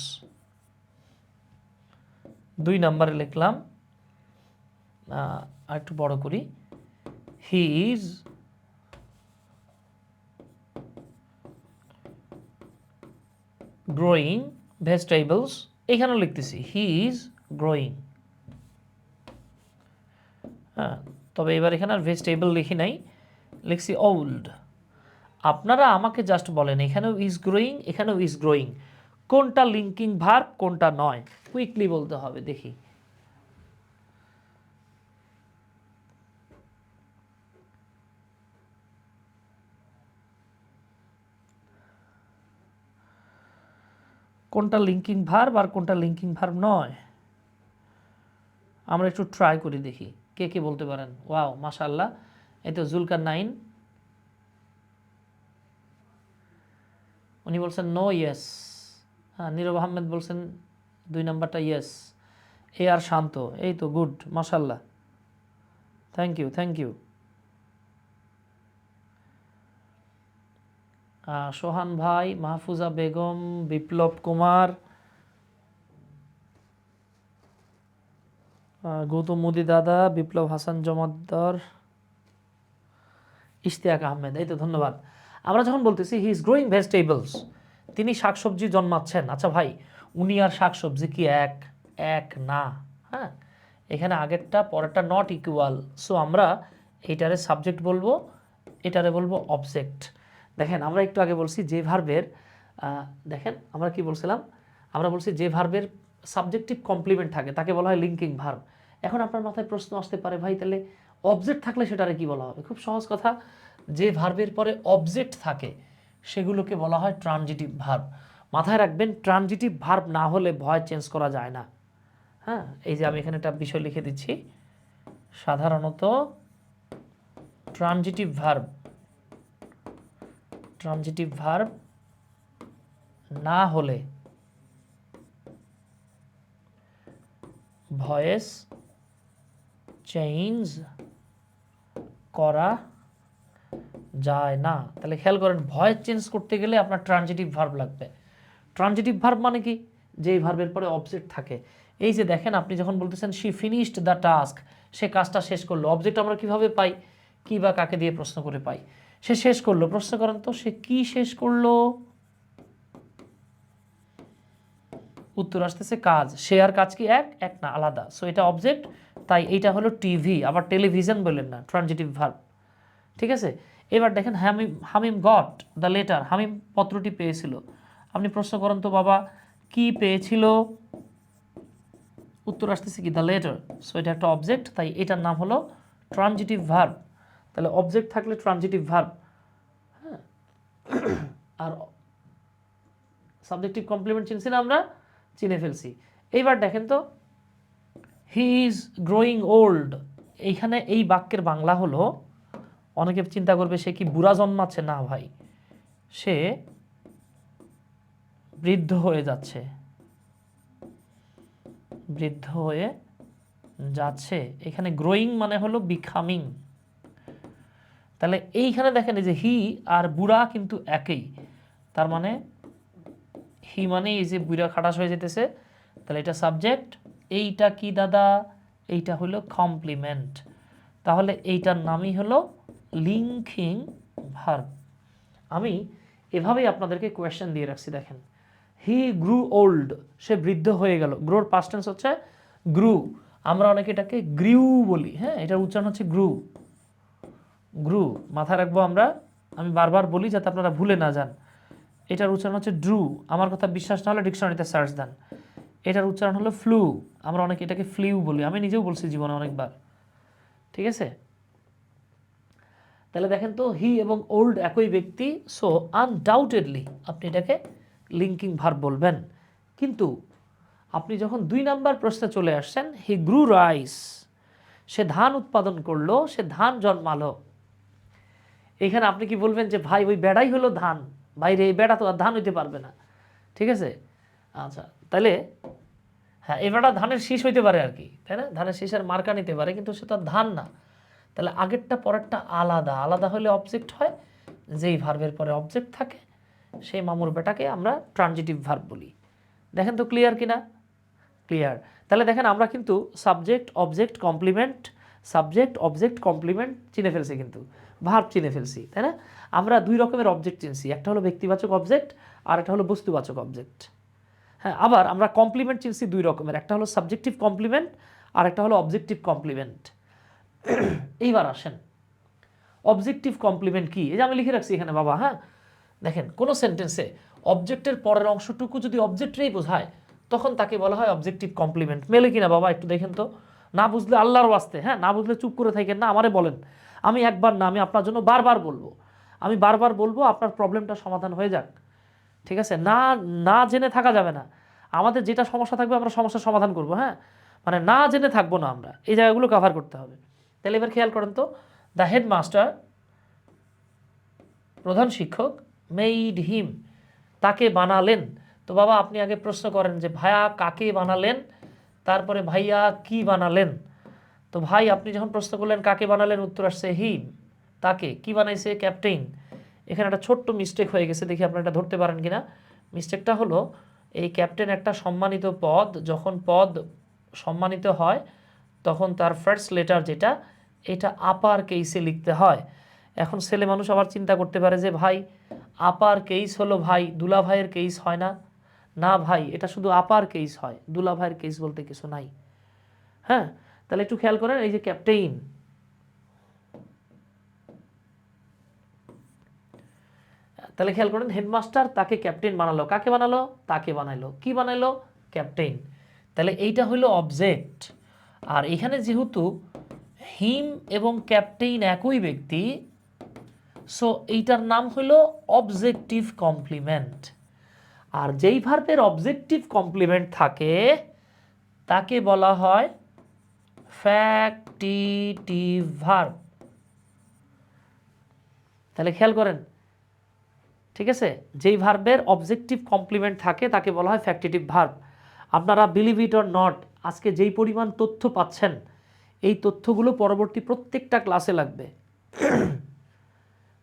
2 নম্বরে লিখলাম, আর একটু বড় করি, হি ইজ গ্রোয়িং ভেজিটেবলস। এখানেও লিখতেছি হি ইজ গ্রোয়িং। হ্যাঁ, তবে এবার এখানে আর ভেজিটেবল লিখি নাই, লিখছি ওল্ড। আপনারা আমাকে জাস্ট বলেন এখানেও ইজ গ্রোয়িং, এখানেও ইজ গ্রোয়িং, কোনটা লিঙ্কিং ভার্ব কোনটা নয়, কুইকলি বলতে হবে। দেখি, কোনটা লিঙ্কিং ভার্ব আর কোনটা লিঙ্কিং ভার্ব নয়। আমরা একটু ট্রাই করি, দেখি কে কে বলতে পারেন। ওয়াও, মাশাআল্লাহ। এই তো জুলকার নাইন, উনি বলছেন নো ইয়েস। হ্যাঁ, নীরব আহমেদ বলছেন 2 নাম্বারটা ইয়েস। এ আর শান্ত, এই তো গুড, মাশাআল্লাহ, থ্যাংক ইউ, থ্যাংক ইউ। সোহান ভাই, মাহফুজা বেগম, বিপ্লব কুমার, গৌতম মোদি দাদা, বিপ্লব হাসান জমাদ্দার, ইশতিয়াক আহমেদ, এই তো ধন্যবাদ। আমরা যখন বলতেছি হি ইজ গ্রোয়িং ভেজিটেবলস, তিনি শাকসবজি জন্মাচ্ছেন। আচ্ছা ভাই, উনি আর শাকসবজি কি এক? এক না। হ্যাঁ, এখানে আগেরটা পরেরটা নট ইকুয়াল। সো আমরা এইটারে সাবজেক্ট বলবো, এটারে বলবো অবজেক্ট। দেখেন, আমরা একটু আগে বলছি যে ভার্বের, দেখেন আমরা কি বলছিলাম, আমরা বলছি যে ভার্বের সাবজেক্টিভ কমপ্লিমেন্ট থাকে তাকে বলা হয় লিঙ্কিং ভার্ব। এখন আপনার মাথায় প্রশ্ন আসতে পারে, ভাই তাহলে অবজেক্ট থাকলে সেটারে কি বলা হবে? খুব সহজ কথা, যে ভার্বের পরে অবজেক্ট থাকে সেগুলোকে বলা হয় ট্রানজিটিভ ভার্ব। মাথায় রাখবেন, ট্রানজিটিভ ভার্ব না হলে ভয় চেঞ্জ করা যায় না। হ্যাঁ, এই যে আমি এখানে একটা বিষয় লিখে দিচ্ছি, সাধারণত ট্রানজিটিভ ভার্ব না হলে ভয়েস চেঞ্জ করা যায় না। তাহলে খেয়াল করেন, ভয়েস চেঞ্জ করতে গেলে আপনার ট্রানজিটিভ ভার্ব লাগবে। ট্রানজিটিভ ভার্ব মানে কি? যেই ভার্বের পরে অবজেক্ট থাকে। এই যে দেখেন, আপনি যখন বলতেছেন শি ফিনিশড দ্য টাস্ক, সে কাজটা শেষ করলো, অবজেক্ট আমরা কিভাবে পাই? কি বা কাকে দিয়ে প্রশ্ন করে পাই? সে শেষ করলো। প্রশ্ন করেন তো, সে কি শেষ করলো? উত্তর আসতেছে কাজ। সে আর কাজ কি এক? এক না, আলাদা। সো এটা অবজেক্ট, তাই এইটা হলো টিভি। আবার টেলিভিশন বললেন না, ট্রানজিটিভ ভার্ব। ঠিক আছে? এবার দেখেন, হামিম গট দ্য লেটার, হামিম পত্রটি পেয়েছিল। আপনি প্রশ্ন করেন তো বাবা, কি পেয়েছিল? উত্তর আসতেছে কি? The letter. সো এটা একটা অবজেক্ট, তাই এটার নাম হলো ট্রানজিটিভ ভার্ব। তাহলে অবজেক্ট থাকলে ট্রানজিটিভ ভার্ব। হ্যাঁ, আর সাবজেক্টিভ কমপ্লিমেন্ট চিনছি না আমরা? চিনে ফেলছি। এইবার দেখেন তো, হি ইজ গ্রোয়িং ওল্ড, এইখানে এই বাক্যের বাংলা হলো, অনেকে চিন্তা করবে সে কি বুড়া জন্মাচ্ছে? না ভাই, সে বৃদ্ধ হয়ে যাচ্ছে, বৃদ্ধ হয়ে যাচ্ছে। এখানে গ্রোয়িং মানে হলো বিকামিং। তাহলে এইখানে দেখেন, এই যে হি আর বুড়া কিন্তু একই, তার মানে হি মানে এই যে বুড়া খাটাস হয়ে যেতেছে, তাহলে এটা সাবজেক্ট। এইটা কি দাদা? এইটা হলো কমপ্লিমেন্ট। তাহলে এইটার নামই হলো লিঙ্কিং ভার্ব। আমি এভাবেই আপনাদেরকে কোয়েশ্চেন দিয়ে রাখছি। দেখেন, হি গ্রু ওল্ড, সে বৃদ্ধ হয়ে গেল। গ্রোর পাস্ট টেন্স হচ্ছে গ্রু, আমরা অনেকে এটাকে গ্রিউ বলি, হ্যাঁ এটার উচ্চারণ হচ্ছে গ্রু। গ্রু মাথায় রাখবো আমরা, আমি বারবার বলি যাতে আপনারা ভুলে না যান। এটার উচ্চারণ হচ্ছে ড্রু, আমার কথা বিশ্বাস না হলে ডিকশনারিতে সার্চ দেন। এটার উচ্চারণ হলো ফ্লু, আমরা অনেকে এটাকে ফ্লিউ বলি, আমি নিজেও বলছি জীবনে অনেকবার, ঠিক আছে। তাহলে দেখেন তো হি এবং ওল্ড একই ব্যক্তি, সো আনডাউটেডলি আপনি এটাকে লিঙ্কিং ভার্ব বলবেন। কিন্তু আপনি যখন 2 নাম্বার প্রশ্নে চলে আসছেন, হি গ্রু রাইস, সে ধান উৎপাদন করলো, সে ধান জন্মালো, এখানে আপনি কি বলবেন যে ভাই ওই বেড়াই হলো ধান, বাইরে এই বেড়া তো আর ধান হইতে পারবে না, ঠিক আছে। আচ্ছা তাহলে হ্যাঁ এই বেড়া ধানের শীষ হইতে পারে আর কি, তাই না, ধানের শীষের মার্কা নিতে পারে, কিন্তু সে তো আর ধান না। তাহলে আগেরটা পরেরটা আলাদা, আলাদা হলে অবজেক্ট হয়, যেই ভার্বের পরে অবজেক্ট থাকে সেই মামুর বেটাকে আমরা ট্রানজিটিভ ভার্ব বলি। দেখেন তো ক্লিয়ার কিনা? ক্লিয়ার। তাহলে দেখেন আমরা কিন্তু subject object complement, subject object complement চিনে ফেলছি, কিন্তু ভার্ব চিনে ফেলছি, তাই না। আমরা 2 রকমের অবজেক্ট চিনছি, একটা হলো ব্যক্তিবাচক অবজেক্ট আর একটা হলো বস্তুবাচক অবজেক্ট। হ্যাঁ আবার আমরা কমপ্লিমেন্ট চিনছি 2 রকমের, একটা হলো সাবজেক্টিভ কমপ্লিমেন্ট আর একটা হলো অবজেক্টিভ কমপ্লিমেন্ট। এইবার আসেন অবজেক্টিভ কমপ্লিমেন্ট কি, এই যে আমি লিখে রাখছি এখানে বাবা, হ্যাঁ দেখেন কোনো সেন্টেন্সে অবজেক্টের পরের অংশটুকু যদি অবজেক্টরেই বোঝায় তখন তাকে বলা হয় অবজেক্টিভ কমপ্লিমেন্ট। মেলে কিনা বাবা একটু দেখেন তো, না বুঝলে আল্লাহর ওয়াস্তে, হ্যাঁ না বুঝলে চুপ করে থাকেন না, আমারে বলেন, আমি একবার না আমি আপনার জন্য বারবার বলবো, আমি বারবার বলবো, আপনার প্রবলেমটা সমাধান হয়ে যাক, ঠিক আছে। না না জেনে থাকা যাবে না, আমাদের যেটা সমস্যা থাকবে আমরা সমস্যার সমাধান করব, হ্যাঁ মানে না জেনে থাকবো না আমরা, এই জায়গাগুলো কভার করতে হবে। তাহলে এবার খেয়াল করেন তো, দ্য হেডমাস্টার প্রধান শিক্ষক মেইড হিম, তাকে বানালেন। তো বাবা আপনি আগে প্রশ্ন করেন যে ভাইয়া কাকে বানালেন, তারপরে ভাইয়া কি বানালেন। তো ভাই আপনি যখন প্রশ্ন করলেন কাকে বানালেন, উত্তর আসছে হিম, তাকে কি বানাইছে ক্যাপ্টেন। এখানে একটা ছোট্ট মিস্টেক হয়ে গেছে, দেখি আপনারা এটা ধরতে পারেন কিনা। মিস্টেকটা হলো এই ক্যাপ্টেন একটা সম্মানিত পদ, যখন পদ সম্মানিত হয় তখন তার ফার্স্ট লেটার যেটা এটা আপার কেসে লিখতে হয়। এখন ছেলে মানুষ আবার চিন্তা করতে পারে যে ভাই আপার কেস হলো ভাই, দুলা ভাইয়ের কেস হয় না, না ভাই এটা শুধু আপার কেস হয়, দুলা ভাইয়ের কেস বলতে কিছু নাই। হ্যাঁ তাহলে একটু খেয়াল করেন, এই যে ক্যাপ্টেন, তাহলে খেয়াল করেন হেডমাস্টার তাকে ক্যাপ্টেন বানালো, কাকে বানালো, তাকে বানাইলো, কি বানাইলো, ক্যাপ্টেন। তাহলে এইটা হলো অবজেক্ট। আর এখানে যেহেতু হিম এবং ক্যাপ্টেন একই ব্যক্তি, সো এইটার নাম হলো অবজেক্টিভ কমপ্লিমেন্ট। আর যেই ভার্বের অবজেক্টিভ কমপ্লিমেন্ট থাকে তাকে বলা হয় ফ্যাক্টিটিভ ভার্ব। তাহলে খেয়াল করেন, ঠিক আছে, যেই ভার্বের অবজেক্টিভ কমপ্লিমেন্ট থাকে তাকে বলা হয় ফ্যাক্টিটিভ ভার্ব। আপনারা বিলিভ ইট অর নট, আজকে যেই পরিমাণ তথ্য পাচ্ছেন এই তথ্যগুলো পরবর্তী প্রত্যেকটা ক্লাসে লাগবে,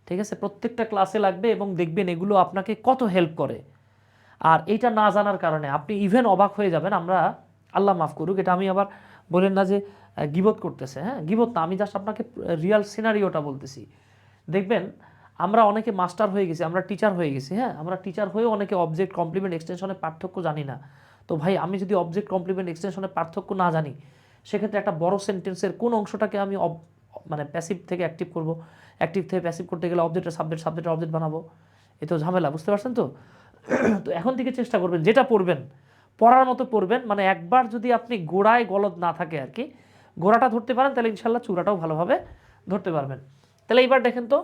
ঠিক আছে, প্রত্যেকটা ক্লাসে লাগবে এবং দেখবেন এগুলো আপনাকে কত হেল্প করে। আর এইটা না জানার কারণে আপনি ইভেন অবাক হয়ে যাবেন। আমরা আল্লাহ মাফ করুক, এটা আমি আবার বলেন না যে গিবত করতেছে, হ্যাঁ গিবত না, আমি জাস্ট আপনাকে রিয়াল সিনারিওটা বলতেছি। দেখবেন আমরা অনেকে মাস্টার হয়ে গেছি, আমরা টিচার হয়ে গেছি, হ্যাঁ আমরা টিচার হয়েও অনেকে অবজেক্ট কমপ্লিমেন্ট এক্সটেনশনের পার্থক্য জানি না। তো ভাই আমি যদি অবজেক্ট কমপ্লিমেন্ট এক্সটেনশনের পার্থক্য না জানি, সেক্ষেত্রে একটা বড় সেন্টেন্সের কোন অংশটাকে আমি মানে প্যাসিভ থেকে অ্যাক্টিভ করব, অ্যাক্টিভ থেকে প্যাসিভ করতে গেলে অবজেক্টের সাবজেক্ট, সাবজেক্টের অবজেক্ট বানাবো, এ তো ঝামেলা, বুঝতে পারছেন তো। তো এখন থেকে চেষ্টা করবেন যেটা পড়বেন পড়ার মতো পড়বেন, মানে একবার যদি আপনি গোড়ায় গলদ না থাকে আর কি, গোড়াটা ধরতে পারেন তাহলে ইনশাল্লাহ চূড়াটাও ভালোভাবে ধরতে পারবেন। তাহলে এইবার দেখেন তো,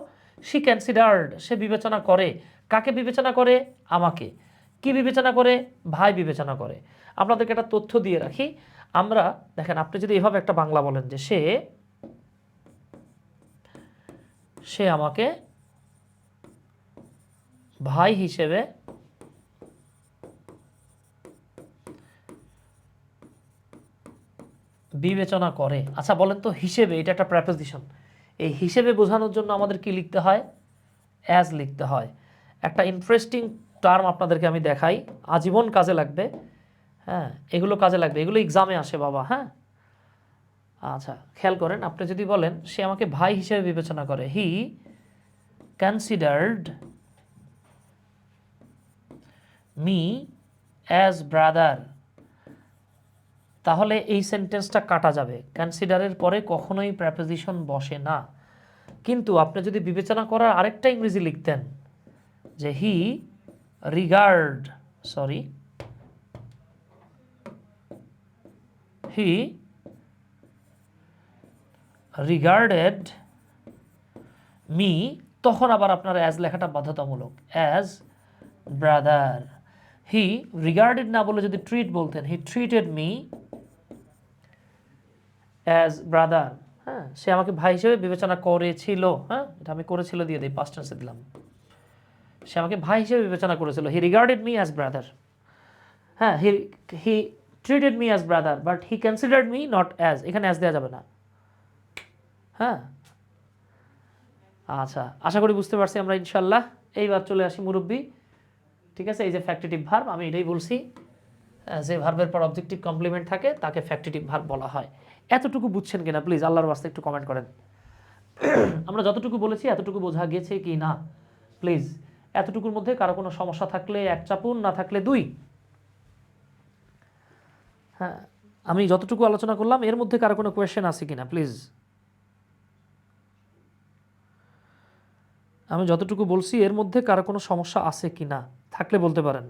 শি কনসিডার্ড, সে বিবেচনা করে, কাকে বিবেচনা করে, আমাকে। কি বিবেচনা করে, ভাই বিবেচনা করে। আপনাদেরকে একটা তথ্য দিয়ে রাখি, আমরা দেখেন আপনি যদি এভাবে একটা বাংলা বলেন যে সে আমাকে ভাই হিসেবে বিবেচনা করে। আচ্ছা বলেন তো হিসেবে, এটা একটা প্রেপোজিশন, এই হিসেবে বোঝানোর জন্য আমাদের কি লিখতে হয়, অ্যাজ লিখতে হয়। একটা ইন্টারেস্টিং টার্ম আপনাদেরকে আমি দেখাই, আজীবন কাজে লাগবে, হ্যাঁ এগুলো কাজে লাগবে, এগুলো এক্সামে আসে বাবা, হ্যাঁ। আচ্ছা খেয়াল করেন, আপনি যদি বলেন সে আমাকে ভাই হিসেবে বিবেচনা করে, হি কনসিডার্ড মি অ্যাজ ব্রাদার, তাহলে এই সেন্টেন্সটা কাটা যাবে। কনসিডারের পরে কখনোই প্রেপোজিশন বসে না। কিন্তু আপনি যদি বিবেচনা করার আরেকটা ইংরেজি লিখতেন যে হি রিগার্ডেড মি, তখন আবার আপনার অ্যাজ লেখাটা বাধ্যতামূলক। অ্যাজ ব্রাদার, হি রিগার্ডেড না বলে যদি ট্রিট বলতেন, হি ট্রিটেড মি অ্যাজ ব্রাদার। হ্যাঁ, সে আমাকে ভাই হিসেবে বিবেচনা করেছিল। হ্যাঁ, এটা আমি করেছিল দিয়ে দিই, পাস্ট টেন্সে দিলাম। সে আমাকে ভাই হিসেবে বিবেচনা করেছিল। He regarded me as brother. হ্যাঁ, he treated me as brother, but he considered me not as. এখানে অ্যাজ দেওয়া যাবে না। হ্যাঁ, আচ্ছা, আশা করি বুঝতে পারছি আমরা ইনশাল্লাহ। এইবার চলে আসি মুরব্বি। ঠিক আছে, এই যে ফ্যাক্টিটিভ ভার্ব, আমি এটাই বলছি, যে ভার্বের পর অবজেক্টিভ কমপ্লিমেন্ট থাকে তাকে ফ্যাক্টিটিভ ভার্ব বলা হয়। এতটুকু বুঝছেন কিনা প্লিজ আল্লাহর ওয়াস্তে একটু কমেন্ট করেন। আমরা যতটুকু বলেছি এতটুকু বোঝা গেছে কি না প্লিজ। এতটুকুর মধ্যে কারো কোনো সমস্যা থাকলে এক চাপুন, না থাকলে দুই। হ্যাঁ, আমি যতটুকু আলোচনা করলাম এর মধ্যে কারো কোনো কোয়েশ্চেন আছে কিনা প্লিজ। আমি যতটুকু বলছি এর মধ্যে কারো কোনো সমস্যা আছে কিনা, থাকলে বলতে পারেন।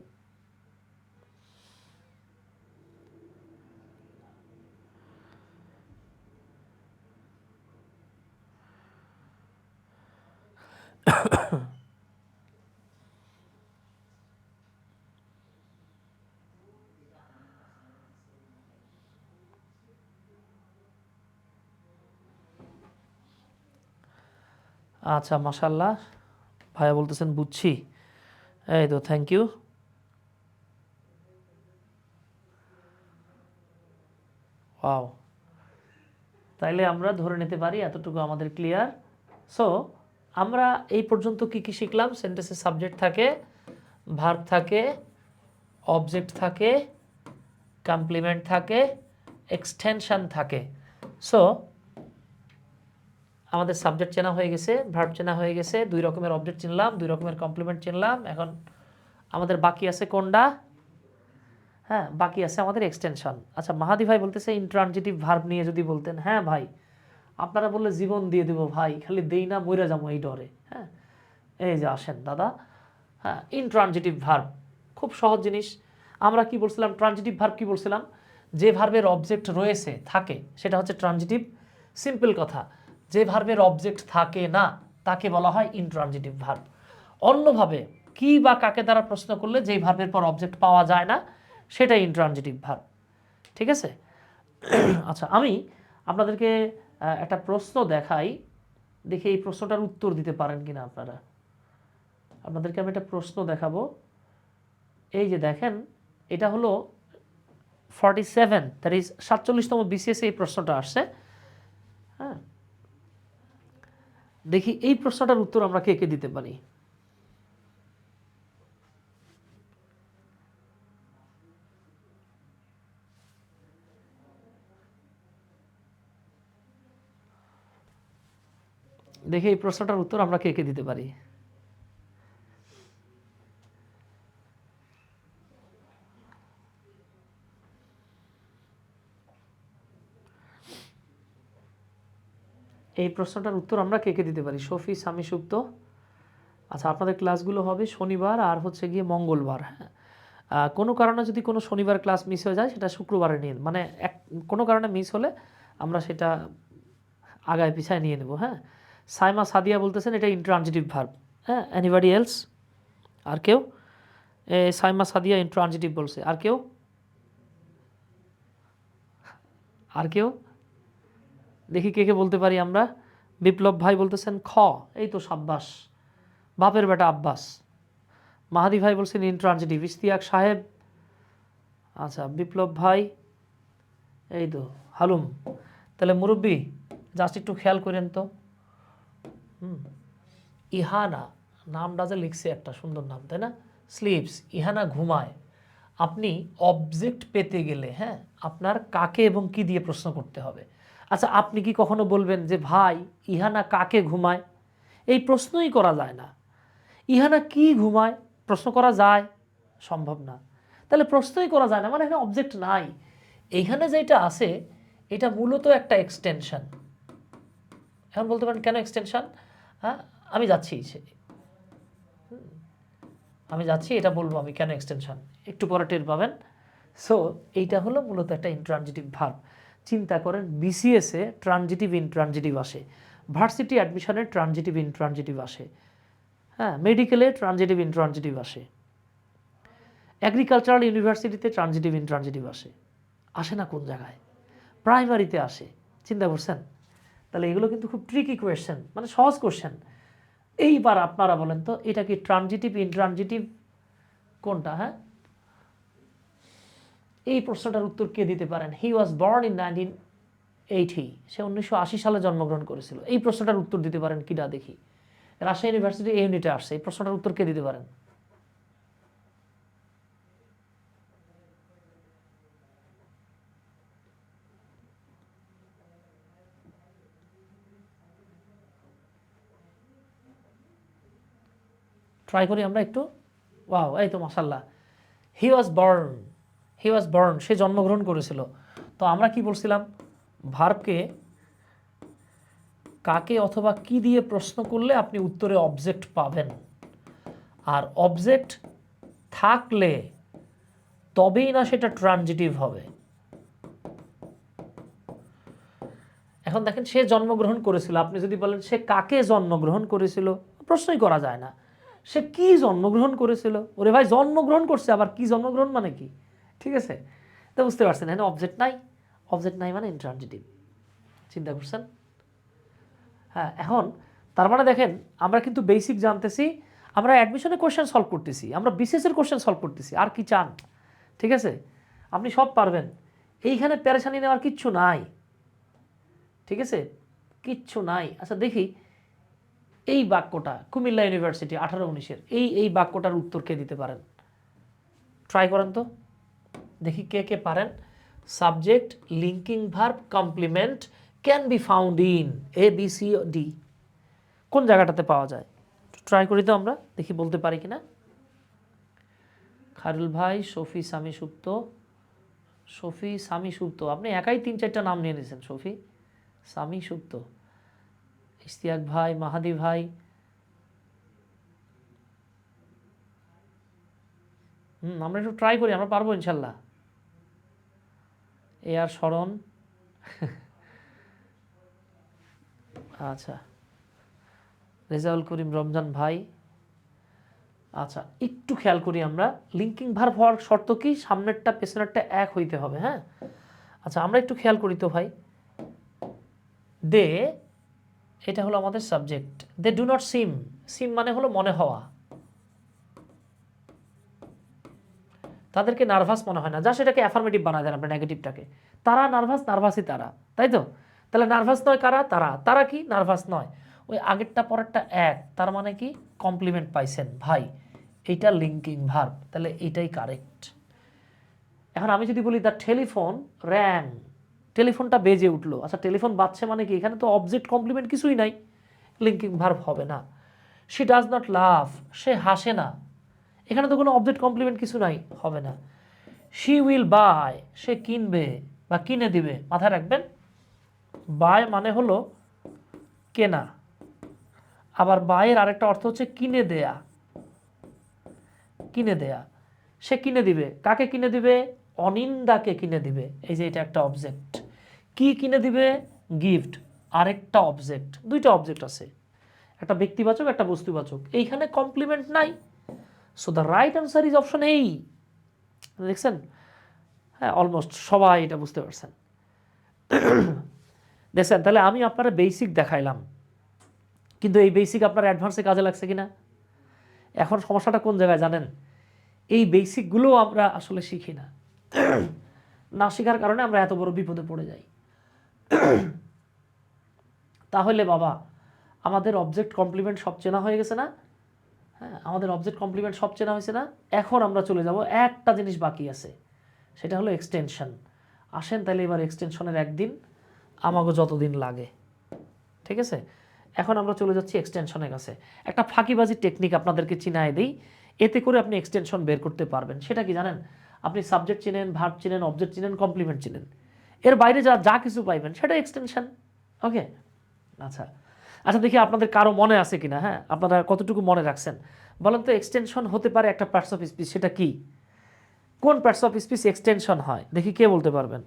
আচ্ছা, মাশাল্লাহ, ভাইয়া বলতেছেন বুঝছি। এই তো, থ্যাংক ইউ। ওয়াও, তাইলে আমরা ধরে নিতে পারি এতটুকু আমাদের ক্লিয়ার। সো আমরা এই পর্যন্ত কি কি শিখলাম? সেন্টেন্সে সাবজেক্ট থাকে, ভার্ব থাকে, অবজেক্ট থাকে, কমপ্লিমেন্ট থাকে, এক্সটেনশন থাকে। সো আমাদের সাবজেক্ট চেনা হয়ে গেছে, ভার্ব চেনা হয়ে গেছে, দুই রকমের অবজেক্ট চিনলাম, দুই রকমের কমপ্লিমেন্ট চিনলাম। এখন আমাদের বাকি আছে কোনটা? হ্যাঁ, বাকি আছে আমাদের এক্সটেনশন। আচ্ছা, মাহাদি ভাই বলতেছে ইন্ট্রানজিটিভ ভার্ব নিয়ে যদি বলতেন। হ্যাঁ ভাই, আপনারা বললে জীবন দিয়ে দেবো ভাই, খালি দেই না, মইরা যাবো এই ডরে। হ্যাঁ, এই যে আসেন দাদা। হ্যাঁ, ইনট্রানজিটিভ ভার্ব খুব সহজ জিনিস। আমরা কি বলছিলাম? ট্রানজিটিভ ভার্ব কি বলছিলাম? যে ভার্বের অবজেক্ট রয়েছে থাকে সেটা হচ্ছে ট্রানজিটিভ। সিম্পল কথা, যে ভার্বের অবজেক্ট থাকে না তাকে বলা হয় ইনট্রানজিটিভ ভার্ব। অন্যভাবে কি বা কাকে দ্বারা প্রশ্ন করলে যেই ভার্বের পর অবজেক্ট পাওয়া যায় না সেটাই ইনট্রানজিটিভ ভার্ব। ঠিক আছে? আচ্ছা, আমি আপনাদেরকে একটা প্রশ্ন দেখাই, দেখি এই প্রশ্নটার উত্তর দিতে পারেন কিনা আপনারা। আপনাদেরকে আমি একটা প্রশ্ন দেখাবো। এই যে দেখেন, এটা হলো 47, দ্যাট ইজ 47তম বিসিএস এই প্রশ্নটা আসছে। হ্যাঁ, দেখি এই প্রশ্নটার উত্তর আমরা কে কে দিতে পারি। দেখি এই প্রশ্নটার উত্তর আমরা কে কে দিতে পারি। এই প্রশ্নটার উত্তর আমরা কে কে দিতে পারি? শফি, সামি, সুপ্ত। আচ্ছা, আপনাদের ক্লাসগুলো হবে শনিবার আর হচ্ছে গিয়ে মঙ্গলবার। হ্যাঁ, কোনো কারণে যদি কোনো শনিবার ক্লাস মিস হয়ে যায় সেটা শুক্রবারে নিয়ে, মানে কোনো কারণে মিস হলে আমরা সেটা আগায় পিছায় নিয়ে নেব। হ্যাঁ, সাইমা সাদিয়া বলতেছেন এটা ইন্ট্রানজিটিভ ভার্ব। হ্যাঁ, এনিবডি এলস? আর কেউ? সাইমা সাদিয়া ইন্ট্রানজিটিভ বলছে। আর কেউ? আর কেউ? দেখি কে কে বলতে পারি আমরা। বিপ্লব ভাই বলতেছেন খ। এই তো, সাব্বাস, বাপের বেটা আব্বাস। মাহাদি ভাই বলছেন ইন্ট্রানজিটিভ। ইশতিয়াক সাহেব, আচ্ছা, বিপ্লব ভাই, এই তো হালুম। তাহলে মুরব্বি জাস্ট একটু খেয়াল করেন তো। ইহানা নামটা যে লিখছে, একটা সুন্দর নাম, তাই না? স্লিপস, ইহানা ঘুমায়। আপনি অবজেক্ট পেতে গেলে, হ্যাঁ, আপনার কাকে এবং কি দিয়ে প্রশ্ন করতে হবে। আচ্ছা, আপনি কি কখনো বলবেন যে ভাই ইহানা কাকে ঘুমায়? এই প্রশ্নই করা যায় না। ইহানা কি ঘুমায় প্রশ্ন করা যায়? সম্ভব না। তা তাহলে প্রশ্নই করা যায় না, মানে এখানে অবজেক্ট নাই। এইখানে যেটা আছে এটা মূলত একটা এক্সটেনশন। এখন বলতে পারেন কেন এক্সটেনশন? হ্যাঁ, আমি যাচ্ছি এটা বলবো আমি কেন এক্সটেনশন, একটু পরে টের পাবেন। সো এইটা হলো মূলত একটা ইনট্রানজিটিভ ভার্ব। চিন্তা করেন বিসিএসে ট্রানজিটিভ ইনট্রানজিটিভ আসে, ভার্সিটি অ্যাডমিশনে ট্রানজিটিভ ইনট্রানজিটিভ আসে, হ্যাঁ, মেডিকেলে ট্রানজিটিভ ইনট্রানজিটিভ আসে, এগ্রিকালচারাল ইউনিভার্সিটিতে ট্রানজিটিভ ইনট্রানজিটিভ আসে। আসে না কোন জায়গায়? প্রাইমারিতে আসে। চিন্তা করছেন? তাহলে এগুলো কিন্তু খুব ট্রিকি কোয়েশ্চেন, মানে সহজ কোয়েশ্চেন। এইবার আপনারা বলেন তো এটা কি ট্রানজিটিভ ইনট্রানজিটিভ কোনটা? হ্যাঁ, এই প্রশ্নটার উত্তর কে দিতে পারেন? হি ওয়াজ বর্ন ইন 1980, সে 1980 সালে জন্মগ্রহণ করেছিল। এই প্রশ্নটার উত্তর দিতে পারেন কিনা দেখি। রাজশাহী ইউনিভার্সিটি এই ইউনিটে আসছে, এই প্রশ্নটার উত্তর কে দিতে পারেন? ট্রাই করি আমরা একটু। ওয়াও, এই তো মাশাআল্লাহ। হি ওয়াজ বর্ন, সে জন্মগ্রহণ করেছিল। তো আমরা কি বলছিলাম? ভার্বকে কাকে অথবা কি দিয়ে প্রশ্ন করলে আপনি উত্তরে অবজেক্ট পাবেন, আর অবজেক্ট থাকলে তবেই না সেটা ট্রানজিটিভ হবে। এখন দেখেন সে জন্মগ্রহণ করেছিল, আপনি যদি বলেন সে কাকে জন্মগ্রহণ করেছিল, প্রশ্নই করা যায় না। সে কি জন্মগ্রহণ করেছিল? ওরে ভাই, জন্মগ্রহণ করছে, আবার কি জন্মগ্রহণ মানে কি? ঠিক আছে, তো বুঝতে পারছেন এখানে অবজেক্ট নাই। অবজেক্ট নাই মানে ইনট্রানজিটিভ। চিন্তা করছেন? হ্যাঁ, এখন তার মানে দেখেন আমরা কিন্তু বেসিক জানতেছি, আমরা অ্যাডমিশনের কোশ্চেন সলভ করতেছি, আমরা বিসিএসের কোশ্চেন সলভ করতেছি, আর কি চান? ঠিক আছে, আপনি সব পারবেন, এইখানে পেরেশানি নেওয়ার কিচ্ছু নাই। ঠিক আছে, কিচ্ছু নাই। আচ্ছা দেখি এই বাক্যটা কুমিল্লা ইউনিভার্সিটি 18-19-এর এই বাক্যটার উত্তর কে দিতে পারেন? ট্রাই করেন তো দেখি কে কে পারেন। Subject, linking verb, complement can be found in A B C D. কোন জায়গাটাতে পাওয়া যায়? ট্রাই করি তো আমরা, দেখি বলতে পারি কিনা। খায়রুল ভাই, শফি, সামি, সুপ্ত। শফি, সামি, সুপ্ত, আপনি একাই 3-4টা নাম নিয়ে নিয়েছেন। শফি, সামি, সুপ্ত, ইশতিয়াক ভাই, মাহাদি ভাই, আমরা একটু ট্রাই করি, আমরা পারবো ইনশাল্লাহ। এ আর শরণ, আচ্ছা, রেজাউল করিম, রমজান ভাই। আচ্ছা একটু খেয়াল করি আমরা, লিঙ্কিং ভার্ব হওয়ার শর্ত কি? সামনেরটা পেছনেরটা এক হইতে হবে। হ্যাঁ, আচ্ছা আমরা একটু খেয়াল করি তো ভাই। দে, এটা হলো আমাদের subject. They do not seem, seem মানে হলো মনে হওয়া, তাদেরকে নার্ভাস মনে হয় না, যা সেটাকে অ্যাফার্মেটিভ বানায় দেন আপনি নেগেটিভটাকে। তারা নার্ভাস, নার্ভাসই তারা, তাই তো? তাহলে নার্ভাস নয় কারা? তারা। তারা কি নার্ভাস নয়? ওই আগেরটা পরেরটা এক, তার মানে কি কমপ্লিমেন্ট পাইছেন ভাই, এইটা লিঙ্কিং ভার্ব, তাহলে এইটাই কারেক্ট। এখন আমি যদি বলি দ্য টেলিফোন র্যাং, টেলিফোনটা বেজে উঠলো, আচ্ছা টেলিফোন বাজছে মানে কি? এখানে তো অবজেক্ট কমপ্লিমেন্ট কিছুই নাই, লিঙ্কিং ভার্ব হবে না। শি ডাজ নট লাভ, সে হাসে না, এখানে তো কোনো অবজেক্ট কমপ্লিমেন্ট কিছু নাই, হবে না। শি উইল বাই, সে কিনবে বা কিনে দিবে। মাথায় রাখবেন বাই মানে হলো কেনা, আবার বাইয়ের আরেকটা অর্থ হচ্ছে কিনে দেয়া। কিনে দেয়া, সে কিনে দিবে, কাকে কিনে দিবে? অনিন্দাকে কিনে দিবে। এই যে এটা একটা অবজেক্ট। কি কিনে দিবে? গিফট, আরেকটা অবজেক্ট। দুইটা অবজেক্ট আছে, একটা ব্যক্তিবাচক একটা বস্তুবাচক, এইখানে কমপ্লিমেন্ট নাই। So the right answer is option এই। দেখছেন? হ্যাঁ, অলমোস্ট সবাই এটা বুঝতে পারছেন। দেখছেন? তাহলে আমি আপনারা বেসিক দেখাইলাম, কিন্তু এই বেসিক আপনার অ্যাডভান্সে কাজে লাগছে কিনা? এখন সমস্যাটা কোন জায়গায় জানেন? এই বেসিকগুলো আমরা আসলে শিখি না, না শেখার কারণে আমরা এত বড় বিপদে পড়ে যাই। তাহলে বাবা আমাদের অবজেক্ট কমপ্লিমেন্ট সব চেনা হয়ে গেছে না? হ্যাঁ, আমাদের অবজেক্ট কমপ্লিমেন্ট সব চেনা হয়েছে না? এখন আমরা চলে যাব, একটা জিনিস বাকি আছে, সেটা হলো এক্সটেনশন। আসেন তাহলে এবার এক্সটেনশনের একদিন আমাকে যতদিন লাগে। ঠিক আছে, এখন আমরা চলে যাচ্ছি এক্সটেনশনের কাছে। একটা ফাঁকিবাজি টেকনিক আপনাদেরকে চিনায় দিই, এতে করে আপনি এক্সটেনশন বের করতে পারবেন। সেটা কি জানেন? আপনি সাবজেক্ট চিনেন, ভার্ব চিনেন, অবজেক্ট চিনেন, কমপ্লিমেন্ট চিনেন, এর বাইরে যা যা কিছু পাইবেন সেটা এক্সটেনশন। ওকে, আচ্ছা আচ্ছা, দেখি আপনাদের কারো মনে আছে কিনা। হ্যাঁ, আপনারা কতটুকু মনে রাখছেন বলেন তো। এক্সটেনশন হতে পারে একটা পার্টস অফ স্পিচ, সেটা কি? কোন পার্টস অফ স্পিচ এক্সটেনশন হয়? দেখি কে বলতে পারবেন।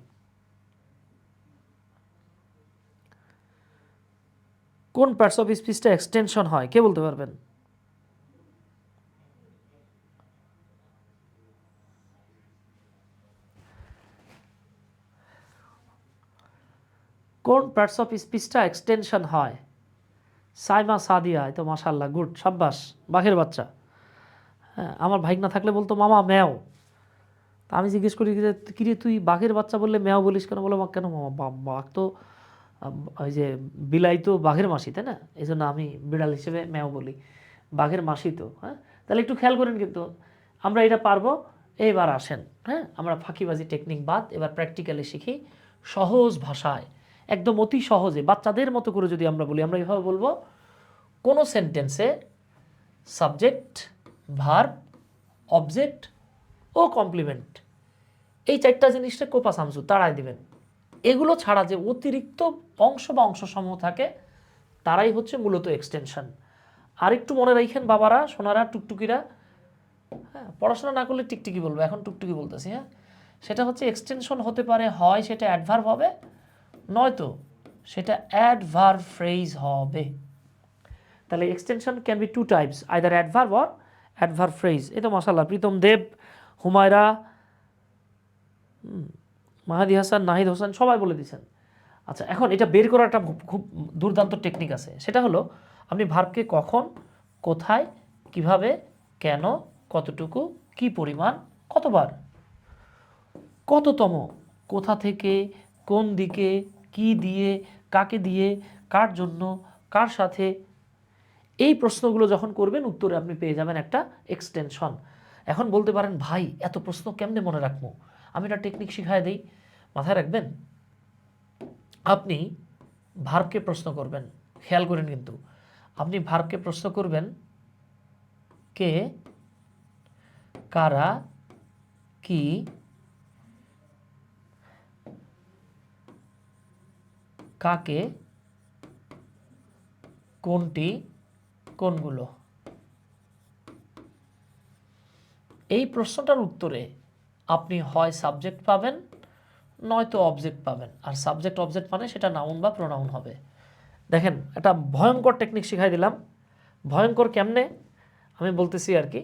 কোন পার্টস অফ স্পিচটা এক্সটেনশন হয়, কে বলতে পারবেন? কোন পার্টস অফ স্পিচটা এক্সটেনশন হয়? সাইমা সাদিয়া, এই তো মাশাআল্লাহ, গুড, সাব্বাস, বাঘের বাচ্চা। হ্যাঁ, আমার ভাই না থাকলে বলতো মামা ম্যাও। তা আমি জিজ্ঞেস করি যে কিরে তুই বাঘের বাচ্চা বললে ম্যাও বলিস কেন? বলো কেন মামা, বাঘ তো ওই যে বিলাই তো বাঘের মাসি, তাই না? এই জন্য আমি বিড়াল হিসেবে ম্যাও বলি, বাঘের মাসি তো। হ্যাঁ, তাহলে একটু খেয়াল করেন কিন্তু আমরা এটা পারবো। এইবার আসেন, হ্যাঁ, আমরা ফাঁকিবাজি টেকনিক বাদ এবার প্র্যাকটিক্যালি শিখি, সহজ ভাষায়, একদম অতি সহজে বাচ্চাদের মতো করে যদি আমরা বলি, আমরা এভাবে বলবো, কোনো সেন্টেন্সে সাবজেক্ট, ভার্ব, অবজেক্ট ও কমপ্লিমেন্ট, এই চারটা জিনিসটা কোপা সামসু তাড়াই দিবেন। এগুলো ছাড়া যে অতিরিক্ত অংশ বা অংশসমূহ থাকে তারাই হচ্ছে মূলত এক্সটেনশন। আর একটু মনে রাখেন বাবারা, সোনারা, টুকটুকিরা, হ্যাঁ, পড়াশোনা না করলে টিকটিকি বলবো, এখন টুকটুকি বলতেছি। হ্যাঁ, সেটা হচ্ছে এক্সটেনশন হতে পারে, হয় সেটা অ্যাডভার্ব হবে, নয়তো সেটা অ্যাডভার্ব ফ্রেজ হবে। তাহলে extension can be two types, either adverb or adverb phrase. এই তো মাশাআল্লাহ, প্রীতম দেব, হুমায়রা, মাহাদি হাসান, নাহিদ হোসেন সবাই বলে দিয়েছেন। আচ্ছা, এখন এটা বের করার একটা খুব দুর্দান্ত টেকনিক আছে, সেটা হলো আপনি ভার্বকে কখন, কোথায়, কিভাবে, কেন, কতটুকু, কি পরিমাণ, কতবার, কততম, কোথা থেকে, কোন দিকে, কি দিয়ে, কাকে দিয়ে, কার জন্য, কার সাথে, এই প্রশ্নগুলো যখন করবেন উত্তরে আপনি পেয়ে যাবেন একটা এক্সটেনশন। এখন বলতে পারেন ভাই এত প্রশ্ন কেমনে মনে রাখবো? আমি একটা টেকনিক শিখাই দিই, মাথায় রাখবেন। আপনি ভার্বকে প্রশ্ন করবেন, খেয়াল করেন কিন্তু, আপনি ভার্বকে প্রশ্ন করবেন কে, কারা, কি, কাকে, কোনটি, কোনগুলো। এই প্রশ্নটার উত্তরে আপনি হয় সাবজেক্ট পাবেন, নয়তো অবজেক্ট পাবেন। আর সাবজেক্ট অবজেক্ট মানে সেটা নাউন বা প্রোনাউন হবে। দেখেন, একটা ভয়ঙ্কর টেকনিক শিখাই দিলাম। ভয়ঙ্কর কেমনে আমি বলতেছি আর কি,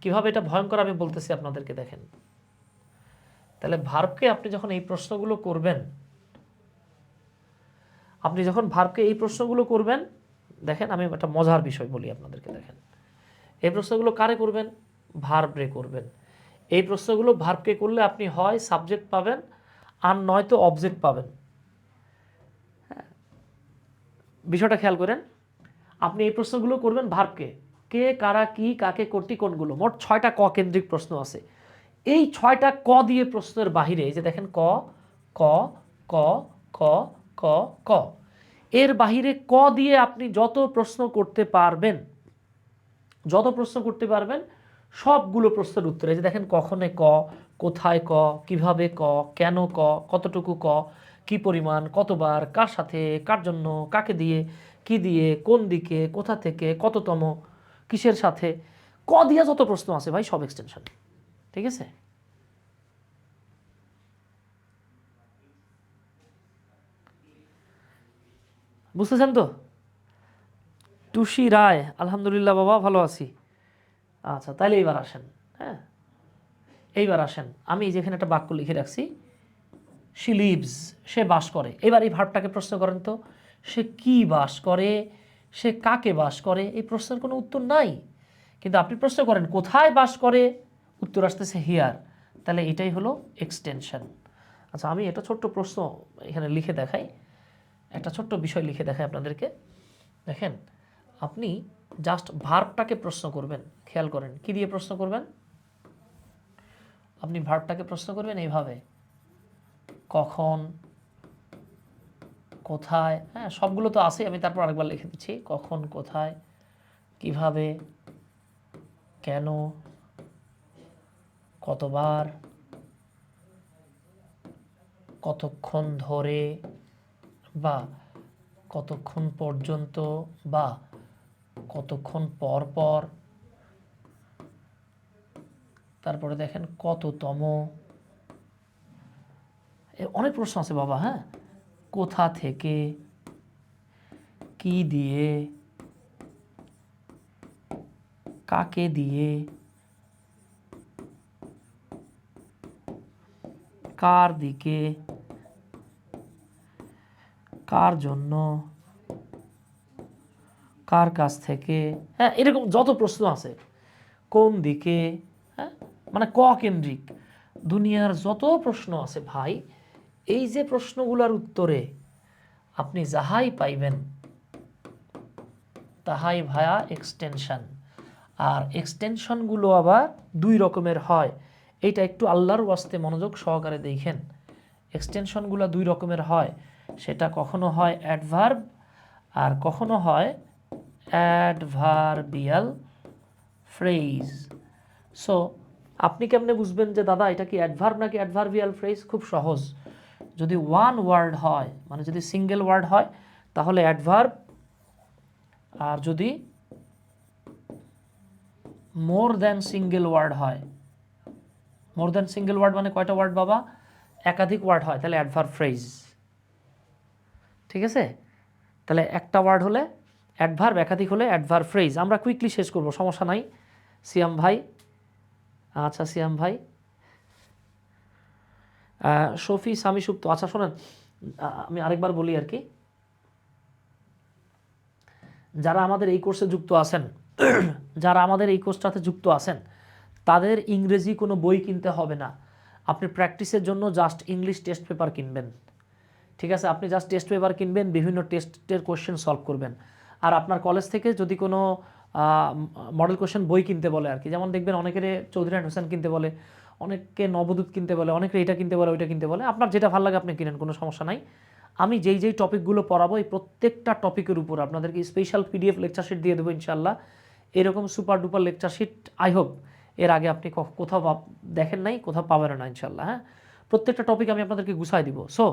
কীভাবে এটা ভয়ঙ্কর আমি বলতেছি আপনাদেরকে। দেখেন, তাহলে ভার্বকে আপনি যখন এই প্রশ্নগুলো করবেন, আপনি যখন ভার্বকে এই প্রশ্নগুলো করবেন, দেখেন আমি একটা মজার বিষয় বলি আপনাদেরকে। দেখেন, এই প্রশ্নগুলো কারে করবেন? ভার্বরে করবেন। এই প্রশ্নগুলো ভার্বকে করলে আপনি হয় সাবজেক্ট পাবেন আর নয়তো অবজেক্ট পাবেন। বিষয়টা খেয়াল করেন, আপনি এই প্রশ্নগুলো করবেন ভার্বকে, কে, কারা, কি, কাকে, কোনটি, কোনগুলো। মোট 6টা ক কেন্দ্রিক প্রশ্ন আছে। এই 6টা ক দিয়ে প্রশ্নের বাহিরে, এই যে দেখেন ক, ক, ক, ক, ক, ক, এর বাহিরে ক দিয়ে আপনি যত প্রশ্ন করতে পারবেন, যত প্রশ্ন করতে পারবেন, সবগুলো প্রশ্নের উত্তর। এই যে দেখেন, কখনে ক, কোথায় ক, কিভাবে ক, কেন ক, কতটুকু ক, কি পরিমাণ, কতবার, কার সাথে, কার জন্য, কাকে দিয়ে, কি দিয়ে, কোন দিকে, কোথা থেকে, কততম, কিসের সাথে, ক দিয়ে যত প্রশ্ন আছে ভাই সব এক্সটেনশন। ঠিক আছে? বুঝতেছেন তো? টুসি রায়, আলহামদুলিল্লাহ বাবা, ভালো আছি। আচ্ছা, তাহলে এইবার আসেন। হ্যাঁ, এইবার আসেন, আমি যেখানে একটা বাক্য লিখে রাখছি, শি লিভস, সে বাস করে। এবার এই ভার্বটাকে প্রশ্ন করেন তো, সে কি বাস করে, সে কাকে বাস করে? এই প্রশ্নের কোনো উত্তর নাই, কিন্তু আপনি প্রশ্ন করেন কোথায় বাস করে, উত্তর আসতেছে হিয়ার। তাহলে এটাই হলো এক্সটেনশন। আচ্ছা, আমি এটা ছোট্ট প্রশ্ন এখানে লিখে দেখাই, একটা ছোট্ট বিষয় লিখে দেখাই আপনাদেরকে। দেখেন, আপনি জাস্ট ভার্বটাকে প্রশ্ন করবেন, খেয়াল করেন কি দিয়ে প্রশ্ন করবেন। আপনি ভার্বটাকে প্রশ্ন করবেন এইভাবে, কখন, কোথায়, হ্যাঁ সবগুলো তো আছে, আমি তারপর আরেকবার লিখে দিচ্ছি, কখন, কোথায়, কিভাবে, কেন, কতবার, কতক্ষণ ধরে, বা কতক্ষণ পর্যন্ত, বা কতক্ষণ পর পর। তারপরে দেখেন কততম, অনেক প্রশ্ন আছে বাবা। হ্যাঁ, কোথা থেকে, কি দিয়ে, কাকে দিয়ে, কার দিকে, কার জন্য, কার কাছ থেকে। হ্যাঁ, এরকম যত প্রশ্ন আছে, কোন দিকে। হ্যাঁ, মানে ক কেন্দ্রিক দুনিয়ার যত প্রশ্ন আছে ভাই, এই যে প্রশ্নগুলোর উত্তরে আপনি যাহাই পাইবেন তাহাই ভায়া এক্সটেনশন। আর এক্সটেনশনগুলো আবার দুই রকমের হয়, এইটা একটু আল্লাহর ওয়াস্তে মনোযোগ সহকারে দেখেন। এক্সটেনশনগুলো দুই রকমের হয়, সেটা কখনো হয় অ্যাডভার্ব আর কখনো হয় অ্যাডভার্বিয়াল ফ্রেজ। সো আপনি কেমনে বুঝবেন যে দাদা এটা কি অ্যাডভার্ব নাকি অ্যাডভার্বিয়াল ফ্রেজ? খুব সহজ, যদি ওয়ান ওয়ার্ড হয়, মানে যদি সিঙ্গেল ওয়ার্ড হয় তাহলে অ্যাডভার্ব, আর যদি মোর দ্যান সিঙ্গেল ওয়ার্ড হয়, মোর দ্যান সিঙ্গেল ওয়ার্ড মানে কয়টা ওয়ার্ড বাবা? একাধিক ওয়ার্ড হয়, তাহলে অ্যাডভার্ব ফ্রেজ। ঠিক আছে, তাহলে একটা ওয়ার্ড হলে অ্যাডভার্ব, একাধিক হলে অ্যাডভার্ব ফ্রেজ। আমরা কুইকলি শেষ করব, সমস্যা নাই। সিয়াম ভাই, আচ্ছা সিয়াম ভাই, শফি সামি সুপ্ত। আচ্ছা শোনেন, আমি আরেকবার বলি আর কি, যারা আমাদের এই কোর্সে যুক্ত আছেন, যারা আমাদের এই কোর্সটাতে যুক্ত আছেন, তাদের ইংরেজি কোনো বই কিনতে হবে না। আপনি প্র্যাকটিসের জন্য জাস্ট ইংলিশ টেস্ট পেপার কিনবেন। ঠিক আছে, আপনি জাস্ট টেস্ট পেপার কিনবেন, বিভিন্ন টেস্টের কোশ্চেন সলভ করবেন। আর আপনার কলেজ থেকে যদি কোনো মডেল কোশ্চেন বই কিনতে বলে আর কি, যেমন দেখবেন অনেকের চৌধুরী অ্যান্ড হোসেন কিনতে বলে, অনেককে নবদূত কিনতে বলে, অনেকে এটা কিনতে বলে, ওইটা কিনতে বলে, আপনার যেটা ভালো লাগে আপনি কিনেন, কোনো সমস্যা নাই। আমি যেই যেই টপিকগুলো পড়াবো এই প্রত্যেকটা টপিকের উপর আপনাদেরকে স্পেশাল পিডিএফ লেকচার শিট দিয়ে দেবো ইনশাল্লাহ। এরকম super duper lecture sheet I hope এর আগে আপনি কোথাও দেখেন নাই, কোথাও পাবেন না ইনশাল্লাহ। হ্যাঁ, প্রত্যেকটা টপিক আমি আপনাদেরকে গুছাই দিব। সো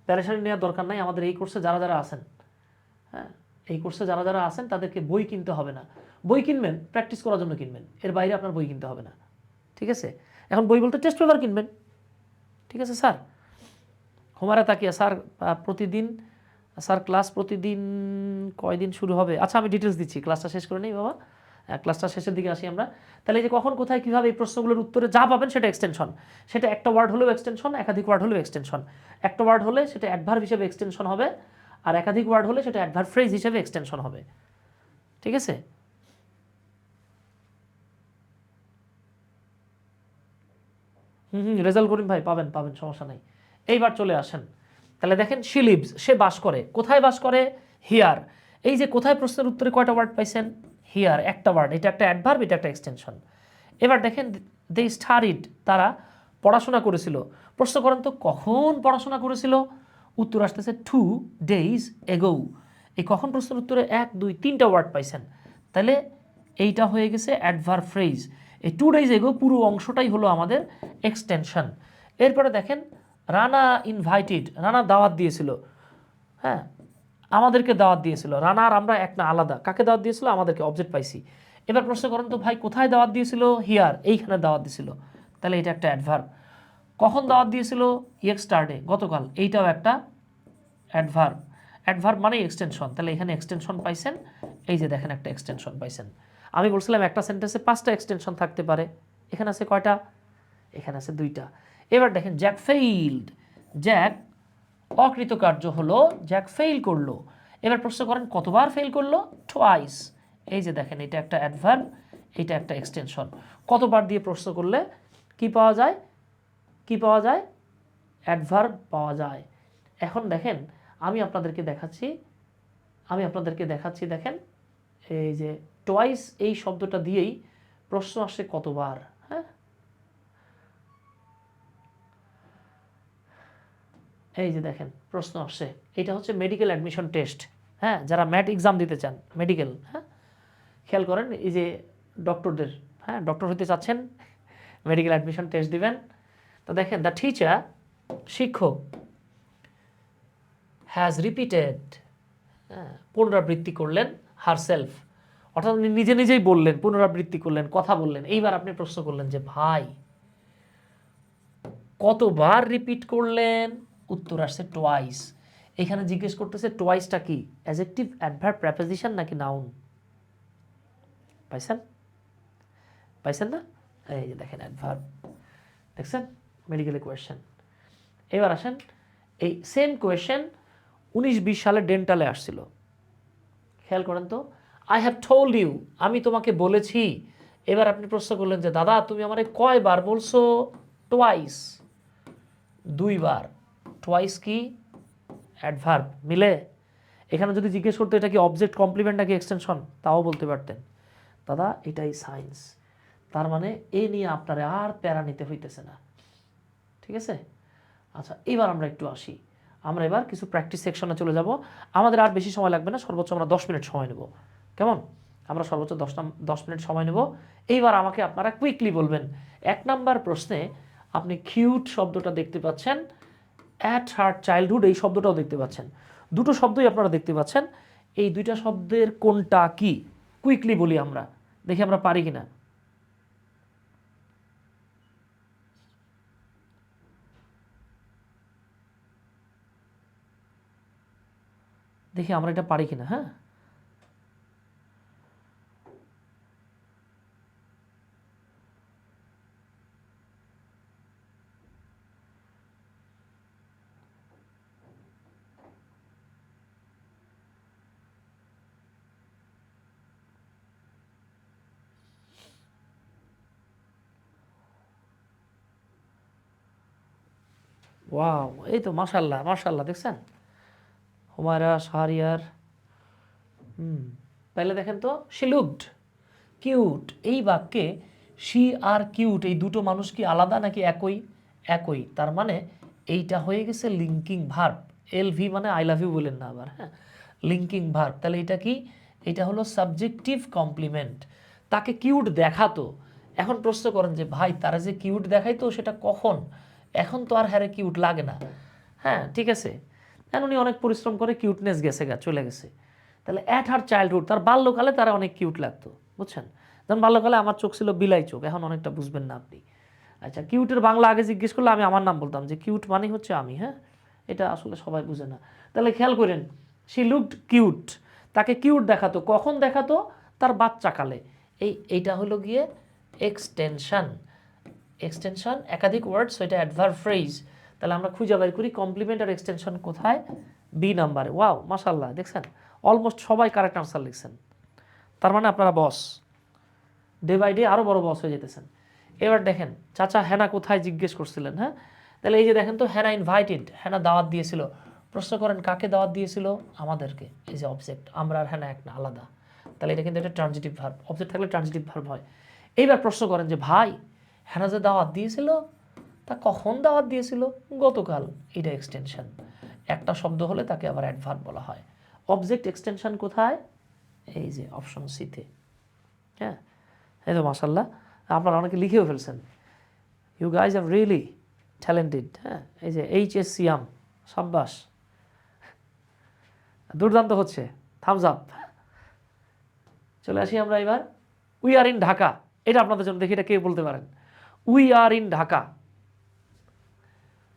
প্যারেশানি নেওয়ার দরকার নাই। আমাদের এই কোর্সে যারা যারা আছেন, হ্যাঁ, এই কোর্সে যারা যারা আছেন তাদেরকে বই কিনতে হবে না। বই কিনবেন প্র্যাকটিস করার জন্য কিনবেন, এর বাইরে আপনার বই কিনতে হবে না। ঠিক আছে, এখন বই বলতে টেস্ট পেপার কিনবেন। ঠিক আছে স্যার, হুমারা তাকিয়া স্যার প্রতিদিন, স্যার ক্লাস প্রতিদিন কয়দিন শুরু হবে? আচ্ছা আমি ডিটেলস দিচ্ছি, ক্লাসটা শেষ করে নেই বাবা, ক্লাসটা শেষের দিকে আসি আমরা। তাহলে এই যে কখন কোথায় কীভাবে এই প্রশ্নগুলোর উত্তরে যা পাবেন সেটা এক্সটেনশন। সেটা একটা ওয়ার্ড হলেও এক্সটেনশন, একাধিক ওয়ার্ড হলেও এক্সটেনশন। একটা ওয়ার্ড হলে সেটা অ্যাডভার্ব হিসেবে এক্সটেনশন হবে, আর একাধিক ওয়ার্ড হলে সেটা অ্যাডভার্ব ফ্রেজ হিসেবে এক্সটেনশন হবে। ঠিক আছে, রেজাল্ট করিম ভাই পাবেন, পাবেন, সমস্যা নাই। এইবার চলে আসেন, তাহলে দেখেন শি লিভস, সে বাস করে। কোথায় বাস করে? হিয়ার। এই যে কোথায় প্রশ্নের উত্তরে কয়টা ওয়ার্ড পাইছেন? হিয়ার, একটা ওয়ার্ড, এটা একটা অ্যাডভার্ব, এটা একটা এক্সটেনশন। এবার দেখেন দে স্টাডিড, তারা পড়াশোনা করেছিল। প্রশ্ন করেন তো কখন পড়াশোনা করেছিল? উত্তর আসতেছে 2 days ago। এই কখন প্রশ্নের উত্তরে 1 2 3টা ওয়ার্ড পাইছেন, তাহলে এইটা হয়ে গেছে অ্যাডভার্ব ফ্রেজ। এই 2 days ago পুরো অংশটাই হলো আমাদের এক্সটেনশন। এরপরে দেখেন রানা ইনভাইটেড, রানা দাওয়াত দিয়েছিল। হ্যাঁ, আমাদেরকে দাওয়াত দিয়েছিল। রানা আর আমরা এক না, আলাদা। কাকে দাওয়াত দিয়েছিল? আমাদেরকে, অবজেক্ট পাইছি। এবার প্রশ্ন করেন তো ভাই কোথায় দাওয়াত দিয়েছিল? হিয়ার, এইখানে দাওয়াত দিয়েছিল, তাহলে এটা একটা অ্যাডভার্ব। কখন দাওয়াত দিয়েছিল? ইয়েস্টারডে, গতকাল, এইটাও একটা অ্যাডভার্ব। অ্যাডভার্ব মানে এক্সটেনশন, তাহলে এখানে এক্সটেনশন পাইছেন, এই যে দেখেন একটা এক্সটেনশন পাইছেন। আমি বলছিলাম একটা সেন্টেন্সে 5টা এক্সটেনশন থাকতে পারে, এখানে আছে কয়টা? এখানে আছে 2টা। এবার দেখেন জ্যাক ফেইল্ড, জ্যাক অকৃতকার্য হলো, জ্যাক ফেইল করলো। এবার প্রশ্ন করেন কতবার ফেল করলো? টুয়াইস। এই যে দেখেন এটা একটা অ্যাডভার্ব, এটা একটা এক্সটেনশন। কতবার দিয়ে প্রশ্ন করলে কি পাওয়া যায়? কি পাওয়া যায়? অ্যাডভার্ব পাওয়া যায়। এখন দেখেন আমি আপনাদেরকে দেখাচ্ছি, দেখেন এই যে টুয়াইস এই শব্দটা দিয়েই প্রশ্ন আসে কতবার। হ্যাঁ, এই যে দেখেন প্রশ্ন আসছে, এটা হচ্ছে মেডিকেল অ্যাডমিশন টেস্ট। হ্যাঁ, যারা ম্যাট এক্সাম দিতে চান মেডিকেল, হ্যাঁ খেয়াল করেন, এই যে ডক্টরদের, হ্যাঁ ডক্টর হতে চাচ্ছেন, মেডিকেল অ্যাডমিশন টেস্ট দিবেন। তো দেখেন দ্য টিচার, শিক্ষক, হ্যাজ রিপিটেড, পুনরাবৃত্তি করলেন, হারসেলফ, অর্থাৎ উনি নিজে নিজেই বললেন, পুনরাবৃত্তি করলেন, কথা বললেন। এইবার আপনি প্রশ্ন করলেন যে ভাই কতবার রিপিট করলেন? উত্তর আসছে টোয়াইস। এখানে জিজ্ঞেস করতেছে টোয়াইসটা কি, অ্যাডজেক্টিভ, অ্যাডভার্ব, প্রেপোজিশন নাকি নাউন? পাইছেন? পাইছেন না? এই যে দেখেন অ্যাডভার্ব, দেখছেন মেডিকেলের কোয়েশ্চেন। এবার আসেন, এই সেম কোয়েশ্চেন 19-20 সালে ডেন্টালে আসছিল। খেয়াল করেন তো, আই হ্যাভ টোল্ড ইউ, আমি তোমাকে বলেছি। এবার আপনি প্রশ্ন করলেন যে দাদা তুমি আমারে কয়বার বলছো? টোয়াইস, 2 বার। টোয়াইস কি? অ্যাডভার্ব। মিলে? এখানে যদি জিজ্ঞেস করতো এটা কি অবজেক্ট, কমপ্লিমেন্ট নাকি এক্সটেনশন, তাও বলতে পারতেন। দাদা এটাই সায়েন্স। তার মানে এ নিয়ে আপনারা আর প্যারা নিতে হইতেছে না, ঠিক আছে? আচ্ছা, এবার আমরা একটু আসি, আমরা এবার কিছু প্র্যাকটিস সেকশনে চলে যাব। আমাদের আর বেশি সময় লাগবে না, সর্বোচ্চ আমরা 10 মিনিট সময় নেব। কেমন? আমরা সর্বোচ্চ 10 মিনিট সময় নেব। এইবার আমাকে আপনারা কুইকলি বলবেন, 1 নাম্বার প্রশ্নে আপনি কিউট শব্দটা দেখতে পাচ্ছেন, অ্যাট হার চাইল্ডহুড এই শব্দটাও দেখতে পাচ্ছেন। দুটো শব্দই আপনারা দেখতে পাচ্ছেন। এই দুইটা শব্দের কোনটা কি? কুইকলি বলি আমরা, দেখি আমরা পারি কিনা। দেখি আমরা এটা পারি কিনা। হ্যাঁ, ওয়াও, এই তো মাশাল্লাহ মাশাল্লাহ, দেখছেন হুমায়রা শাহরিয়ার। তাহলে দেখেন তো, শি লুকড কিউট, এই বাক্যে শি আর কিউট এই দুটো মানুষ কি আলাদা নাকি একই? একই। তার মানে এইটা হয়ে গেছে লিঙ্কিং ভার্ব। এলভি মানে আই লাভ ইউ বলেন না আবার, হ্যাঁ, লিঙ্কিং ভার্ব। তাহলে এটা কি? এটা হলো সাবজেক্টিভ কমপ্লিমেন্ট। তাকে কিউট দেখাতো। এখন প্রশ্ন করেন যে ভাই তারা যে কিউট দেখাইতো সেটা কখন? এখন তো আর হ্যারে কিউট লাগে না। হ্যাঁ ঠিক আছে, এখন উনি অনেক পরিশ্রম করে কিউটনেস গেছে চলে গেছে। তাহলে অ্যাট হার চাইল্ডহুড, তার বাল্যকালে তারা অনেক কিউট লাগতো, বুঝছেন? যেমন বাল্যকালে আমার চোখ ছিল বিলাই চোখ, এখন অনেকটা বুঝবেন না আপনি। আচ্ছা, কিউটের বাংলা আগে জিজ্ঞেস করলে আমি আমার নাম বলতাম, যে কিউট মানে হচ্ছে আমি। হ্যাঁ, এটা আসলে সবাই বুঝে না। তাহলে খেয়াল করেন, শি লুকড কিউট, তাকে কিউট দেখাতো, কখন দেখাতো? তার বাচ্চাকালে। এইটা হলো গিয়ে এক্সটেনশন। এক্সটেনশন একাধিক ওয়ার্ডস, এটা অ্যাডভার্ব ফ্রেজ। তাহলে আমরা খুঁজে বের করি কমপ্লিমেন্ট আর এক্সটেনশন কোথায়। বি নাম্বারে। ওয়াও মাশাল্লাহ, দেখছেন অলমোস্ট সবাই কারেক্ট আনসার লিখছেন। তার মানে আপনারা বস, ডে বাই ডে আরও বড় বস হয়ে যেতেছেন। এবার দেখেন চাচা হেনা কোথায় জিজ্ঞেস করছিলেন। হ্যাঁ, তাহলে এই যে দেখেন তো, হেনা ইনভাইটেড, হেনা দাওয়াত দিয়েছিল। প্রশ্ন করেন কাকে দাওয়াত দিয়েছিল? আমাদেরকে। এই যে অবজেক্ট, আমরা আর হেনা এক না, আলাদা। তাহলে এটা কিন্তু একটা ট্রানজিটিভ ভার্ব, অবজেক্ট থাকলে ট্রানজিটিভ ভার্ব হয়। এইবার প্রশ্ন করেন যে ভাই হেনা যে দাওয়াত দিয়েছিল তা কখন দাওয়াত দিয়েছিল? গতকাল। এটা এক্সটেনশন। একটা শব্দ হলে তাকে আবার অ্যাডভার্ব বলা হয়। অবজেক্ট এক্সটেনশন কোথায়? এই যে অপশন সিতে। হ্যাঁ, এই তো মাশাল্লাহ, আপনারা অনেকে লিখেও ফেলছেন। You guys are really talented. হ্যাঁ, এই যে এইচএস সিয়াম, সাব্বাস, দুর্দান্ত হচ্ছে, থামস আপ। চলে আসি আমরা এবার, উই আর ইন ঢাকা। এটা আপনাদের জন্য, দেখি এটা কে বলতে পারেন। We are in Dhaka,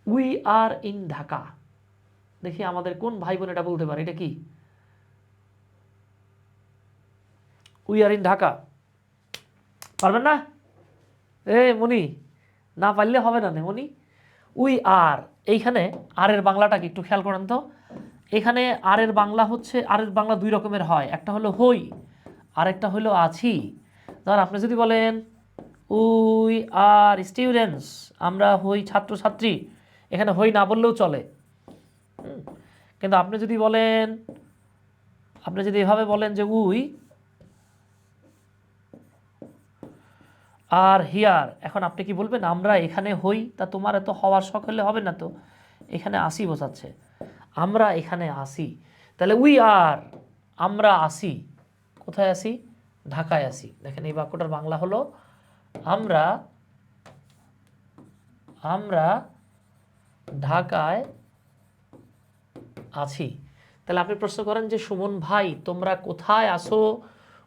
we are in Dhaka. দেখি আমাদের কোন ভাই বোন এটা বলতে পারে, এটা কি? উই আর ইন ঢাকা, পারবেন না? মনি, না পারলে হবে না মনি। উই আর, এইখানে আর এর বাংলাটা কি একটু খেয়াল করেন তো। এখানে আর এর বাংলা হচ্ছে, আর এর বাংলা দুই রকমের হয়, একটা হলো হই, আরেকটা হলো আছি। ধর আপনি যদি বলেন উই আর স্টুডেন্টস, আমরা হই ছাত্রছাত্রী, এখানে হই না বললেও চলে। কিন্তু আপনি যদি বলেন, আপনি যদি এভাবে বলেন যে উই আর হিয়ার, এখন আপনি কি বলবেন? আমরা এখানে হই, তা তোমার এত হওয়ার শখ হলে হবে না তো। এখানে আসি বোঝাচ্ছে, আমরা এখানে আসি। তাহলে উই আর, আমরা আসি, কোথায় আসি? ঢাকায় আসি। দেখেন এই বাক্যটার বাংলা হলো আমরা আমরা ঢাকায় আছি। তাহলে আপনি প্রশ্ন করেন যে সুমন ভাই তোমরা কোথায় আসো,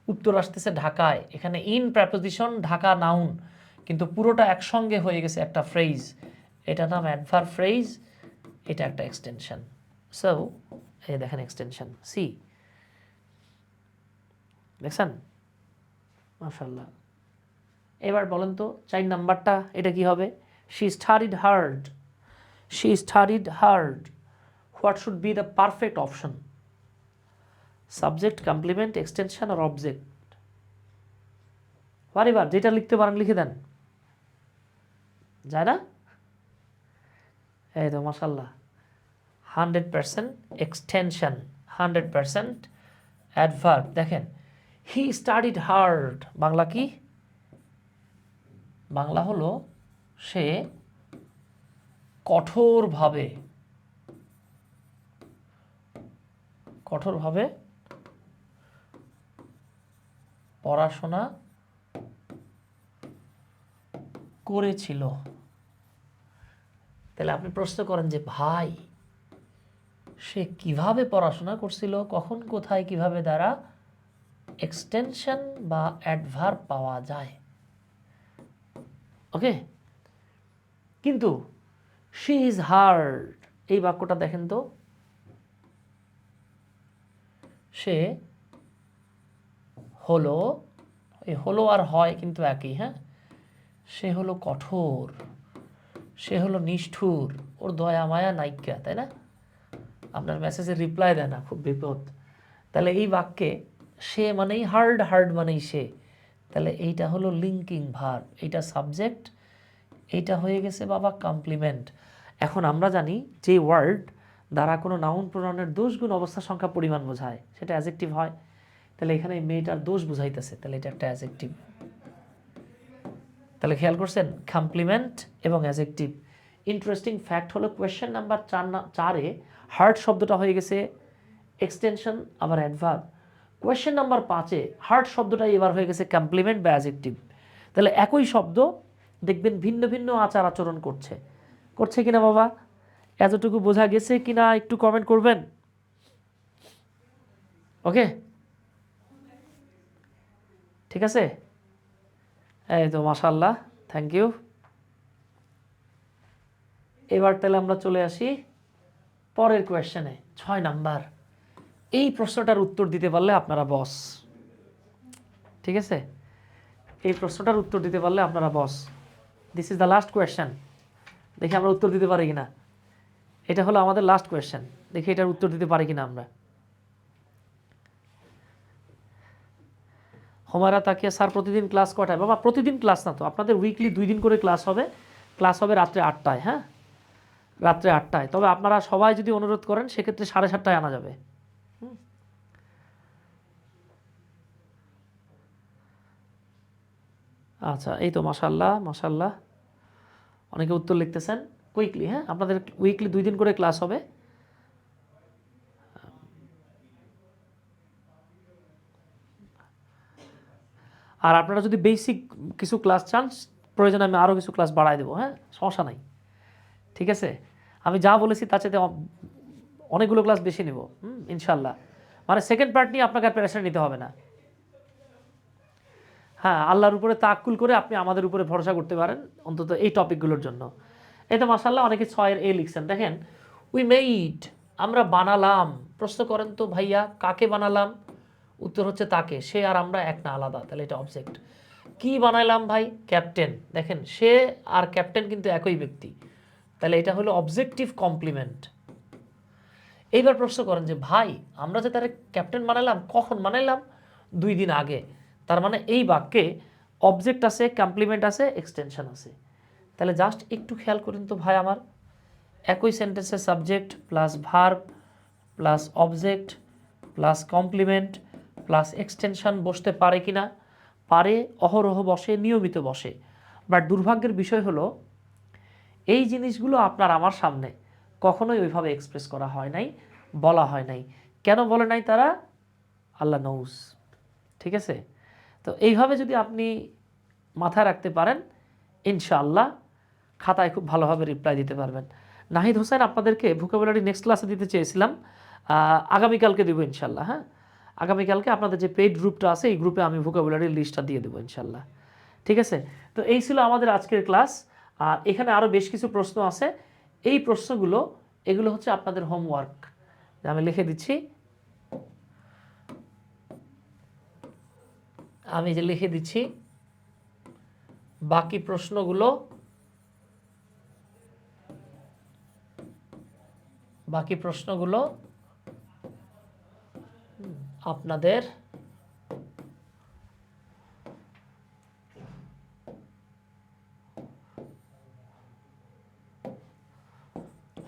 উত্তর আসতেছে ঢাকায়। এখানে ইন প্রেপোজিশন, ঢাকা নাউন, কিন্তু পুরোটা একসঙ্গে হয়ে গেছে একটা ফ্রেজ। এটা নাম অ্যাডভার্ব ফ্রেজ, এটা একটা এক্সটেনশন। সো এই দেখেন এক্সটেনশন সি, দেখছেন? মাশাআল্লাহ। এবার বলেন তো 4 নাম্বারটা এটা কি হবে? She studied hard, she studied hard. What should be the perfect option? Subject, complement, extension আর অবজেক্ট? এবার যেটা লিখতে পারেন লিখে দেন, যায় না? এই তো মাশাআল্লাহ, 100% এক্সটেনশন, 100% অ্যাডভার্ব। দেখেন হি স্টাডিড হার্ড, বাংলা কি? বাংলা হলো সে কঠোরভাবে, কঠোরভাবে পড়াশোনা করেছিল। তাহলে আপনি প্রশ্ন করেন যে ভাই সে কিভাবে পড়াশোনা করছিল, কখন, কোথায়, কিভাবে দ্বারা এক্সটেনশন বা অ্যাডভার্ব পাওয়া যায়। ওকে, কিন্তু শি ইজ হার্ড, এই বাক্যটা দেখেন তো, সে হলো, এই হলো আর হয় কিন্তু একই, হ্যাঁ? সে হলো কঠোর, সে হলো নিষ্ঠুর, ওর দয়া মায়া নাইকা, তাই না? আপনার মেসেজে রিপ্লাই দেয় না, খুব বিপদ। তাহলে এই বাক্যে সে মানেই হার্ড, হার্ড মানেই সে। তাহলে এইটা হলো লিঙ্কিং ভার্ব, এইটা সাবজেক্ট, এইটা হয়ে গেছে বাবা কমপ্লিমেন্ট। এখন আমরা জানি যে ওয়ার্ড দ্বারা কোনো নাউন প্রোনাউনের দোষ গুণ অবস্থা সংখ্যা পরিমাণ বোঝায় সেটা অ্যাজেক্টিভ হয়। তাহলে এখানে মেয়েটার দোষ বুঝাইতেছে, তাহলে এটা একটা অ্যাজেক্টিভ। তাহলে খেয়াল করছেন কমপ্লিমেন্ট এবং অ্যাজেক্টিভ। ইন্টারেস্টিং ফ্যাক্ট হলো কোয়েশ্চেন নাম্বার 4-এ হার্ড শব্দটা হয়ে গেছে এক্সটেনশন আবার অ্যাডভার্ব। কোয়েশ্চেন নাম্বার 5-এ হার্ড শব্দটা এবার হয়ে গেছে কমপ্লিমেন্ট বা অ্যাজেক্টিভ। তাহলে একই শব্দ দেখবেন ভিন্ন ভিন্ন আচার আচরণ করছে, করছে কিনা বাবা? এতটুকু বোঝা গেছে কিনা একটু কমেন্ট করবেন। ওকে, ঠিক আছে। এই তো মাশাআল্লাহ, থ্যাংক ইউ। এবার তাহলে আমরা চলে আসি পরের কোয়েশ্চেনে, 6 নাম্বার। এই প্রশ্নটার উত্তর দিতে পারলে আপনারা বস, ঠিক আছে? এই প্রশ্নটার উত্তর দিতে পারলে আপনারা boss. This is the last question, দেখি আমরা উত্তর দিতে পারি কিনা। এটা হলো আমাদের লাস্ট কোয়েশ্চেন, দেখি এটার উত্তর দিতে পারি কিনা আমরা। হোমায়রা তাকিয়া, স্যার প্রতিদিন ক্লাস কটায়? বাবা প্রতিদিন ক্লাস না তো, আপনাদের উইকলি 2 দিন করে ক্লাস হবে। ক্লাস হবে রাত্রে 8টায়, হ্যাঁ, রাত্রে 8টায়। তবে আপনারা সবাই যদি অনুরোধ করেন সেক্ষেত্রে 7:30টায় আনা যাবে। আচ্ছা, এই তো মাশাআল্লাহ মাশাআল্লাহ, অনেকে উত্তর লিখতেছেন কুইকলি। হ্যাঁ, আপনাদের উইকলি 2 দিন করে ক্লাস হবে। আর আপনারা যদি বেসিক কিছু ক্লাস চান, প্রয়োজনে আমি আরও কিছু ক্লাস বাড়াই দেবো, হ্যাঁ, সমস্যা নাই, ঠিক আছে? আমি যা বলেছি তার চাইতে অনেকগুলো ক্লাস বেশি নেব, ইনশাল্লাহ। মানে সেকেন্ড পার্ট নিয়ে আপনাকে আর প্রেশার নিতে হবে না। হ্যাঁ, আল্লাহর উপরে তাক্কুল করে আপনি আমাদের উপরে ভরসা করতে পারেন অন্তত এই টপিকগুলোর জন্য। এই তো মাশাআল্লাহ, অনেকে 6-এর লিখছেন। দেখেন উই মেইড, আমরা বানালাম। প্রশ্ন করেন তো ভাইয়া কাকে বানালাম? উত্তর হচ্ছে তাকে, সে আর আমরা এক না, আলাদা। তাহলে এটা অবজেক্ট। কি বানাইলাম ভাই? ক্যাপ্টেন। দেখেন সে আর ক্যাপ্টেন কিন্তু একই ব্যক্তি, তাহলে এটা হলো অবজেক্টিভ কমপ্লিমেন্ট। এইবার প্রশ্ন করেন যে ভাই আমরা যে তারা ক্যাপ্টেন বানাইলাম, কখন বানাইলাম? 2 দিন আগে। তার মানে এই বাক্যে অবজেক্ট আছে, কমপ্লিমেন্ট আছে, এক্সটেনশন আছে। তাহলে জাস্ট একটু খেয়াল করেন তো ভাই আমার, একই সেন্টেন্সে subject plus verb plus object plus complement plus extension বসতে পারে কি না? পারে, অহরহ বসে, নিয়মিত বসে। বাট দুর্ভাগ্যের বিষয় হলো এই জিনিসগুলো আপনার আমার সামনে কখনোই ওইভাবে এক্সপ্রেস করা হয় নাই, বলা হয় নাই। কেন বলে নাই তারা? আল্লাহ নউস, ঠিক আছে? তো এইভাবে যদি আপনি মাথায় রাখতে পারেন, ইনশাআল্লাহ খাতায় খুব ভালোভাবে রিপ্লাই দিতে পারবেন। নাহিদ হোসেন, আপনাদেরকে ভোকাবুলারি নেক্সট ক্লাসে দিতে চেয়েছিলাম, আগামীকালকে দেবো ইনশাল্লাহ। হ্যাঁ, আগামীকালকে আপনাদের যে পেইড গ্রুপটা আছে এই গ্রুপে আমি ভোকাবুলারির লিস্টটা দিয়ে দেবো ইনশাল্লাহ। ঠিক আছে, তো এই ছিল আমাদের আজকের ক্লাস। আর এখানে আরও বেশ কিছু প্রশ্ন আছে, এই প্রশ্নগুলো এগুলো হচ্ছে আপনাদের হোমওয়ার্ক। আমি লিখে দিচ্ছি, আমি যে লিখে দিচ্ছি বাকি প্রশ্নগুলো আপনাদের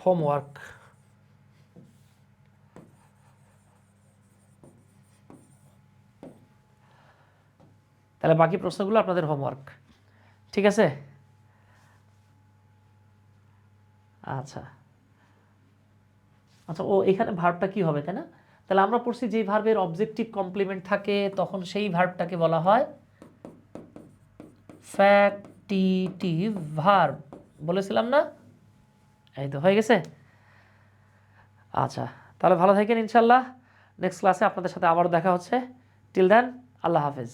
হোমওয়ার্ক। তাহলে বাকি প্রশ্নগুলো আপনাদের হোমওয়ার্ক, ঠিক আছে? আচ্ছা আচ্ছা, ও এখানে ভার্বটা কি হবে, তাই না? তাহলে আমরা পড়ছি যে ভার্বের অবজেক্টিভ কমপ্লিমেন্ট থাকে তখন সেই ভার্বটাকে বলা হয় ফ্যাক্টিটিভ ভার্ব, বলেছিলাম না? এই তো হয়ে গেছে। আচ্ছা, তাহলে ভালো থাকেন ইনশাল্লাহ। নেক্সট ক্লাসে আপনাদের সাথে আবারও দেখা হচ্ছে। টিল দেন, আল্লাহ হাফেজ।